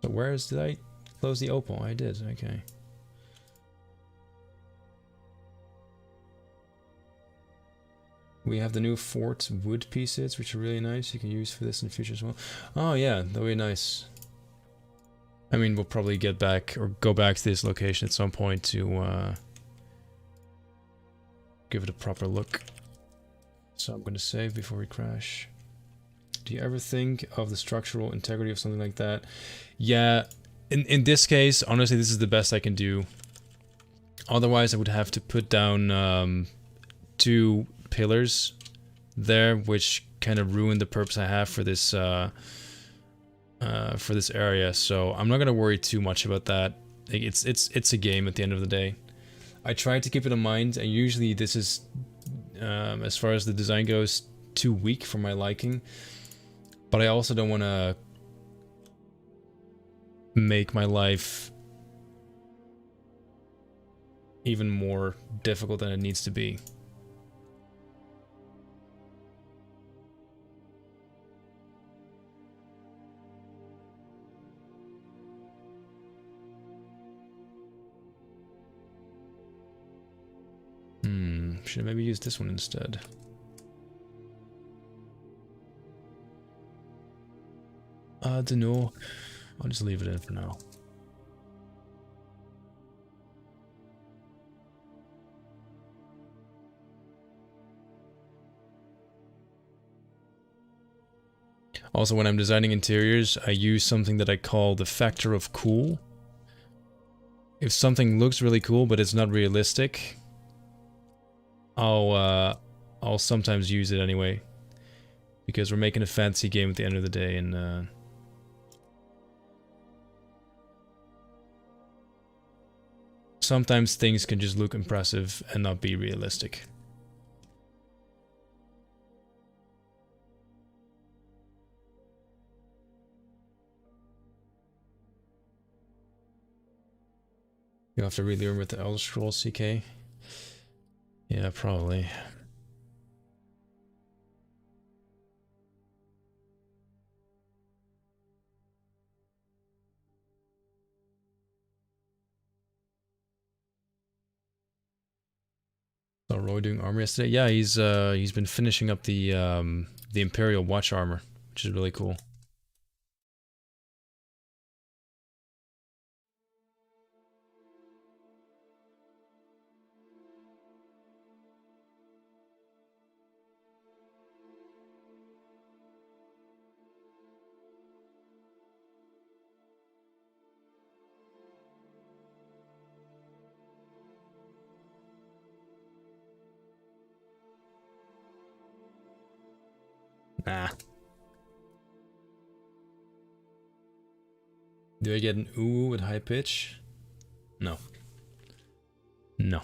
But did I close the opal? I did, okay. We have the new fort wood pieces, which are really nice. You can use for this in the future as well. Oh yeah, that'll be nice. I mean, we'll probably get back or go back to this location at some point to give it a proper look. So I'm going to save before we crash. Do you ever think of the structural integrity of something like that? Yeah, in this case, honestly, this is the best I can do. Otherwise, I would have to put down 2 pillars there, which kind of ruin the purpose I have for this area. So I'm not gonna worry too much about that. It's a game at the end of the day. I try to keep it in mind, and usually this is, as far as the design goes, too weak for my liking. But I also don't want to make my life even more difficult than it needs to be. Should I maybe use this one instead? I don't know. I'll just leave it in for now. Also, when I'm designing interiors, I use something that I call the factor of cool. If something looks really cool but it's not realistic, I'll sometimes use it anyway. Because we're making a fantasy game at the end of the day, and sometimes things can just look impressive and not be realistic. You'll have to really learn with the Elder Scrolls CK. Yeah, probably. Saw Roy doing armor yesterday. Yeah, he's been finishing up the Imperial Watch armor, which is really cool. Nah. Do I get an ooh with high pitch? No. No.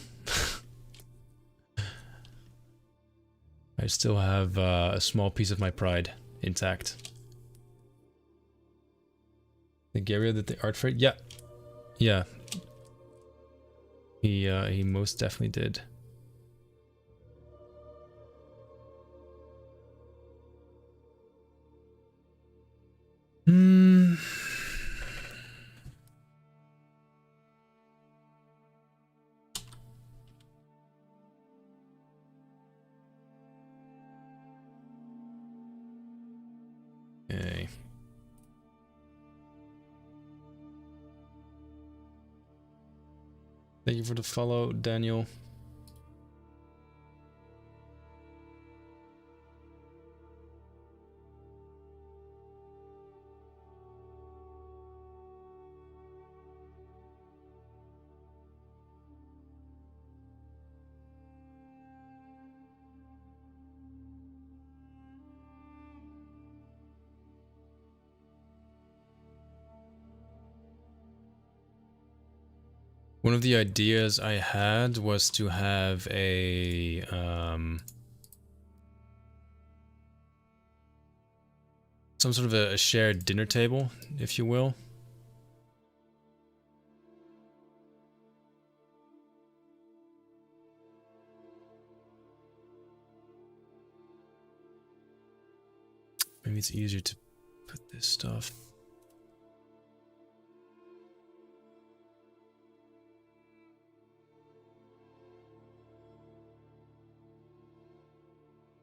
I still have a small piece of my pride intact. The Garia did the art for it? Yeah. Yeah. He most definitely did. Hmm. Okay. Thank you for the follow, Daniel. One of the ideas I had was to have a some sort of a shared dinner table, if you will. Maybe it's easier to put this stuff.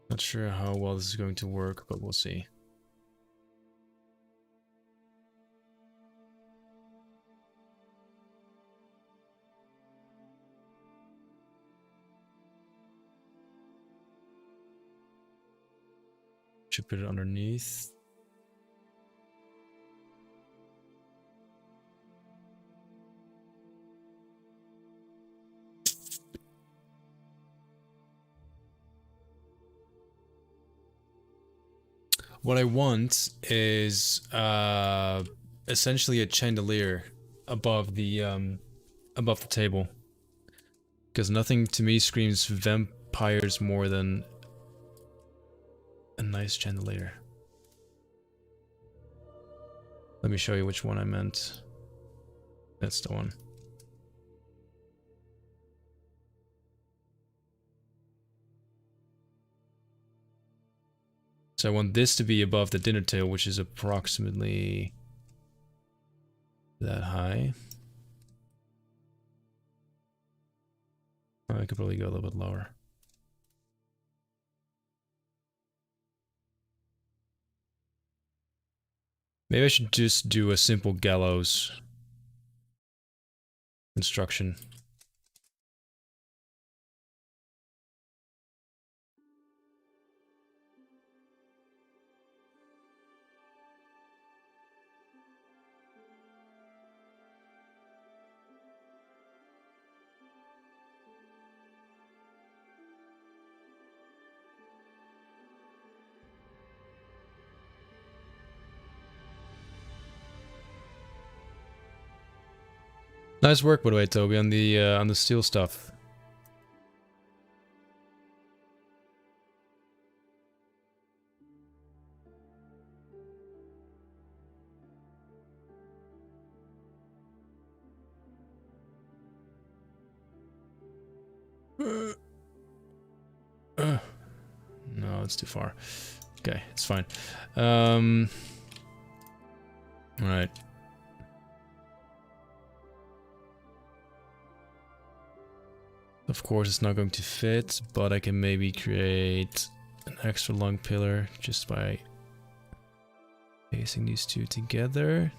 Not sure how well this is going to work, but we'll see. Should put it underneath. What I want is essentially a chandelier above the table, because nothing to me screams vampires more than a nice chandelier. Let me show you which one I meant. That's the one. So I want this to be above the dinner table, which is approximately that high. I could probably go a little bit lower. Maybe I should just do a simple gallows construction. Nice work, by the way, Toby, on the steel stuff. No, it's too far. Okay, it's fine. Alright. Of course, it's not going to fit, but I can maybe create an extra long pillar just by placing these two together.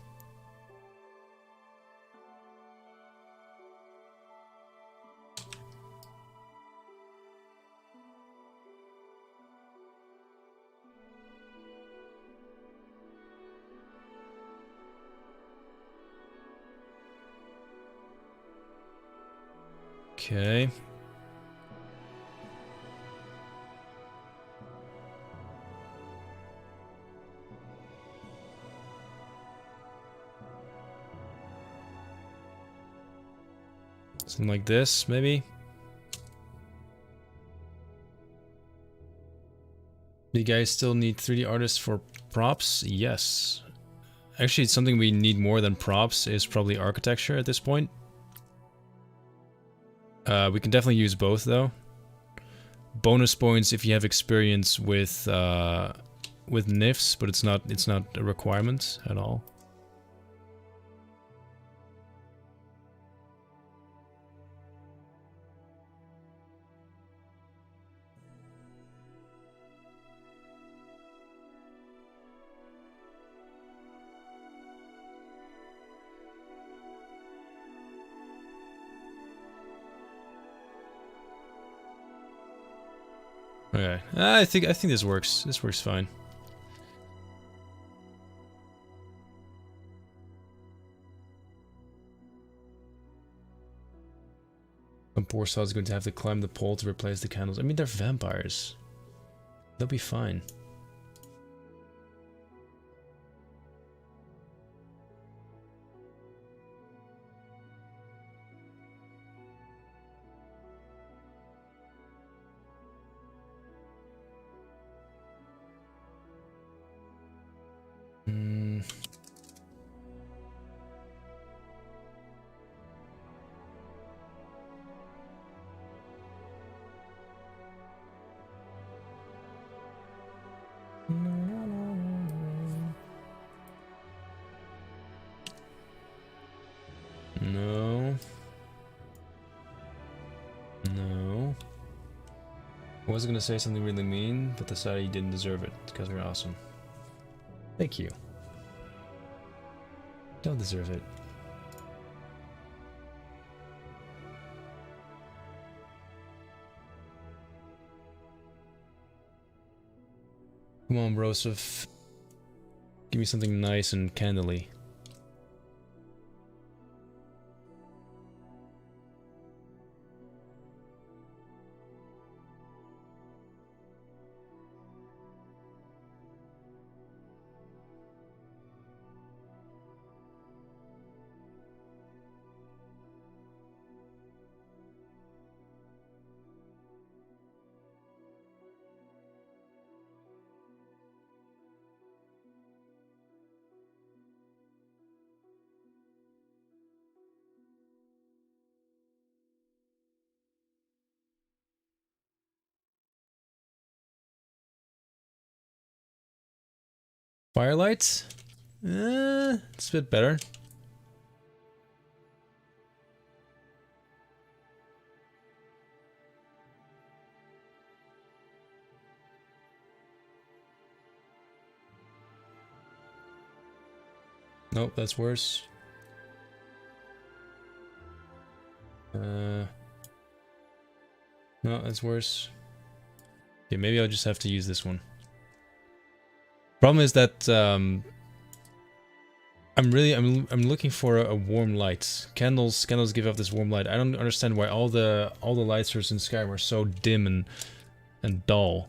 Okay. Something like this, maybe? Do you guys still need 3D artists for props? Yes. Actually, it's something we need more than props is probably architecture at this point. We can definitely use both though. Bonus points if you have experience with NIFs, but it's not a requirement at all. Okay, I think this works. This works fine. Some poor sod's going to have to climb the pole to replace the candles. I mean, they're vampires. They'll be fine. No. No. I was gonna say something really mean, but decided you didn't deserve it, because you're awesome. Thank you. Don't deserve it. Come on, Broseph. Give me something nice and candly. Firelight? It's a bit better. Nope, that's worse. No, that's worse. Okay, maybe I'll just have to use this one. Problem is that I'm looking for a warm light. Candles give off this warm light. I don't understand why all the light sources in Skyrim are so dim and dull.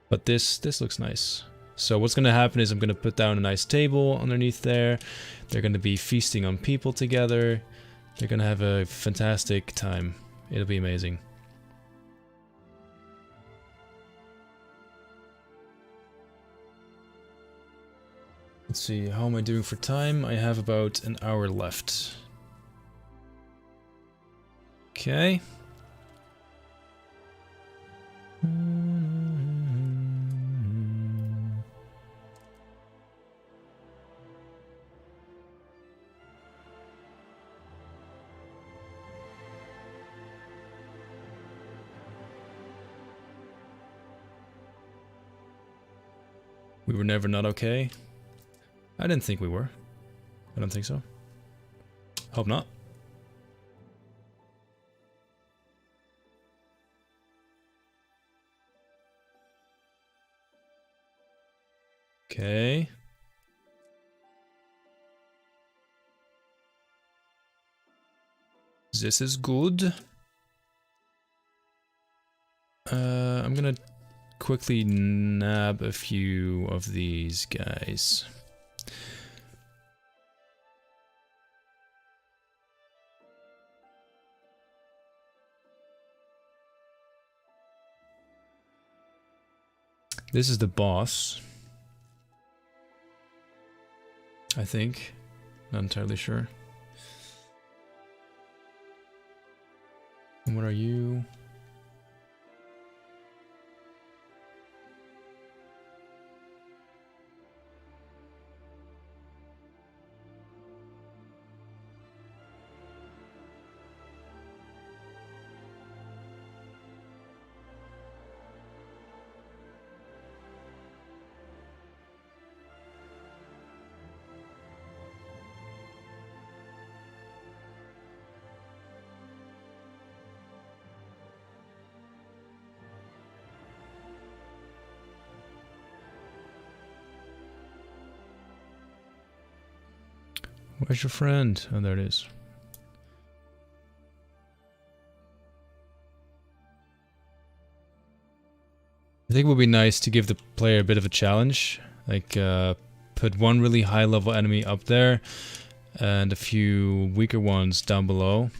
But this looks nice. So what's gonna happen is I'm gonna put down a nice table underneath there. They're gonna be feasting on people together. They're gonna have a fantastic time. It'll be amazing. Let's see, how am I doing for time? I have about an hour left. Okay. We were never not okay. I didn't think we were. I don't think so. Hope not. Okay. This is good. I'm gonna quickly nab a few of these guys. This is the boss. I think. Not entirely sure. And what are you? Where's your friend? Oh, there it is. I think it would be nice to give the player a bit of a challenge. Like, put one really high level enemy up there and a few weaker ones down below.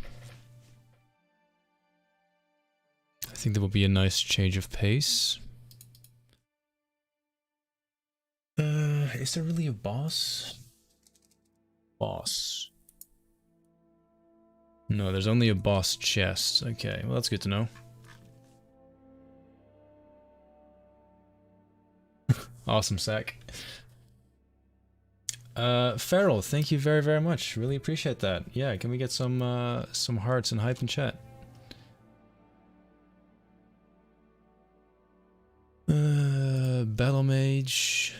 I think that would be a nice change of pace. Is there really a boss? Boss. No, there's only a boss chest. Okay, well that's good to know. Awesome, Sack. Feral, thank you very, very much. Really appreciate that. Yeah, can we get some hearts and hype in chat? Battle Mage.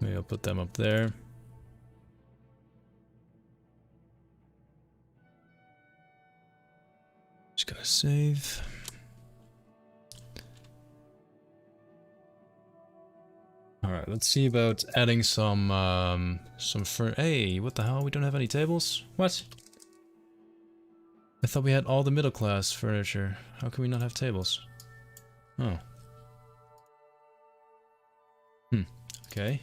Maybe I'll put them up there. Just gonna save. All right, let's see about adding some Hey, what the hell? We don't have any tables? What? I thought we had all the middle class furniture. How can we not have tables? Oh. Okay.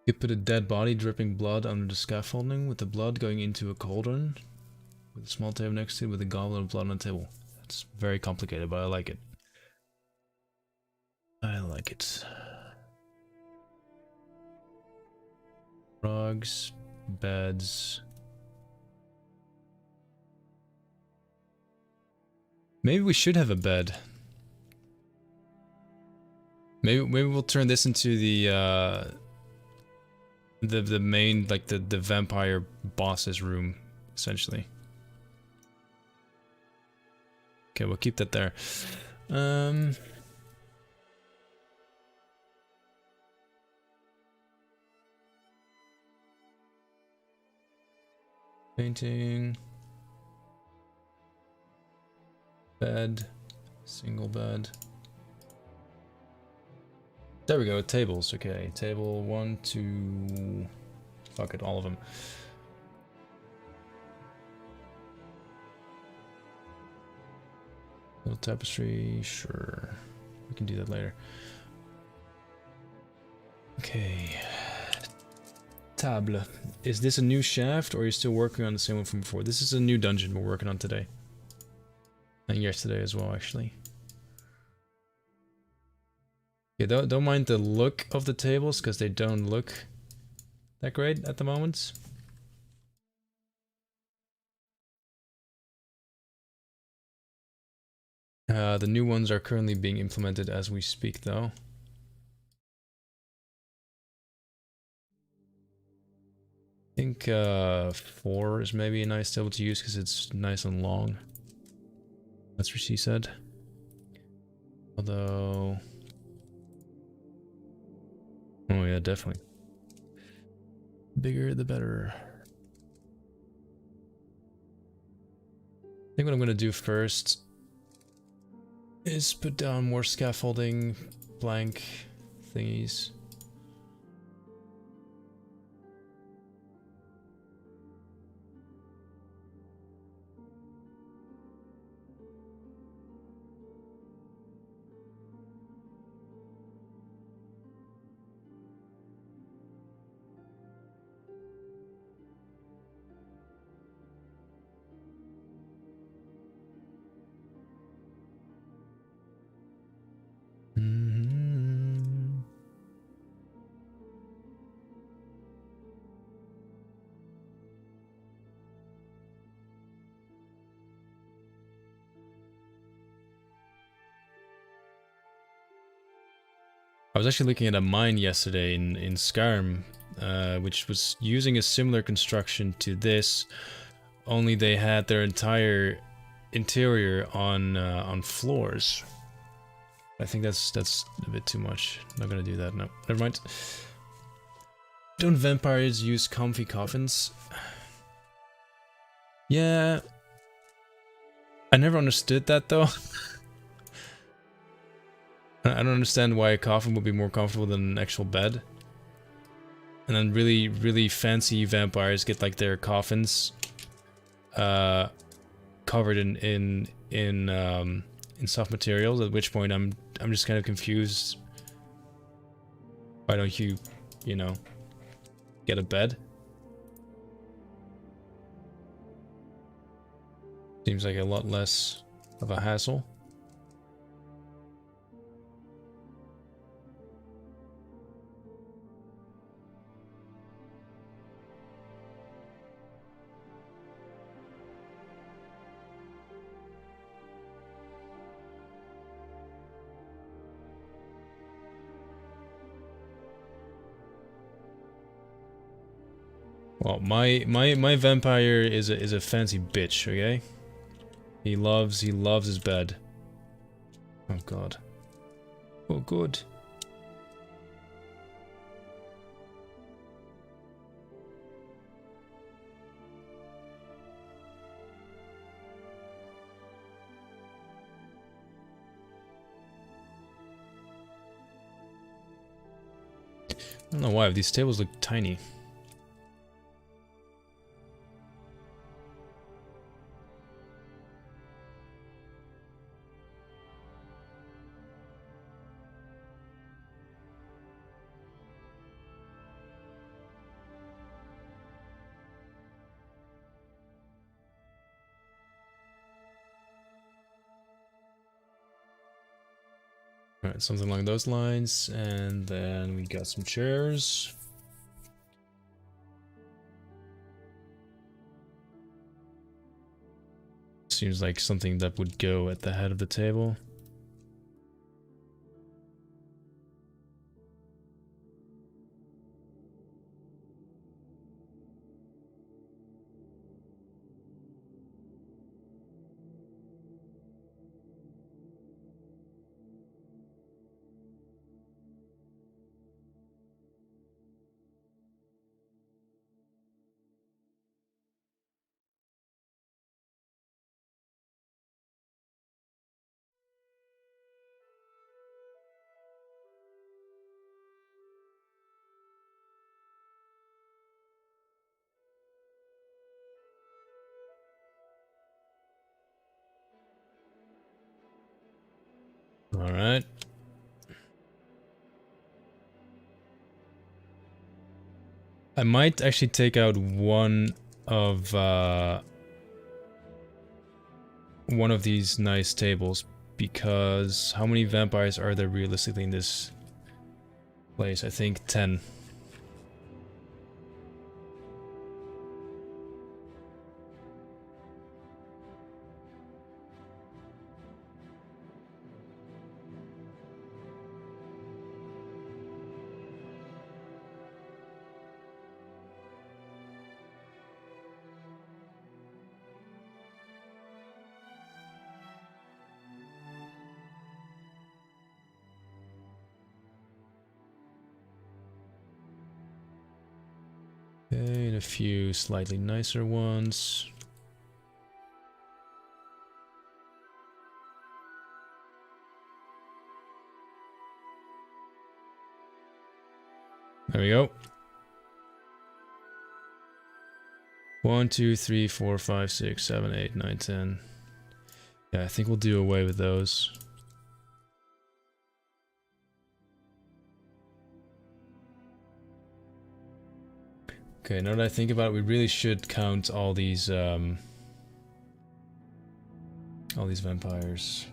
You put a dead body dripping blood under the scaffolding with the blood going into a cauldron with a small table next to it with a goblet of blood on the table. That's very complicated, but I like it. I like it. Rugs, beds. Maybe we should have a bed. Maybe we'll turn this into the main, like the vampire boss's room, essentially. Okay, we'll keep that there. Painting. Bed. Single bed. There we go, tables. Okay, table 1, 2... Fuck it, all of them. Little tapestry, sure. We can do that later. Okay. Table. Is this a new shaft, or are you still working on the same one from before? This is a new dungeon we're working on today. And yesterday as well, actually. Yeah, don't mind the look of the tables, because they don't look that great at the moment. The new ones are currently being implemented as we speak, though. I think 4 is maybe a nice table to use because it's nice and long. That's what she said. Although... Oh yeah, definitely. Bigger the better. I think what I'm gonna do first is put down more scaffolding, blank thingies. I was actually looking at a mine yesterday in Skyrim, which was using a similar construction to this, only they had their entire interior on floors. I think that's a bit too much. Not gonna do that. No, never mind. Don't vampires use comfy coffins? Yeah, I never understood that though. I don't understand why a coffin would be more comfortable than an actual bed. And then really, really fancy vampires get like their coffins covered in soft materials. At which point I'm just kind of confused. Why don't you, you know, get a bed? Seems like a lot less of a hassle. Well, my vampire is a fancy bitch, okay? He loves his bed. Oh god. Oh good. I don't know why, these tables look tiny. Alright, something along those lines, and then we got some chairs. Seems like something that would go at the head of the table. Alright. I might actually take out one of these nice tables, because how many vampires are there realistically in this place? I think 10. Okay, and a few slightly nicer ones. There we go. 1, 2, 3, 4, 5, 6, 7, 8, 9, 10. Yeah, I think we'll do away with those. Okay, now that I think about it, we really should count all these vampires.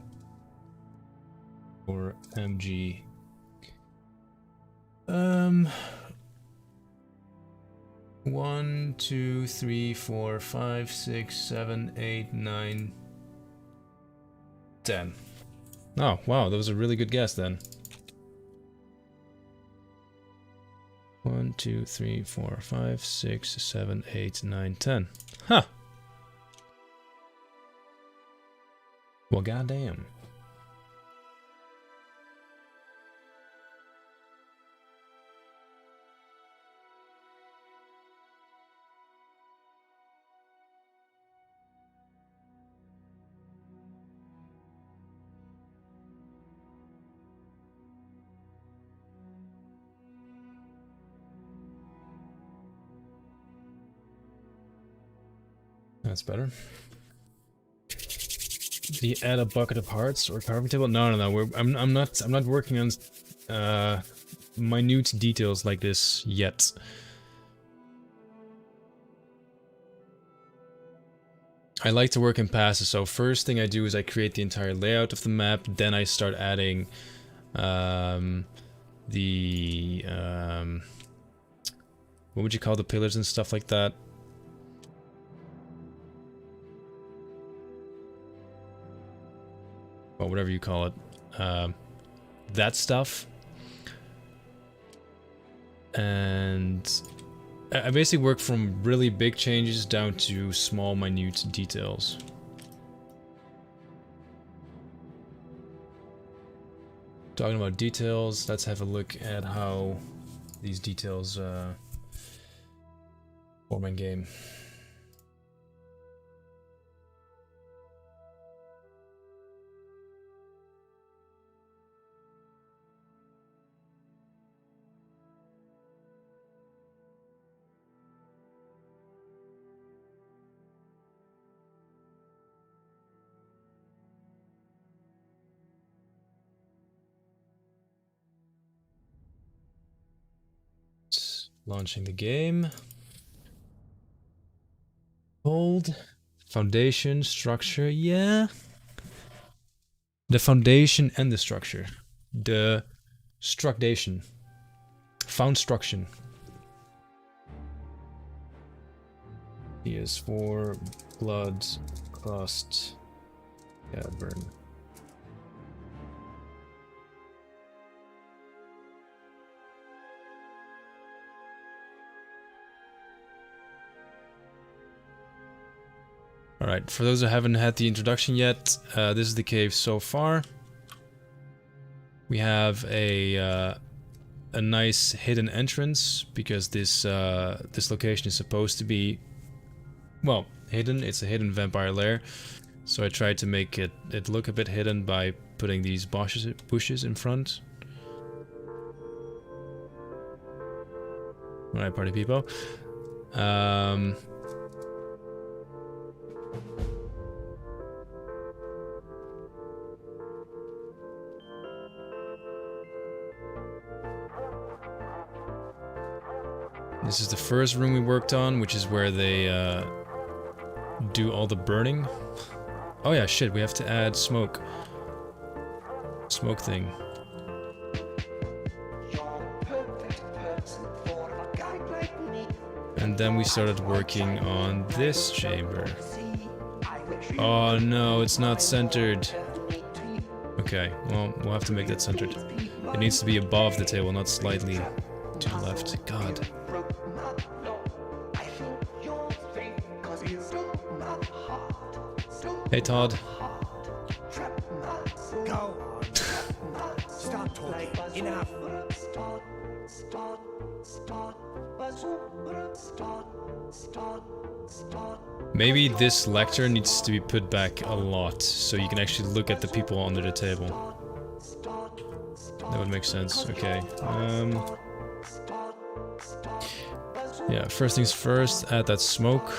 Or MG. 1, 2, 3, 4, 5, 6, 7, 8, 9, 10. Oh, wow, that was a really good guess then. 1, 2, 3, 4, 5, 6, 7, 8, 9, 10. Huh. Well, goddamn. That's better. Did he add a bucket of hearts or carving table? No, no, no. I'm not working on minute details like this yet. I like to work in passes. So first thing I do is I create the entire layout of the map. Then I start adding what would you call the pillars and stuff like that? Well, whatever you call it, that stuff, and I basically work from really big changes down to small, minute details. Talking about details, let's have a look at how these details form in game. Launching the game. Hold. Foundation, structure, yeah. The foundation and the structure. The structation. Foundstruction. PS4, blood, crust, yeah, burn. Alright, for those who haven't had the introduction yet, this is the cave so far. We have a nice hidden entrance, because this this location is supposed to be, well, hidden. It's a hidden vampire lair. So I tried to make it look a bit hidden by putting these bushes in front. Alright, party people. This is the first room we worked on, which is where they do all the burning. Oh yeah, shit, we have to add smoke. Smoke thing. And then we started working on this chamber. Oh no, it's not centered. Okay, well, we'll have to make that centered. It needs to be above the table, not slightly to the left. God. Hey Todd. Stop talking. Enough. Maybe this lectern needs to be put back a lot, so you can actually look at the people under the table. That would make sense. Okay. Yeah, first things first, add that smoke.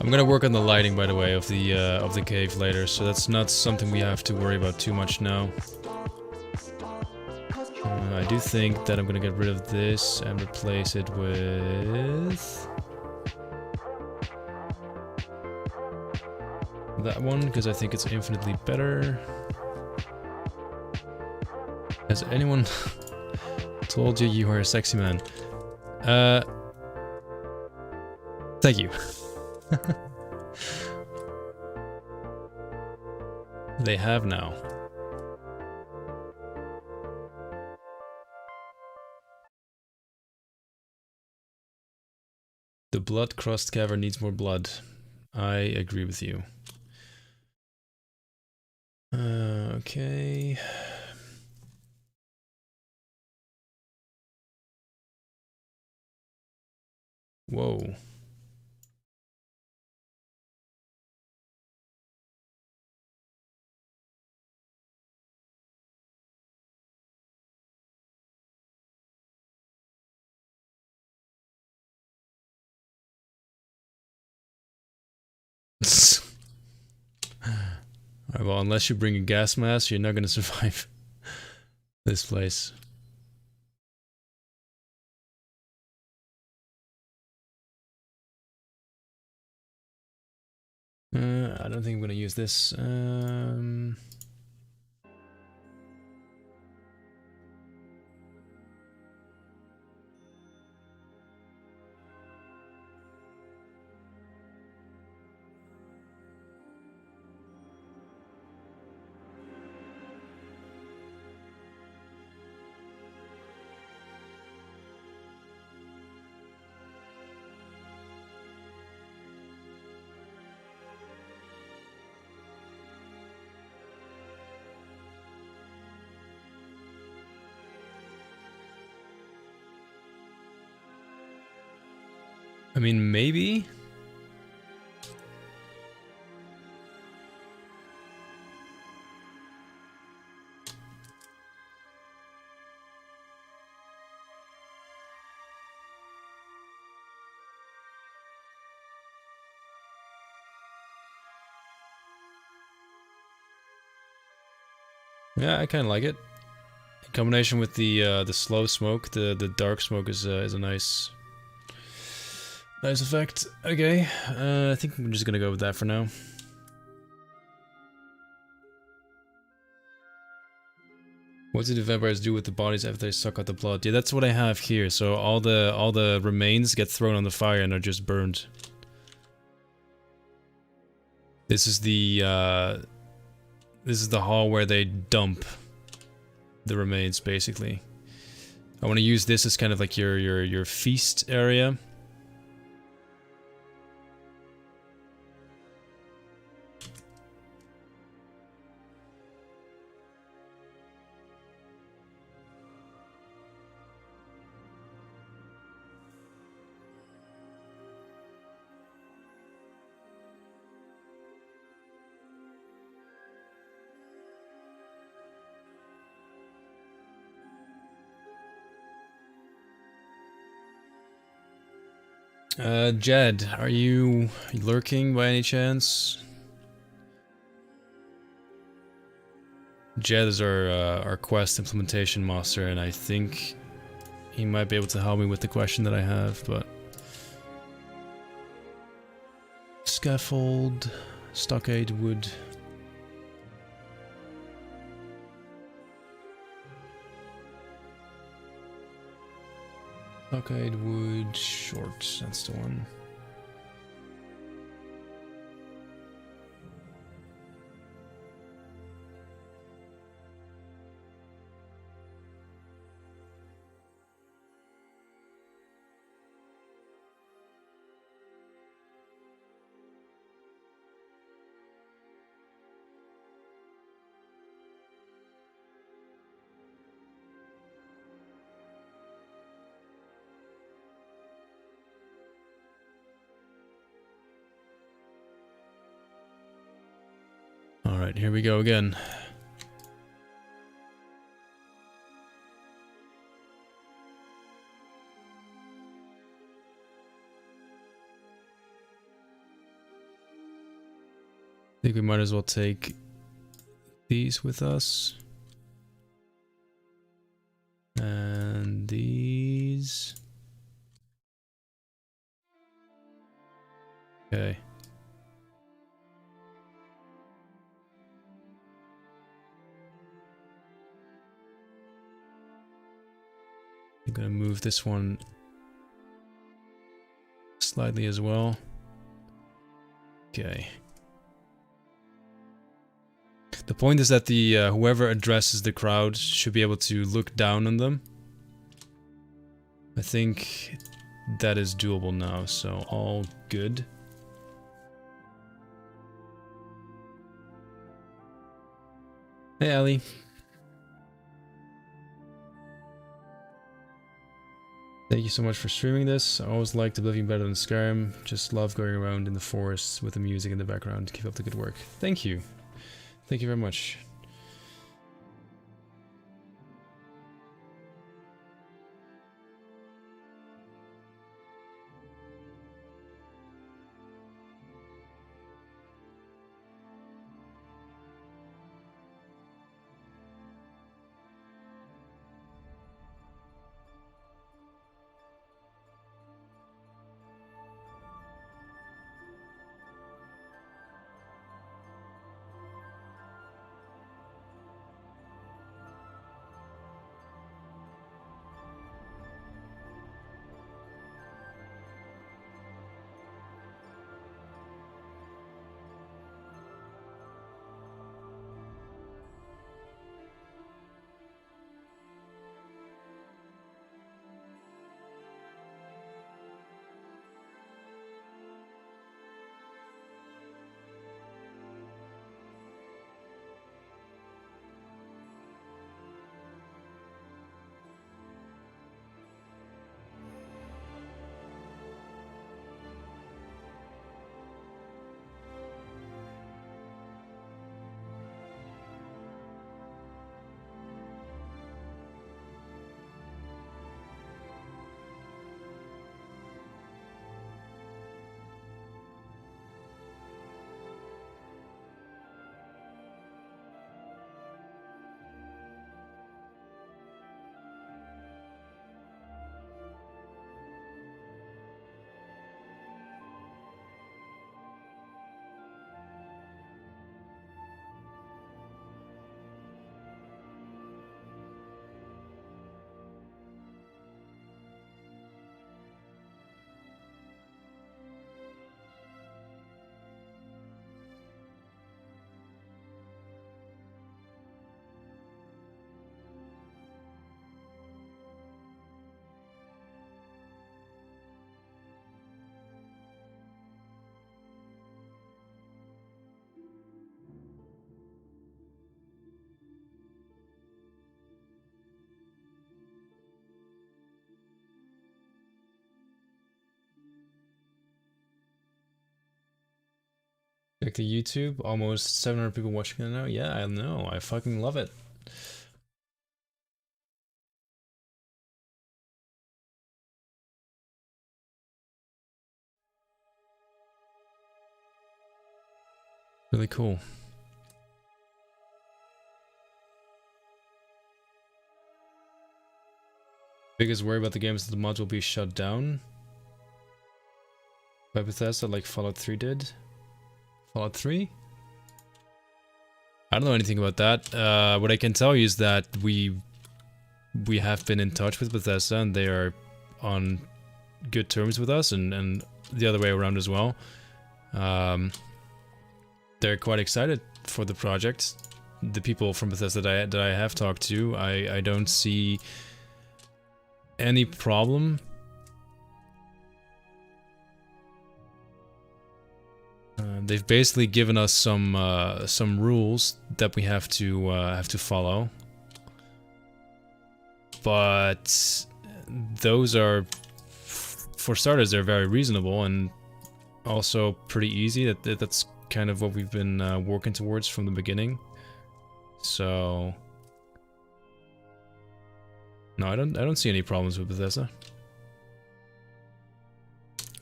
I'm gonna work on the lighting, by the way, of the cave later, so that's not something we have to worry about too much now. I do think that I'm gonna get rid of this and replace it with that one, because I think it's infinitely better. Has anyone told you you are a sexy man? Thank you. They have now. The blood-crossed cavern needs more blood. I agree with you. Okay. Whoa. Alright, well, unless you bring a gas mask, you're not gonna survive this place. I don't think I'm gonna use this. I mean, maybe? Yeah, I kind of like it. In combination with the slow smoke, the dark smoke is a nice effect. Okay, I think I'm just gonna go with that for now. What do the vampires do with the bodies after they suck out the blood? Yeah, that's what I have here. So all the remains get thrown on the fire and are just burned. This is the hall where they dump the remains, basically. I want to use this as kind of like your feast area. Jed, are you lurking by any chance? Jed is our quest implementation master, and I think he might be able to help me with the question that I have, but... Scaffold, stockade wood... Stockade wood short, that's the one. Alright, here we go again. I think we might as well take these with us. And these. Okay. I'm gonna move this one slightly as well. Okay. The point is that the whoever addresses the crowd should be able to look down on them. I think that is doable now, so all good. Hey, Ali. Thank you so much for streaming this. I always liked Oblivion better than Skyrim. Just love going around in the forests with the music in the background. Keep up the good work. Thank you. Thank you very much. Back to YouTube. Almost 700 people watching it now. Yeah, I know. I fucking love it. Really cool. Biggest worry about the game is that the mod will be shut down by Bethesda like Fallout 3 did. Fallout 3? I don't know anything about that. What I can tell you is that we have been in touch with Bethesda and they are on good terms with us, and the other way around as well. They're quite excited for the project. The people from Bethesda that I have talked to, I don't see any problem. They've basically given us some rules that we have to follow, but those are, for starters, they're very reasonable and also pretty easy. That's kind of what we've been working towards from the beginning. So no, I don't see any problems with Bethesda.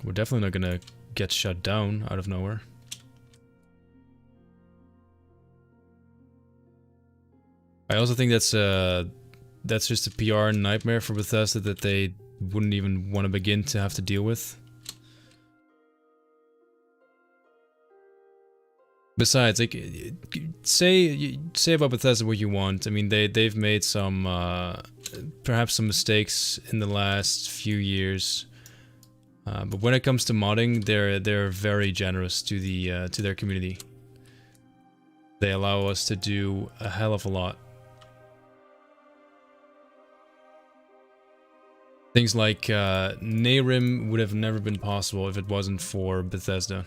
We're definitely not gonna get shut down out of nowhere. I also think that's just a PR nightmare for Bethesda that they wouldn't even want to begin to have to deal with. Besides, like, say about Bethesda what you want. I mean, they've made some perhaps some mistakes in the last few years, but when it comes to modding, they're very generous to their community. They allow us to do a hell of a lot. Things like Nayrim would have never been possible if it wasn't for Bethesda.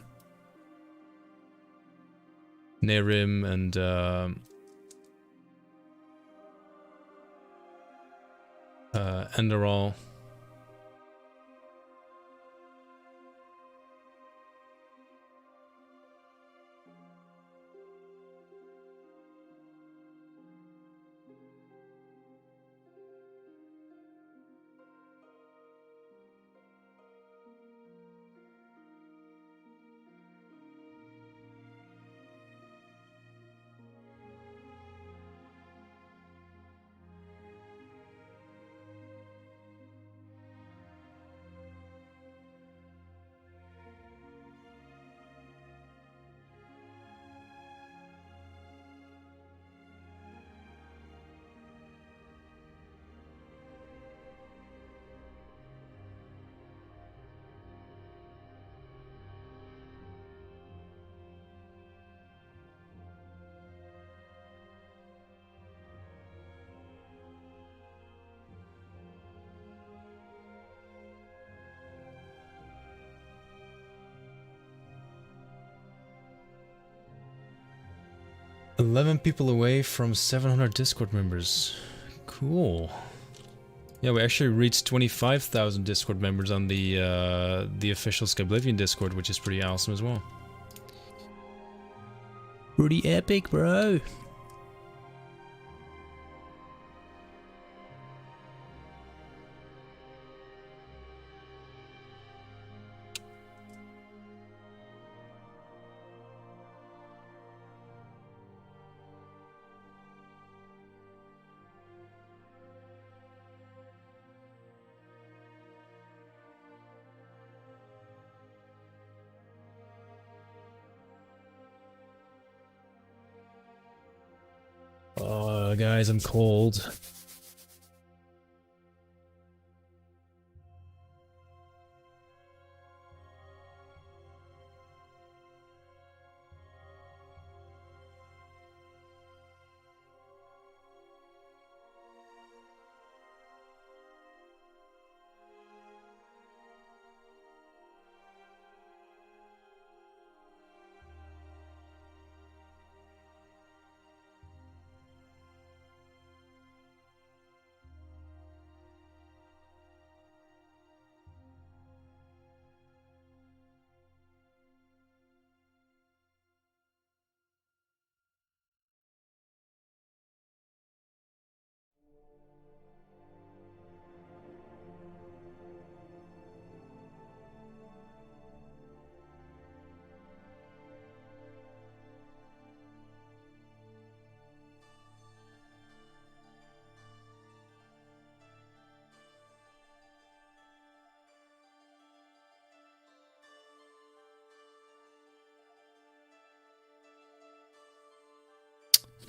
Nayrim and Enderal. "11 people away from 700 Discord members." Cool. Yeah, we actually reached 25,000 Discord members on the official Skyblivion Discord, which is pretty awesome as well. Pretty epic, bro. Guys, I'm cold.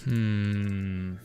Hmm.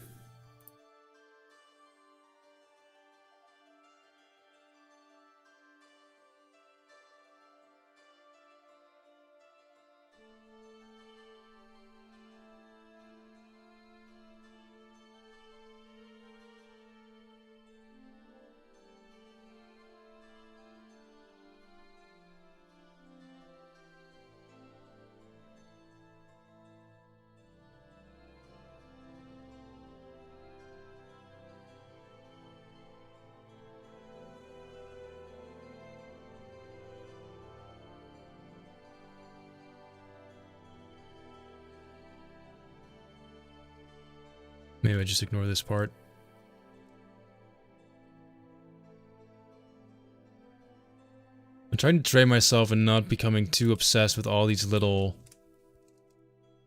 Maybe I just ignore this part. I'm trying to train myself and not becoming too obsessed with all these little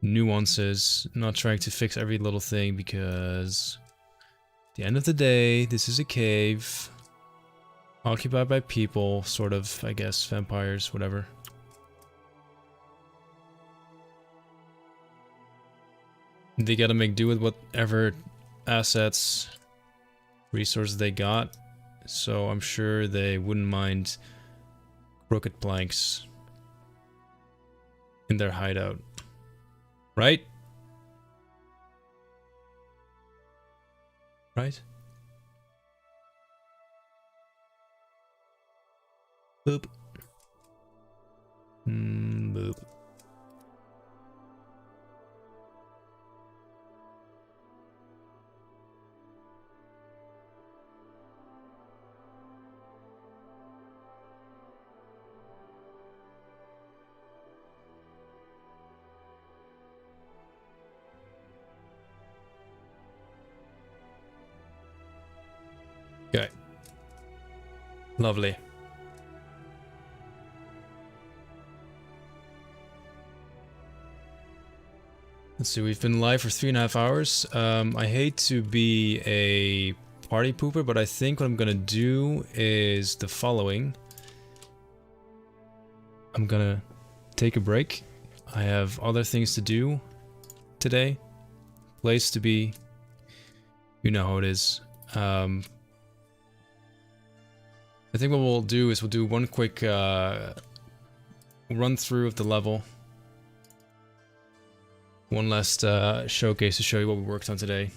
nuances. Not trying to fix every little thing because at the end of the day, this is a cave occupied by people, sort of, I guess, vampires, whatever. They gotta make do with whatever assets, resources they got, so I'm sure they wouldn't mind crooked planks in their hideout. Right? Right? Boop. Boop. Okay. Lovely. Let's see, we've been live for 3.5 hours. I hate to be a party pooper, but I think what I'm gonna do is the following. I'm gonna take a break. I have other things to do today. Place to be. You know how it is. I think what we'll do is we'll do one quick run through of the level. One last showcase to show you what we worked on today.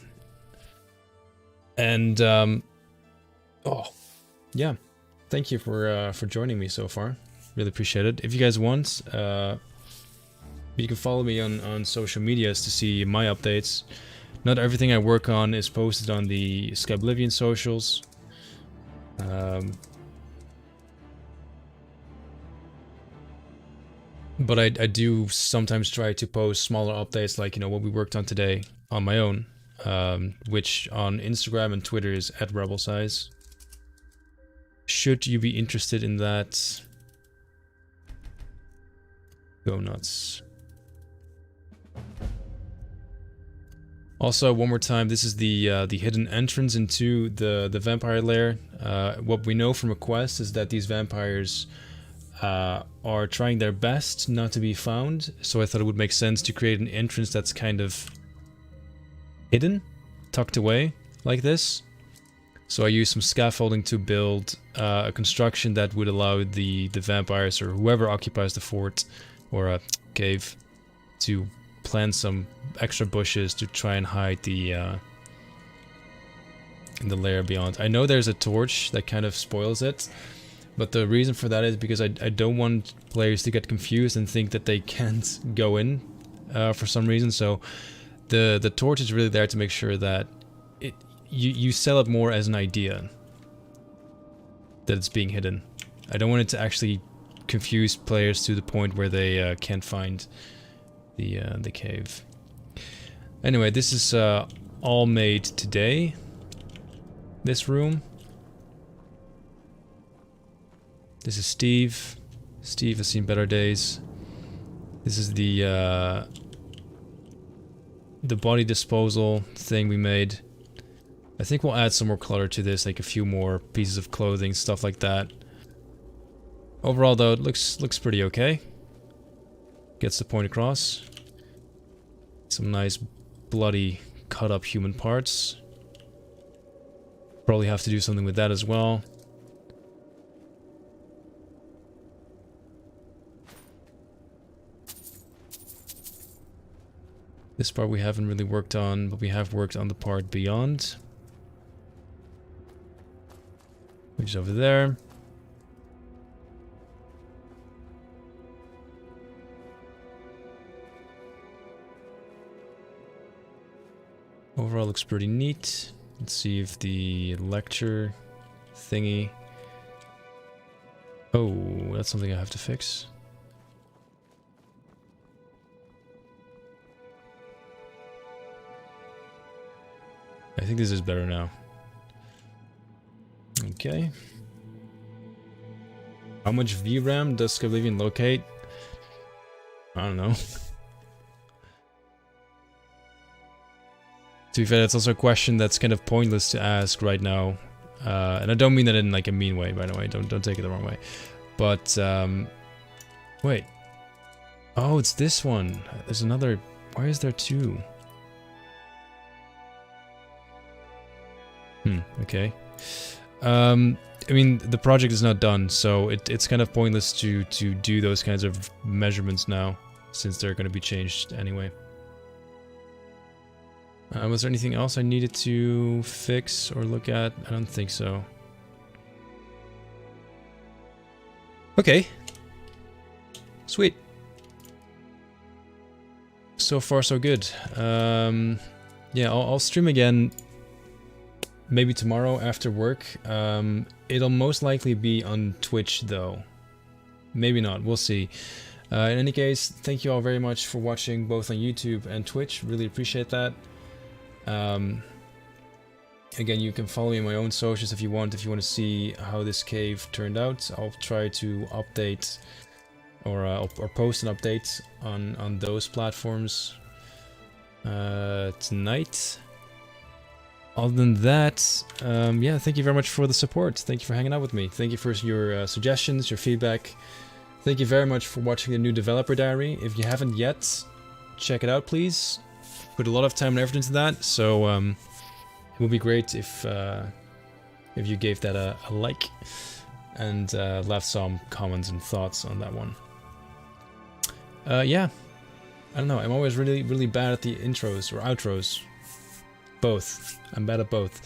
And oh yeah, thank you for joining me so far. Really appreciate it. If you guys want, you can follow me on social medias to see my updates. Not everything I work on is posted on the Skyblivion socials. But I do sometimes try to post smaller updates, like, you know, what we worked on today on my own, which on Instagram and Twitter is @rebelsize. Should you be interested in that, go nuts. Also, one more time, this is the hidden entrance into the vampire lair. What we know from a quest is that these vampires are trying their best not to be found, so I thought it would make sense to create an entrance that's kind of hidden, tucked away, like this. So I used some scaffolding to build a construction that would allow the vampires, or whoever occupies the fort or a cave, to plant some extra bushes to try and hide the lair beyond. I know there's a torch that kind of spoils it, but the reason for that is because I don't want players to get confused and think that they can't go in for some reason. So the torch is really there to make sure that you sell it more as an idea that it's being hidden. I don't want it to actually confuse players to the point where they can't find the cave. Anyway, this is all made today. This room. This is Steve. Steve has seen better days. This is the body disposal thing we made. I think we'll add some more color to this, like a few more pieces of clothing, stuff like that. Overall, though, it looks pretty okay. Gets the point across. Some nice bloody cut up human parts. Probably have to do something with that as well. This part we haven't really worked on, but we have worked on the part beyond. Which is over there. Overall looks pretty neat. Let's see if the lecture thingy... Oh, that's something I have to fix. I think this is better now. Okay. How much VRAM does Skyblivion locate? I don't know. To be fair, that's also a question that's kind of pointless to ask right now. And I don't mean that in like a mean way, by the way. Don't take it the wrong way. But, wait. Oh, it's this one. There's another... Why is there two? Okay. I mean, the project is not done, so it's kind of pointless to do those kinds of measurements now, since they're going to be changed anyway. Was there anything else I needed to fix or look at? I don't think so. Okay. Sweet. So far, so good. Yeah, I'll stream again. Maybe tomorrow after work. It'll most likely be on Twitch though. Maybe not, we'll see. In any case, thank you all very much for watching both on YouTube and Twitch. Really appreciate that. Again, you can follow me on my own socials if you want to see how this cave turned out. I'll try to update or post an update on those platforms tonight. Other than that, yeah, thank you very much for the support. Thank you for hanging out with me. Thank you for your suggestions, your feedback. Thank you very much for watching the new developer diary. If you haven't yet, check it out, please. Put a lot of time and effort into that, so it would be great if you gave that a like and left some comments and thoughts on that one. Yeah, I don't know. I'm always really bad at the intros or outros. Both. I'm bad at both.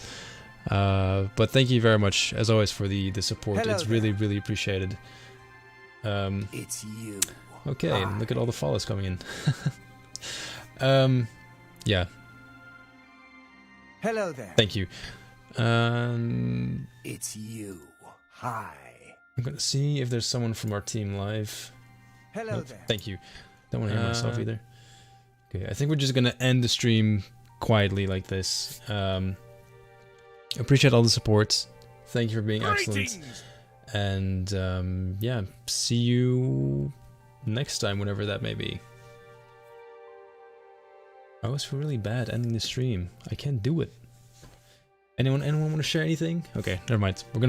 But thank you very much, as always, for the support. Hello, it's really appreciated. It's you. Okay, and look at all the follows coming in. Yeah. Hello there. Thank you. It's you. Hi. I'm gonna see if there's someone from our team live. Hello there. Thank you. Don't want to hear myself either. Okay, I think we're just gonna end the stream quietly like this. Appreciate all the support. Thank you for being excellent. And yeah, see you next time, whenever that may be. I always feel really bad ending the stream. I can't do it. Anyone want to share anything? Okay, never mind. We're gonna